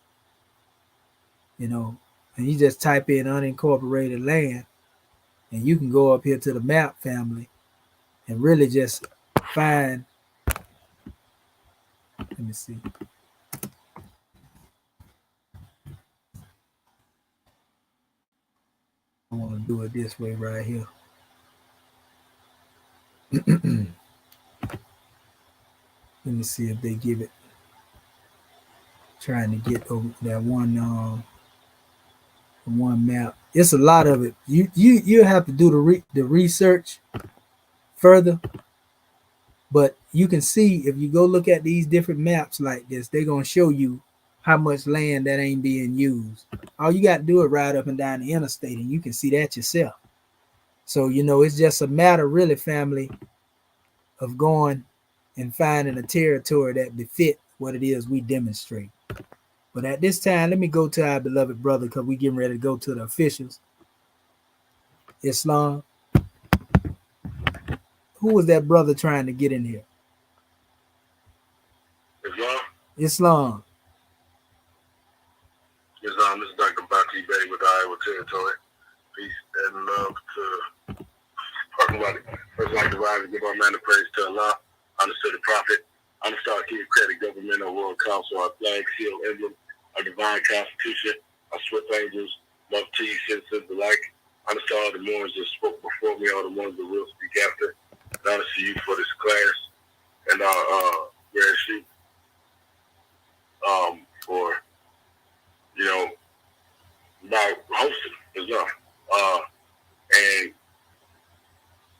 And you just type in unincorporated land, and you can go up here to the map family and really just find. Let me see. I want to do it this way right here. Let me see if they give it. Trying to get over that one map. It's a lot of it. You have to do the research further, but you can see if you go look at these different maps like this, they're gonna show you how much land that ain't being used. All you got to do is ride up and down the interstate, and you can see that yourself. So it's just a matter, really, family, of going and finding a territory that befit what it is we demonstrate. But at this time, let me go to our beloved brother, because we getting ready to go to the officials. Islam. Who was that brother trying to get in here? Islam? Islam. Islam, this is Dr. Bati Bay with Iowa Territory. Peace and love to talking about it. First, I'd like to rise and give our man the praise to Allah, understood the Prophet, understand democratic government, our world council, our flag, seal, emblem, our divine constitution, our swift angels, mufti, citizens alike. Understand all the Moors that spoke before me, all the ones that will speak after. And honor to you for this class and our rare sheep for about hosting as well. And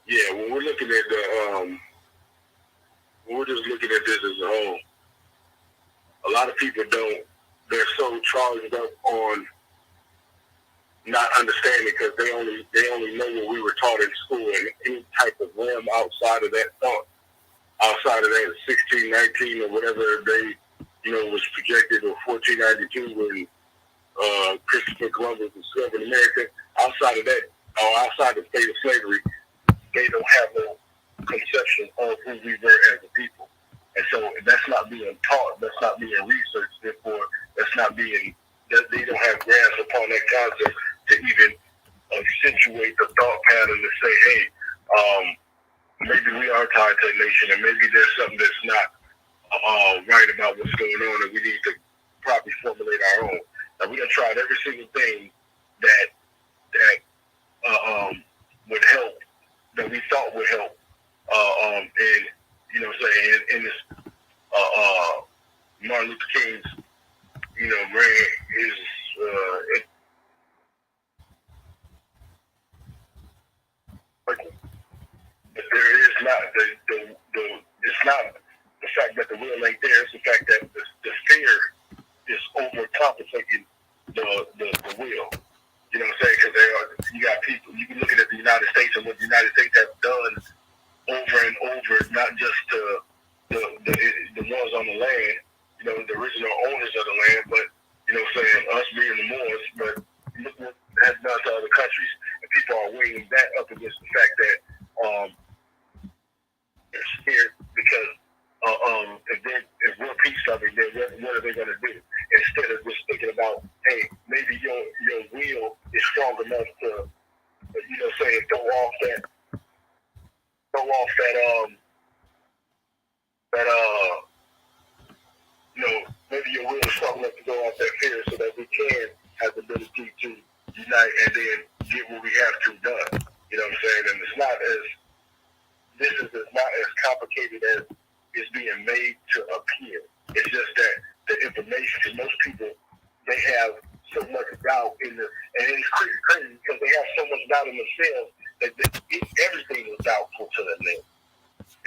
yeah, when we're looking at when we're just looking at this as a whole, a lot of people they're so charged up on not understanding, because they only know what we were taught in school, and any type of realm outside of that thought, outside of that 1619 or whatever they was projected, or 1492 when Christopher Columbus discovered America. Outside of that, or outside the state of slavery, they don't have no conception of who we were as a people. And so that's not being taught, that's not being researched, therefore that's not being, they don't have grasp upon that concept to even accentuate the thought pattern to say, hey, maybe we are tied to a nation and maybe there's something that's not right about what's going on and we need to properly formulate our own. Now, we done tried every single thing that would help, that we thought would help, and you know, saying in this Martin Luther King's, you know, ran his there is not it's not the fact that the will ain't there. It's the fact that the fear is overcompensating the will. You know what I'm saying? Because you got people. You can look at the United States and what the United States has done over and over, not just to the ones on the land, you know, the original owners of the land, but you know, saying us being the Moors, but look what it has done to other countries, and people are weighing that up against the fact that they're scared because if we're peace loving, then what are they going to do? Instead of just thinking about, hey, maybe your will is strong enough to, you know, say throw off that you know, maybe your will is strong enough to go off that fear so that we can have the ability to unite and then get what we have to done. You know what I'm saying? And it's not as, this is not as complicated as it's being made to appear. It's just that the information, because most people, they have so much doubt in the, and it's crazy because they have so much doubt in themselves that everything is doubtful to them.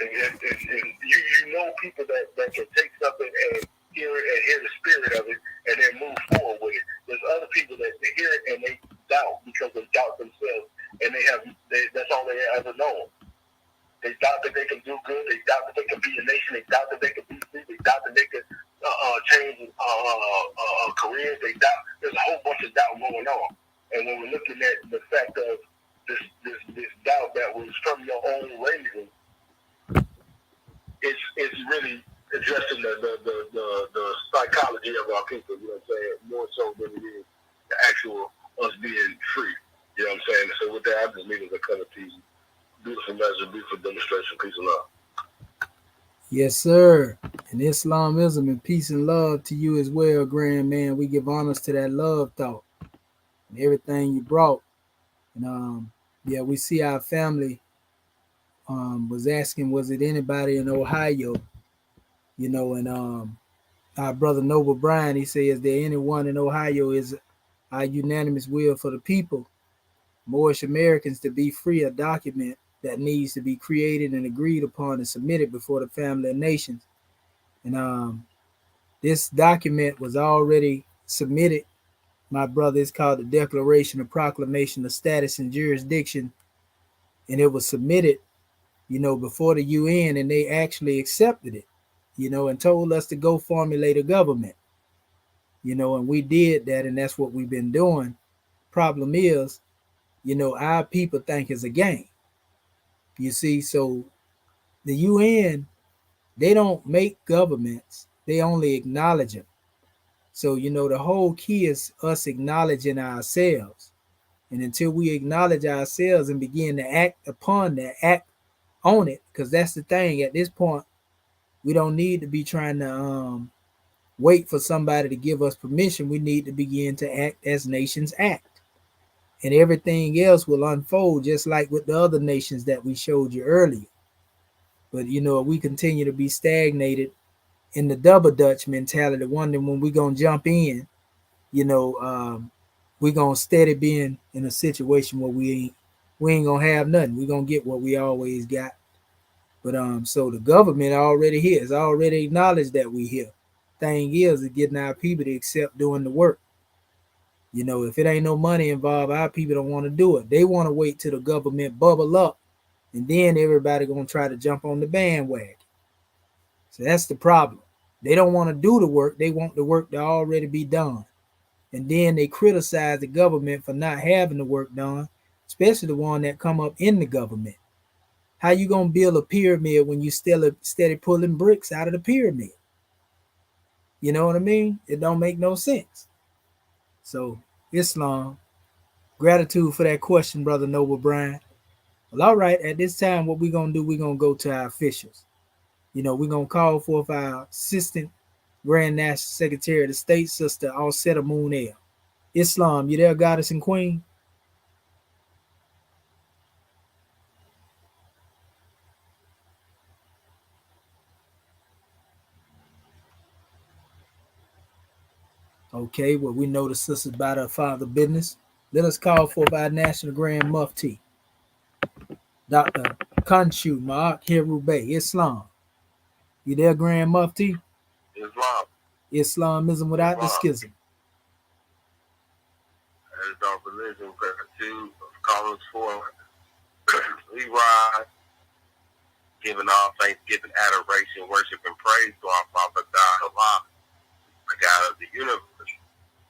And you know people that can take something and hear it and hear the spirit of it and then move forward with it. There's other people that they hear it and they doubt because they doubt themselves and that's all they ever know. They doubt that they can do good. They doubt that they can be a nation. They doubt that they can be free. They doubt that they can change careers. They doubt. There's a whole bunch of doubt going on. And when we're looking at the fact of this doubt that was from your own raising, it's really addressing the psychology of our people. You know what I'm saying? More so than it is the actual us being free. You know what I'm saying? So with that, I just needed a cut of piece. Beautiful message, beautiful demonstration. Peace and love. Yes, sir. And Islamism and peace and love to you as well, grand man. We give honors to that love thought and everything you brought. And yeah, we see our family was asking, was it anybody in Ohio? You know, and our brother Noble Bryan, he says, is there anyone in Ohio is our unanimous will for the people, Moorish Americans, to be free, a document that needs to be created and agreed upon and submitted before the family of nations. And this document was already submitted, my brother. It's called the Declaration of Proclamation of Status and Jurisdiction. And it was submitted, you know, before the UN, and they actually accepted it, you know, and told us to go formulate a government, you know, and we did that, and that's what we've been doing. Problem is, you know, our people think it's a game. You see, so the UN, they don't make governments, they only acknowledge them. So, you know, the whole key is us acknowledging ourselves. And until we acknowledge ourselves and begin to act upon that, act on it, because that's the thing. At this point, we don't need to be trying to wait for somebody to give us permission. We need to begin to act as nations act. And everything else will unfold just like with the other nations that we showed you earlier. But, you know, we continue to be stagnated in the double Dutch mentality, wondering when we're going to jump in, you know, we're going to steady being in a situation where we ain't going to have nothing. We're going to get what we always got. But so the government already here. It's already acknowledged that we here. Thing is getting our people to accept doing the work. You know, if it ain't no money involved, our people don't want to do it. They want to wait till the government bubble up, and then everybody gonna try to jump on the bandwagon. So that's the problem. They don't want to do the work. They want the work to already be done. And then they criticize the government for not having the work done, especially the one that come up in the government. How you gonna build a pyramid when you still steady pulling bricks out of the pyramid? You know what I mean? It don't make no sense. So Islam, gratitude for that question, brother Noble Brian. Well, all right. At this time, what we're gonna do, we're gonna go to our officials. We're gonna call forth our assistant Grand National Secretary of the State, Sister Alseta Moonell. Islam, you there, Goddess and Queen? Okay, well, we know the sister's about her father business. Let us call forth our National Grand Mufti, Dr. Kanshu Ma'ak Herubay, Islam. You there, Grand Mufti? Islam. Islamism without the schism. That is our religion, gratitude of calling us forward. We rise, giving all thanksgiving, adoration, worship, and praise to our Father God, Allah, the God of the universe,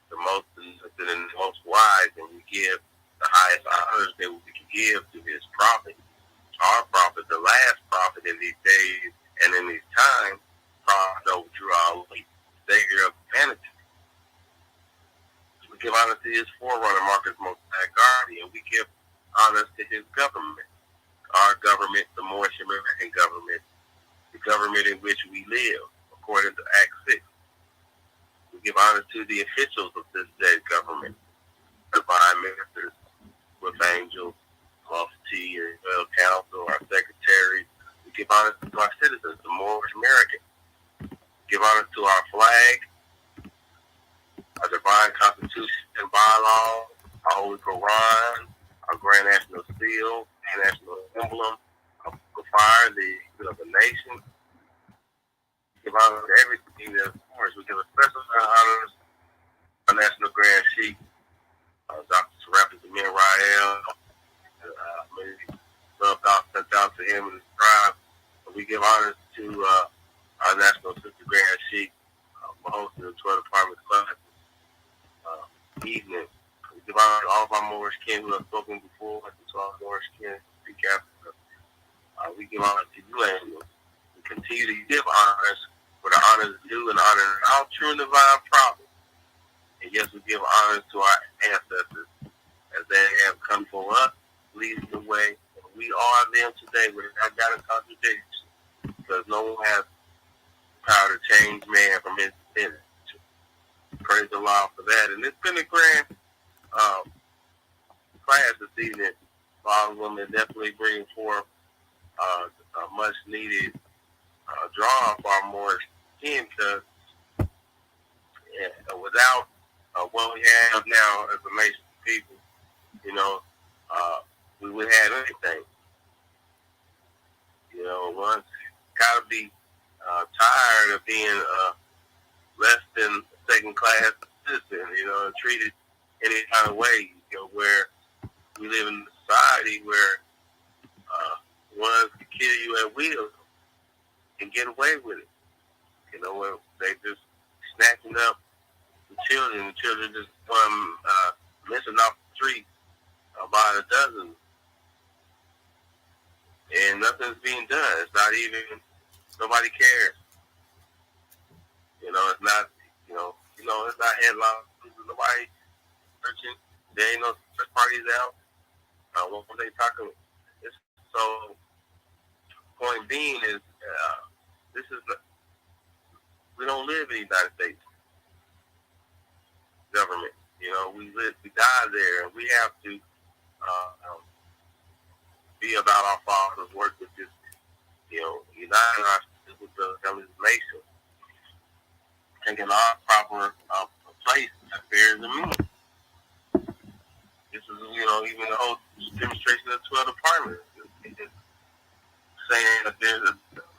the most innocent and the most wise, and we give the highest honors that we can give to His prophet, our prophet, the last prophet in these days and in these times, Prophet OVERTHROW, Savior of humanity. We give honor to His forerunner, Marcus Most High Guardian. We give honors to His government, our government, the Moorish American government, the government in which we live, according to Act 6. We give honor to the officials of this said government, divine ministers, with angels, mufti, and royal council, our secretaries. We give honor to our citizens, the Moorish American. Give honor to our flag, our divine constitution and bylaws, our holy Quran, our grand national seal, our national emblem, our fire, the seal of the nation. Give honor to everything that's ours. We give a special honors to our national grand chief, Dr. Serapis Amir Rael. Maybe love sent out to him and his tribe. We give honors to our national sister grand chief, hosting the 12 Department Club evening. We give honor to all of our Moorish kin who have spoken before, and to all Moorish kin speak after us. We give honor to you, angels. We continue to give honors where the honors is due and honor our true and divine prophets. And yes, we give honors to our ancestors as they have come for us, leading the way. And we are them today without doubt and contradiction, because no one has power to change man from his sin. Praise the Lord for that. And it's been a grand class this evening. A lot of them are definitely bringing forth a much needed draw for our Moorish kin, because without what we have now as a nation of people, we would have anything. One's got to be tired of being less than second class citizen, and treated any kind of way, where we live in a society where ones can kill you at will and get away with it. Where they just snatching up the children just missing off the street by the dozen, and nothing's being done. It's not even, nobody cares. It's not, it's not headlines. Nobody searching. There ain't no search parties out. What were they talking? So, point being is, we don't live in the United States government. We die there, and we have to be about our Father's work, which is, uniting ourselves with the nation, taking our proper place that bears the meaning. This is, even the whole demonstration of the 12 departments. It's saying that there's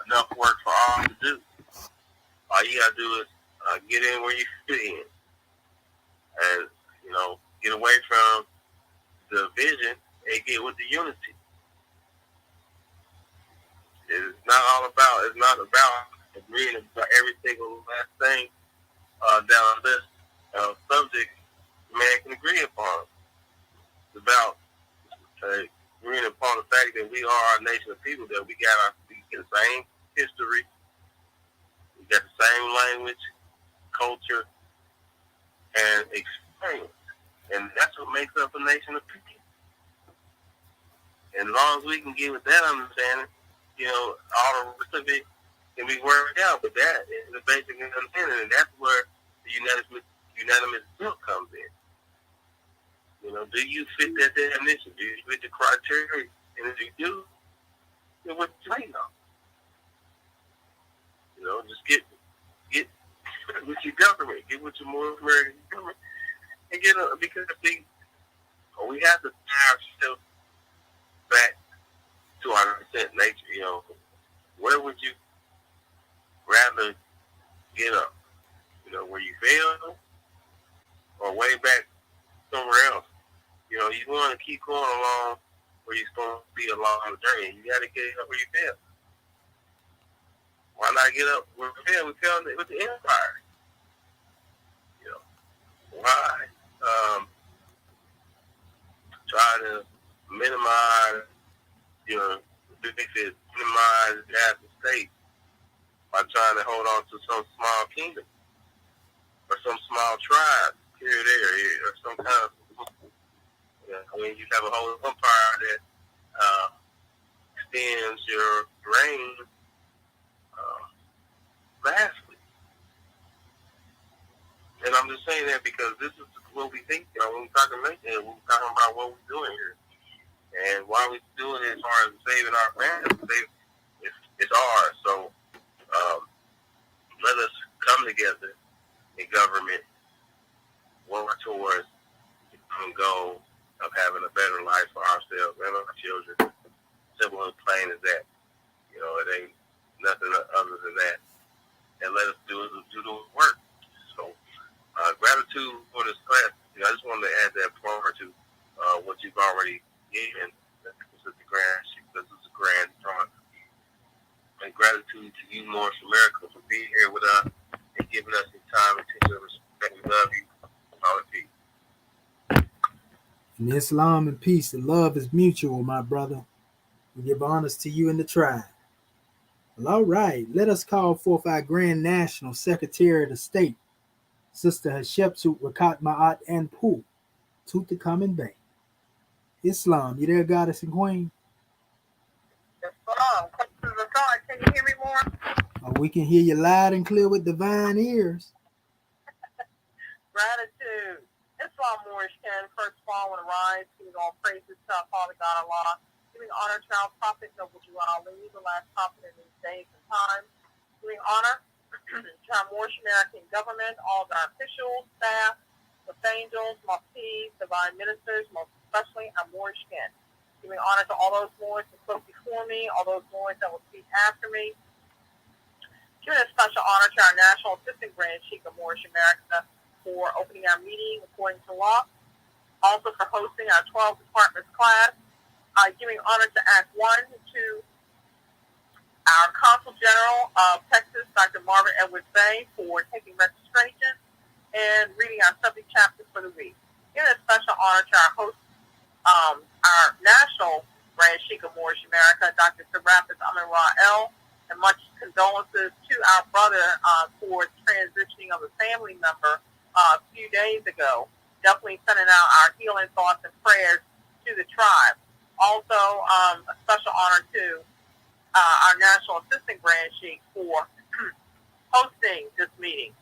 enough work for all to do. All you gotta do is get in where you fit in, and get away from the vision and get with the unity. It's not about agreeing about every single last thing down this subject man can agree upon. It's about agreeing upon the fact fact that we are a nation of people that we get the same history, we got the same language, culture, and experience. And that's what makes up a nation of people. And as long as we can get with that understanding, all the rest of it can be worked out. But that is the basic understanding, and that's where the unanimous guilt comes in. Do you fit that definition? Do you fit the criteria? And if you do, then what you waiting on? Just get with your government, get with your Moorish American government, and because we have to tie ourselves back to our descent nature. Where would you rather get up? Where you fail, or way back somewhere else? You want to keep going along where you're supposed to be along the journey. You got to get up where you fail. Why not get up where we fail? We failed with the empire. Why try to minimize, minimize the African state by trying to hold on to some small kingdom or some small tribe here or there, or some kind of, you have a whole empire that extends your reign vastly. And I'm just saying that because this is what we think, when we're talking about what we're doing here. And why we're doing it as far as saving our families, it's ours. So let us come together in government, work towards the common goal of having a better life for ourselves and our children. Simple and plain as that. It ain't nothing other than that. And let us do the work. So gratitude for this class. I just wanted to add that forward to what you've already given. This is the grand front. And gratitude to you, Moorish America, for being here with us and giving us your time and teaching us respect. We love you. All in peace. In Islam and peace, the love is mutual, my brother. We give honors to you and the tribe. Well, all right, let us call forth our Grand National Secretary of the State, Sister Hatshepsut Rakat Ma'at and Pooh, Tutankhamun Bey. Islam, you there, Goddess and Queen? Can you hear me more? Oh, we can hear you loud and clear with divine ears. Gratitude. Islam Moorish can first of all want to rise, giving all praises to our Father God Allah, giving honor to our Prophet Noble Jew Ali, the last prophet in these days and times, giving honor to our Moorish American government, all of our officials, staff, the angels, muftis, divine ministers, most especially our Moorish kin. Giving honor to all those Moors that spoke before me, all those Moors that will speak after me. Giving a special honor to our National Assistant Grand Sheikh of Moorish America for opening our meeting according to law. Also for hosting our 12 departments class. Giving honor to Act 1 to our Consul General of Texas, Dr. Marvin Edwards Bay, for taking registration and reading our subject chapters for the week. Giving a special honor to our host, our National Grand Sheikh of Moorish America, Dr. Serapis Amin Ra'el, and much condolences to our brother for transitioning of a family member a few days ago. Definitely sending out our healing thoughts and prayers to the tribe. Also, a special honor to our National Assistant Grand Sheikh for hosting this meeting.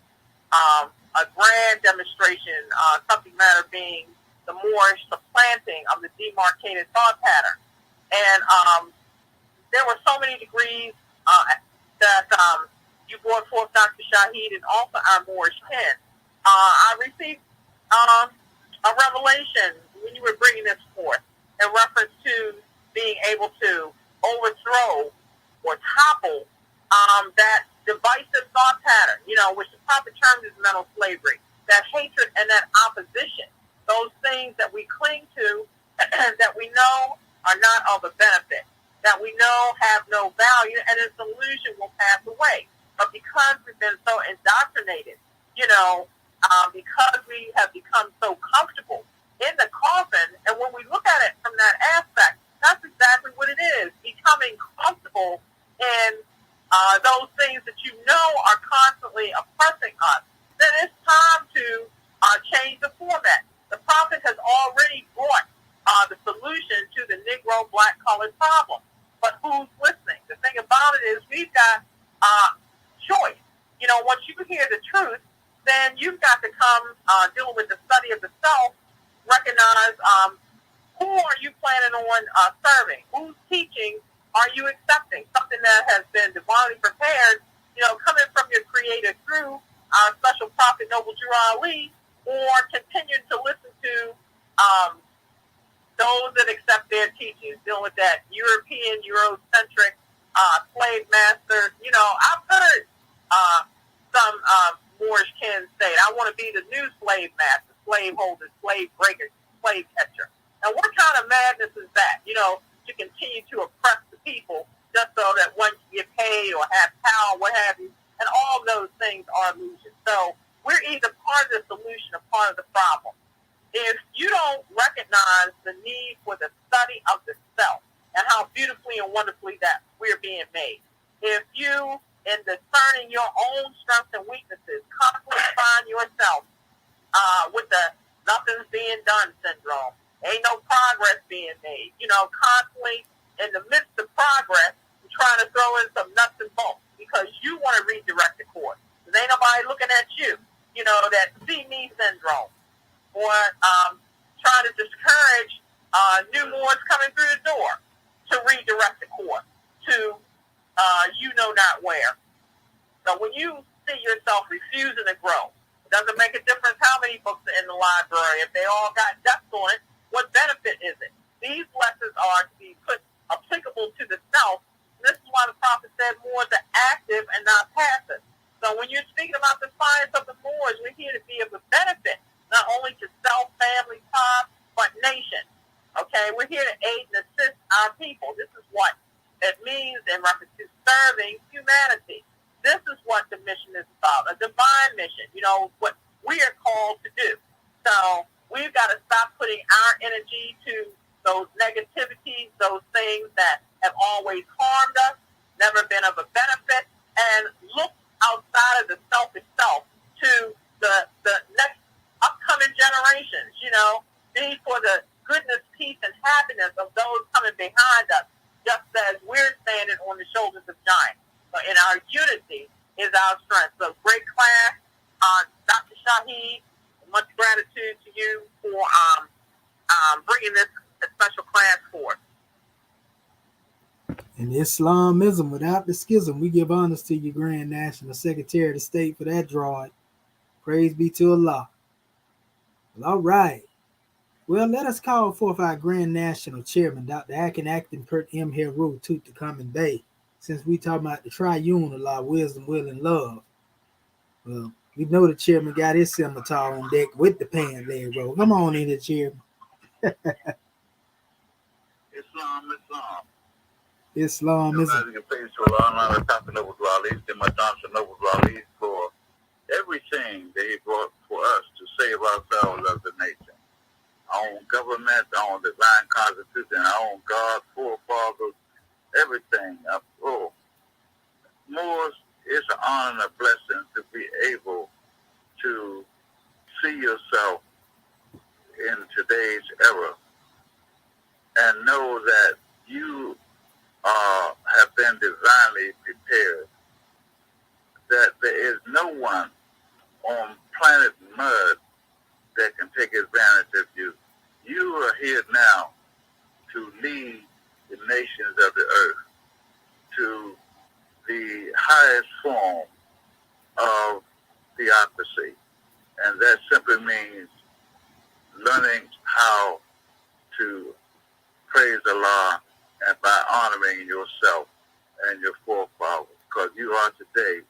A grand demonstration, subject matter being the Moorish supplanting of the demarcated thought pattern. And there were so many degrees that you brought forth, Dr. Shaheed, and also our Moorish kin. I received a revelation when you were bringing this forth in reference to being able to overthrow or topple that divisive thought pattern, which the proper term is mental slavery, that hatred and that opposition, those things that we cling to that we know are not of a benefit, that we know have no value, and its illusion will pass away. But because we've been so indoctrinated, because we have become so comfortable in the coffin, and when we look at it from that aspect, that's exactly what it it is, becoming comfortable in those things that you know are constantly oppressing us, then it's time to change the format. The prophet has already brought the solution to the Negro black colored problem. But who's listening? The thing about it is we've got choice. You know, once you hear the truth, then you've got to come dealing with the study of the self, recognize who are you planning on serving? Whose teaching are you accepting? Something that has been divinely prepared, you know, coming from your creator through our special prophet, Noble Drew Ali, or continue to listen to those that accept their teachings, dealing with that European, Eurocentric, slave master. You know, I've heard some Moorish kin say, I want to be the new slave master, slave holder, slave breaker, slave catcher. Now, what kind of madness is that? You know, to continue to oppress the people just so that one can get paid or have power, what have you, and all of those things are illusions. So we're either part of the solution or part of the problem. If you don't recognize the need for the study of the self and how beautifully and wonderfully that we're being made, if you, in discerning your own strengths and weaknesses, constantly find yourself with the nothing's being done syndrome, ain't no progress being made, you know, constantly in the midst of progress, you're trying to throw in some nuts and bolts because you want to redirect the course. Because ain't nobody looking at you, you know, that see me syndrome. Or trying to discourage new Moors coming through the door to redirect the course to you know not where. So when you see yourself refusing to grow, it doesn't make a difference how many books are in the library. If they all got depth on it, what benefit is it? These lessons are to be put applicable to the self. This is why the prophet said more the active and not passive. So when you're speaking about the science of the Moors, we're here to be of a benefit, not only to self, family, tribe, but nation. Okay, we're here to aid and assist our people. This is what it means in reference to serving humanity. This is what the mission is about, a divine mission, you know, what we are called to do. So we've got to stop putting our energy to those negativities, those things that have always harmed us, never been of a benefit, and look outside of the self itself to the next upcoming generations, you know, be for the goodness, peace, and happiness of those coming behind us, just as we're standing on the shoulders of giants. So in our unity is our strength. So great class, Dr. Shaheed, much gratitude to you for bringing this special class forth. And Islamism without the schism, we give honors to your Grand National Secretary of the State for that drawing. Praise be to Allah. Well, all right. Well, let us call forth our Grand National Chairman, Dr. Akin Acton Pert M. Heru, Toot to come and bay. Since we talk about the triune Allah, wisdom, will, and love. Well, we know the chairman got his scimitar on deck with the pan leg roll. Come on in here, chairman. Islamism. For everything that he brought for us to save ourselves as a nation. Our own government, our own divine constitution, our own God, forefathers, everything. Moors, it's an honor and a blessing to be able to see yourself in today's era and know that you have been divinely prepared, that there is no one on planet Mud that can take advantage of you. You are here now to lead the nations of the earth to the highest form of theocracy. And that simply means learning how to praise Allah and by honoring yourself and your forefathers, because you are today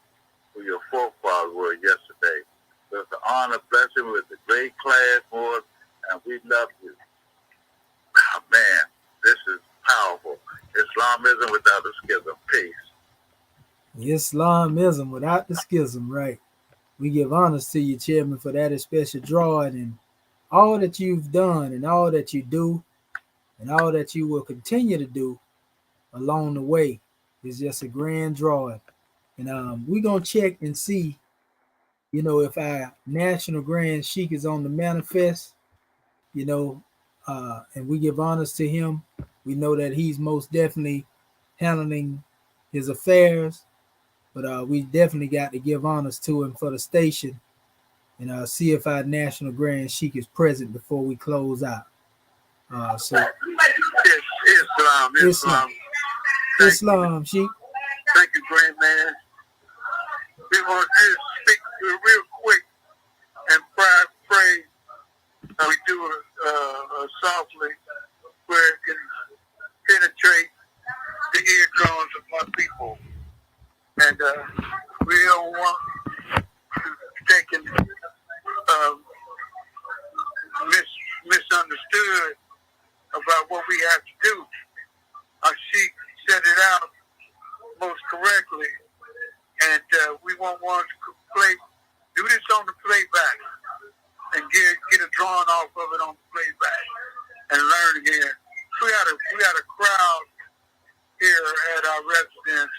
who your forefathers were yesterday. So it's an honor, blessing with the great class, Moors, and we love you. Oh, man, this is powerful. Islamism without the schism. Peace. Islamism without the schism, right? We give honors to you, Chairman, for that special drawing and all that you've done and all that you do and all that you will continue to do along the way. It's just a grand drawing. And we're going to check and see, if our National Grand Sheik is on the manifest, you know, and we give honors to him. We know that he's most definitely handling his affairs, but we definitely got to give honors to him for the station and see if our National Grand Sheik is present before we close out. So Islam. Islam, Sheik. Thank you, great man. We want to speak real quick and pray. We do it softly where it can penetrate the eardrums of my people. And we don't want to take misunderstood about what we have to do. Our sheik set it out most correctly, and we won't want to do this on the playback and get a drawing off of it on the playback and learn again. We got a crowd here at our residence,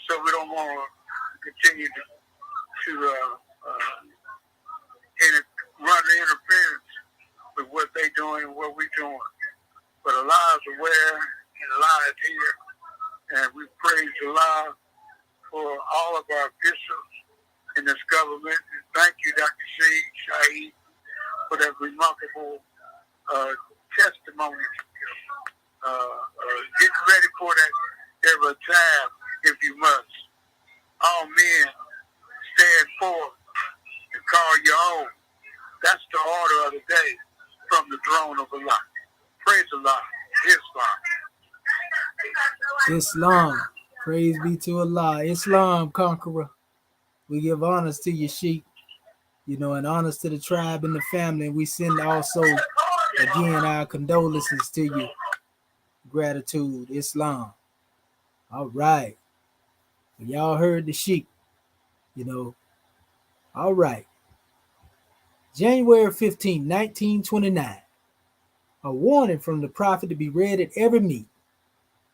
so we don't want to continue to run the interference with what they doing and what we doing. But Allah is aware and Allah is here, and we praise Allah for all of our officials in this government. And thank you, Dr. Shaheed, for that remarkable testimony. Getting ready for that every time, if you must. All men stand forth and call your own. That's the order of the day from the throne of Allah. Praise Allah. Islam. Praise be to Allah. Islam, conqueror. We give honors to your sheik, and honors to the tribe and the family. And we send also, again, our condolences to you. Gratitude, Islam. All right. Y'all heard the sheik, All right. January 15, 1929. A warning from the prophet to be read at every meeting.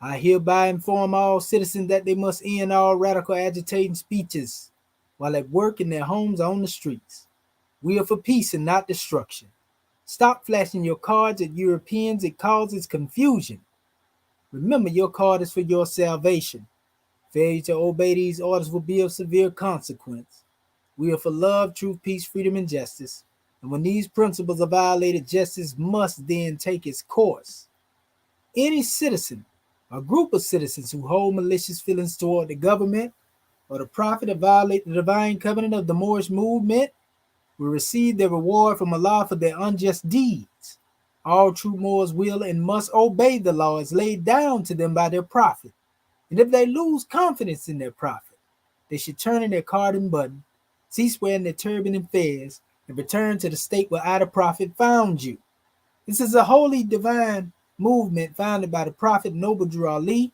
I hereby inform all citizens that they must end all radical agitating speeches while at work in their homes or on the streets. We are for peace and not destruction. Stop flashing your cards at Europeans. It causes confusion. Remember, your card is for your salvation. Failure to obey these orders will be of severe consequence. We are for love, truth, peace, freedom, and justice. And when these principles are violated, justice must then take its course. Any citizen or group of citizens who hold malicious feelings toward the government or the prophet or violate the divine covenant of the Moorish movement will receive their reward from Allah for their unjust deeds. All true Moors will and must obey the laws laid down to them by their prophet. And if they lose confidence in their prophet, they should turn in their card and button, cease wearing their turban and fez, and return to the state where our prophet found you. This is a holy divine movement founded by the prophet Noble Drew Ali.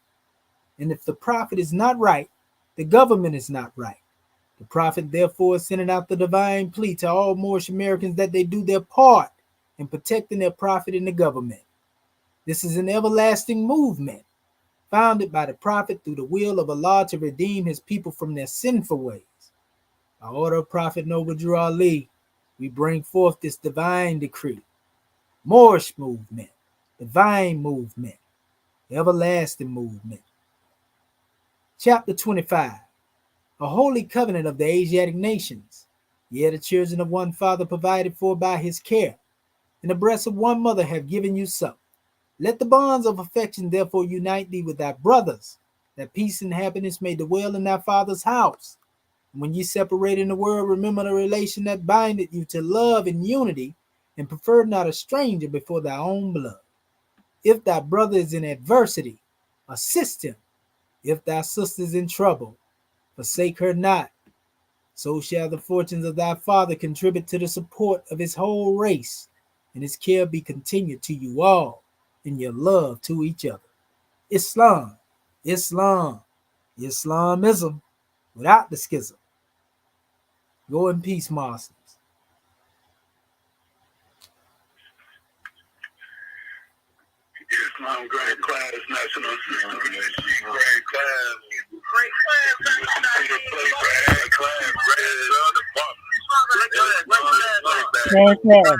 And if the prophet is not right, the government is not right. The prophet therefore is sending out the divine plea to all Moorish Americans that they do their part in protecting their prophet and the government. This is an everlasting movement founded by the prophet through the will of Allah to redeem his people from their sinful ways. By order of Prophet Noble Drew Ali, we bring forth this divine decree. Moorish movement, divine movement, everlasting movement. Chapter 25. A holy covenant of the Asiatic nations. Yea, the children of one father provided for by his care, and the breasts of one mother have given you suck. Let the bonds of affection therefore unite thee with thy brothers, that peace and happiness may dwell in thy father's house. And when ye separate in the world, remember the relation that bindeth you to love and unity, and prefer not a stranger before thy own blood. If thy brother is in adversity, assist him. If thy sister is in trouble, forsake her not. So shall the fortunes of thy father contribute to the support of his whole race, and his care be continued to you all in your love to each other. Islam, Islam, Islamism, without the schism. Go in peace, Muslims. Great class, national system. Great class. Great Great class.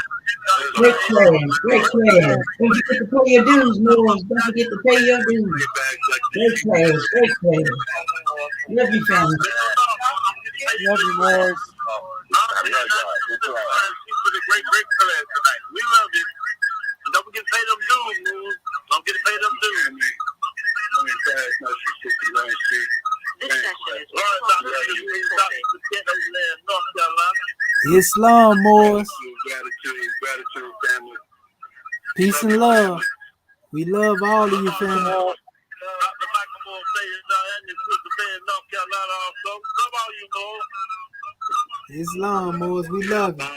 Great class. Don't forget to pay your dues, Moors. Don't forget to pay your dues. Great class. Great class. Love you, family. Love you, Moors. Great class tonight. We love you. And don't forget to pay them dues, Moors. Don't forget to pay them dues. This session is Islam, Moors. Gratitude, family. Peace and love. We love all of you, family. Islam, Moors. We love you.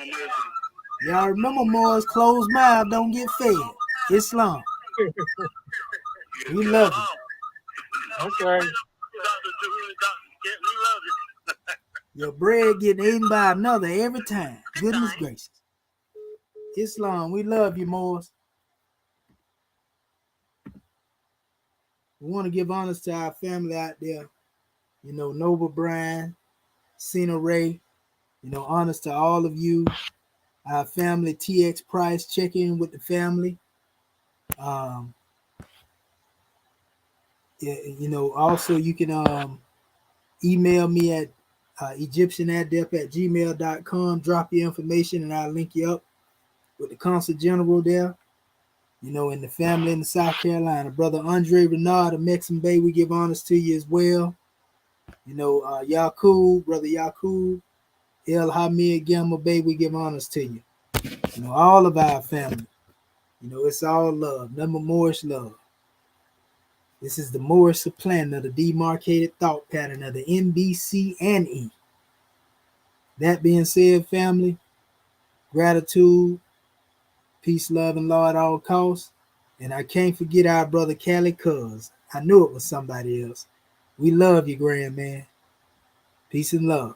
Y'all remember, Moors, closed mouth don't get fed. Islam. We love you. Okay. Your bread getting eaten by another every time. Goodness gracious. Islam, we love you, Moors. We want to give honors to our family out there. You know, Nova Bryan, Cena Ray. You know, honors to all of you. Our family, TX Price, check in with the family. You know, also you can email me at egyptianadept@gmail.com. Drop your information and I'll link you up with the Consul General there. You know, and the family in the South Carolina. Brother Andre Renard of Mexican Bay, we give honors to you as well. You know, Yakub, Brother Yakub, El Hamid Gamma Bay, we give honors to you. You know, all of our family. You know, it's all love. Number Moorish love. This is the Moorish supplanting of the demarcated thought pattern of the N.B.C and E. That being said, family, gratitude, peace, love, and law at all costs. And I can't forget our brother Cali Cuz. I knew it was somebody else. We love you, grand man. Peace and love.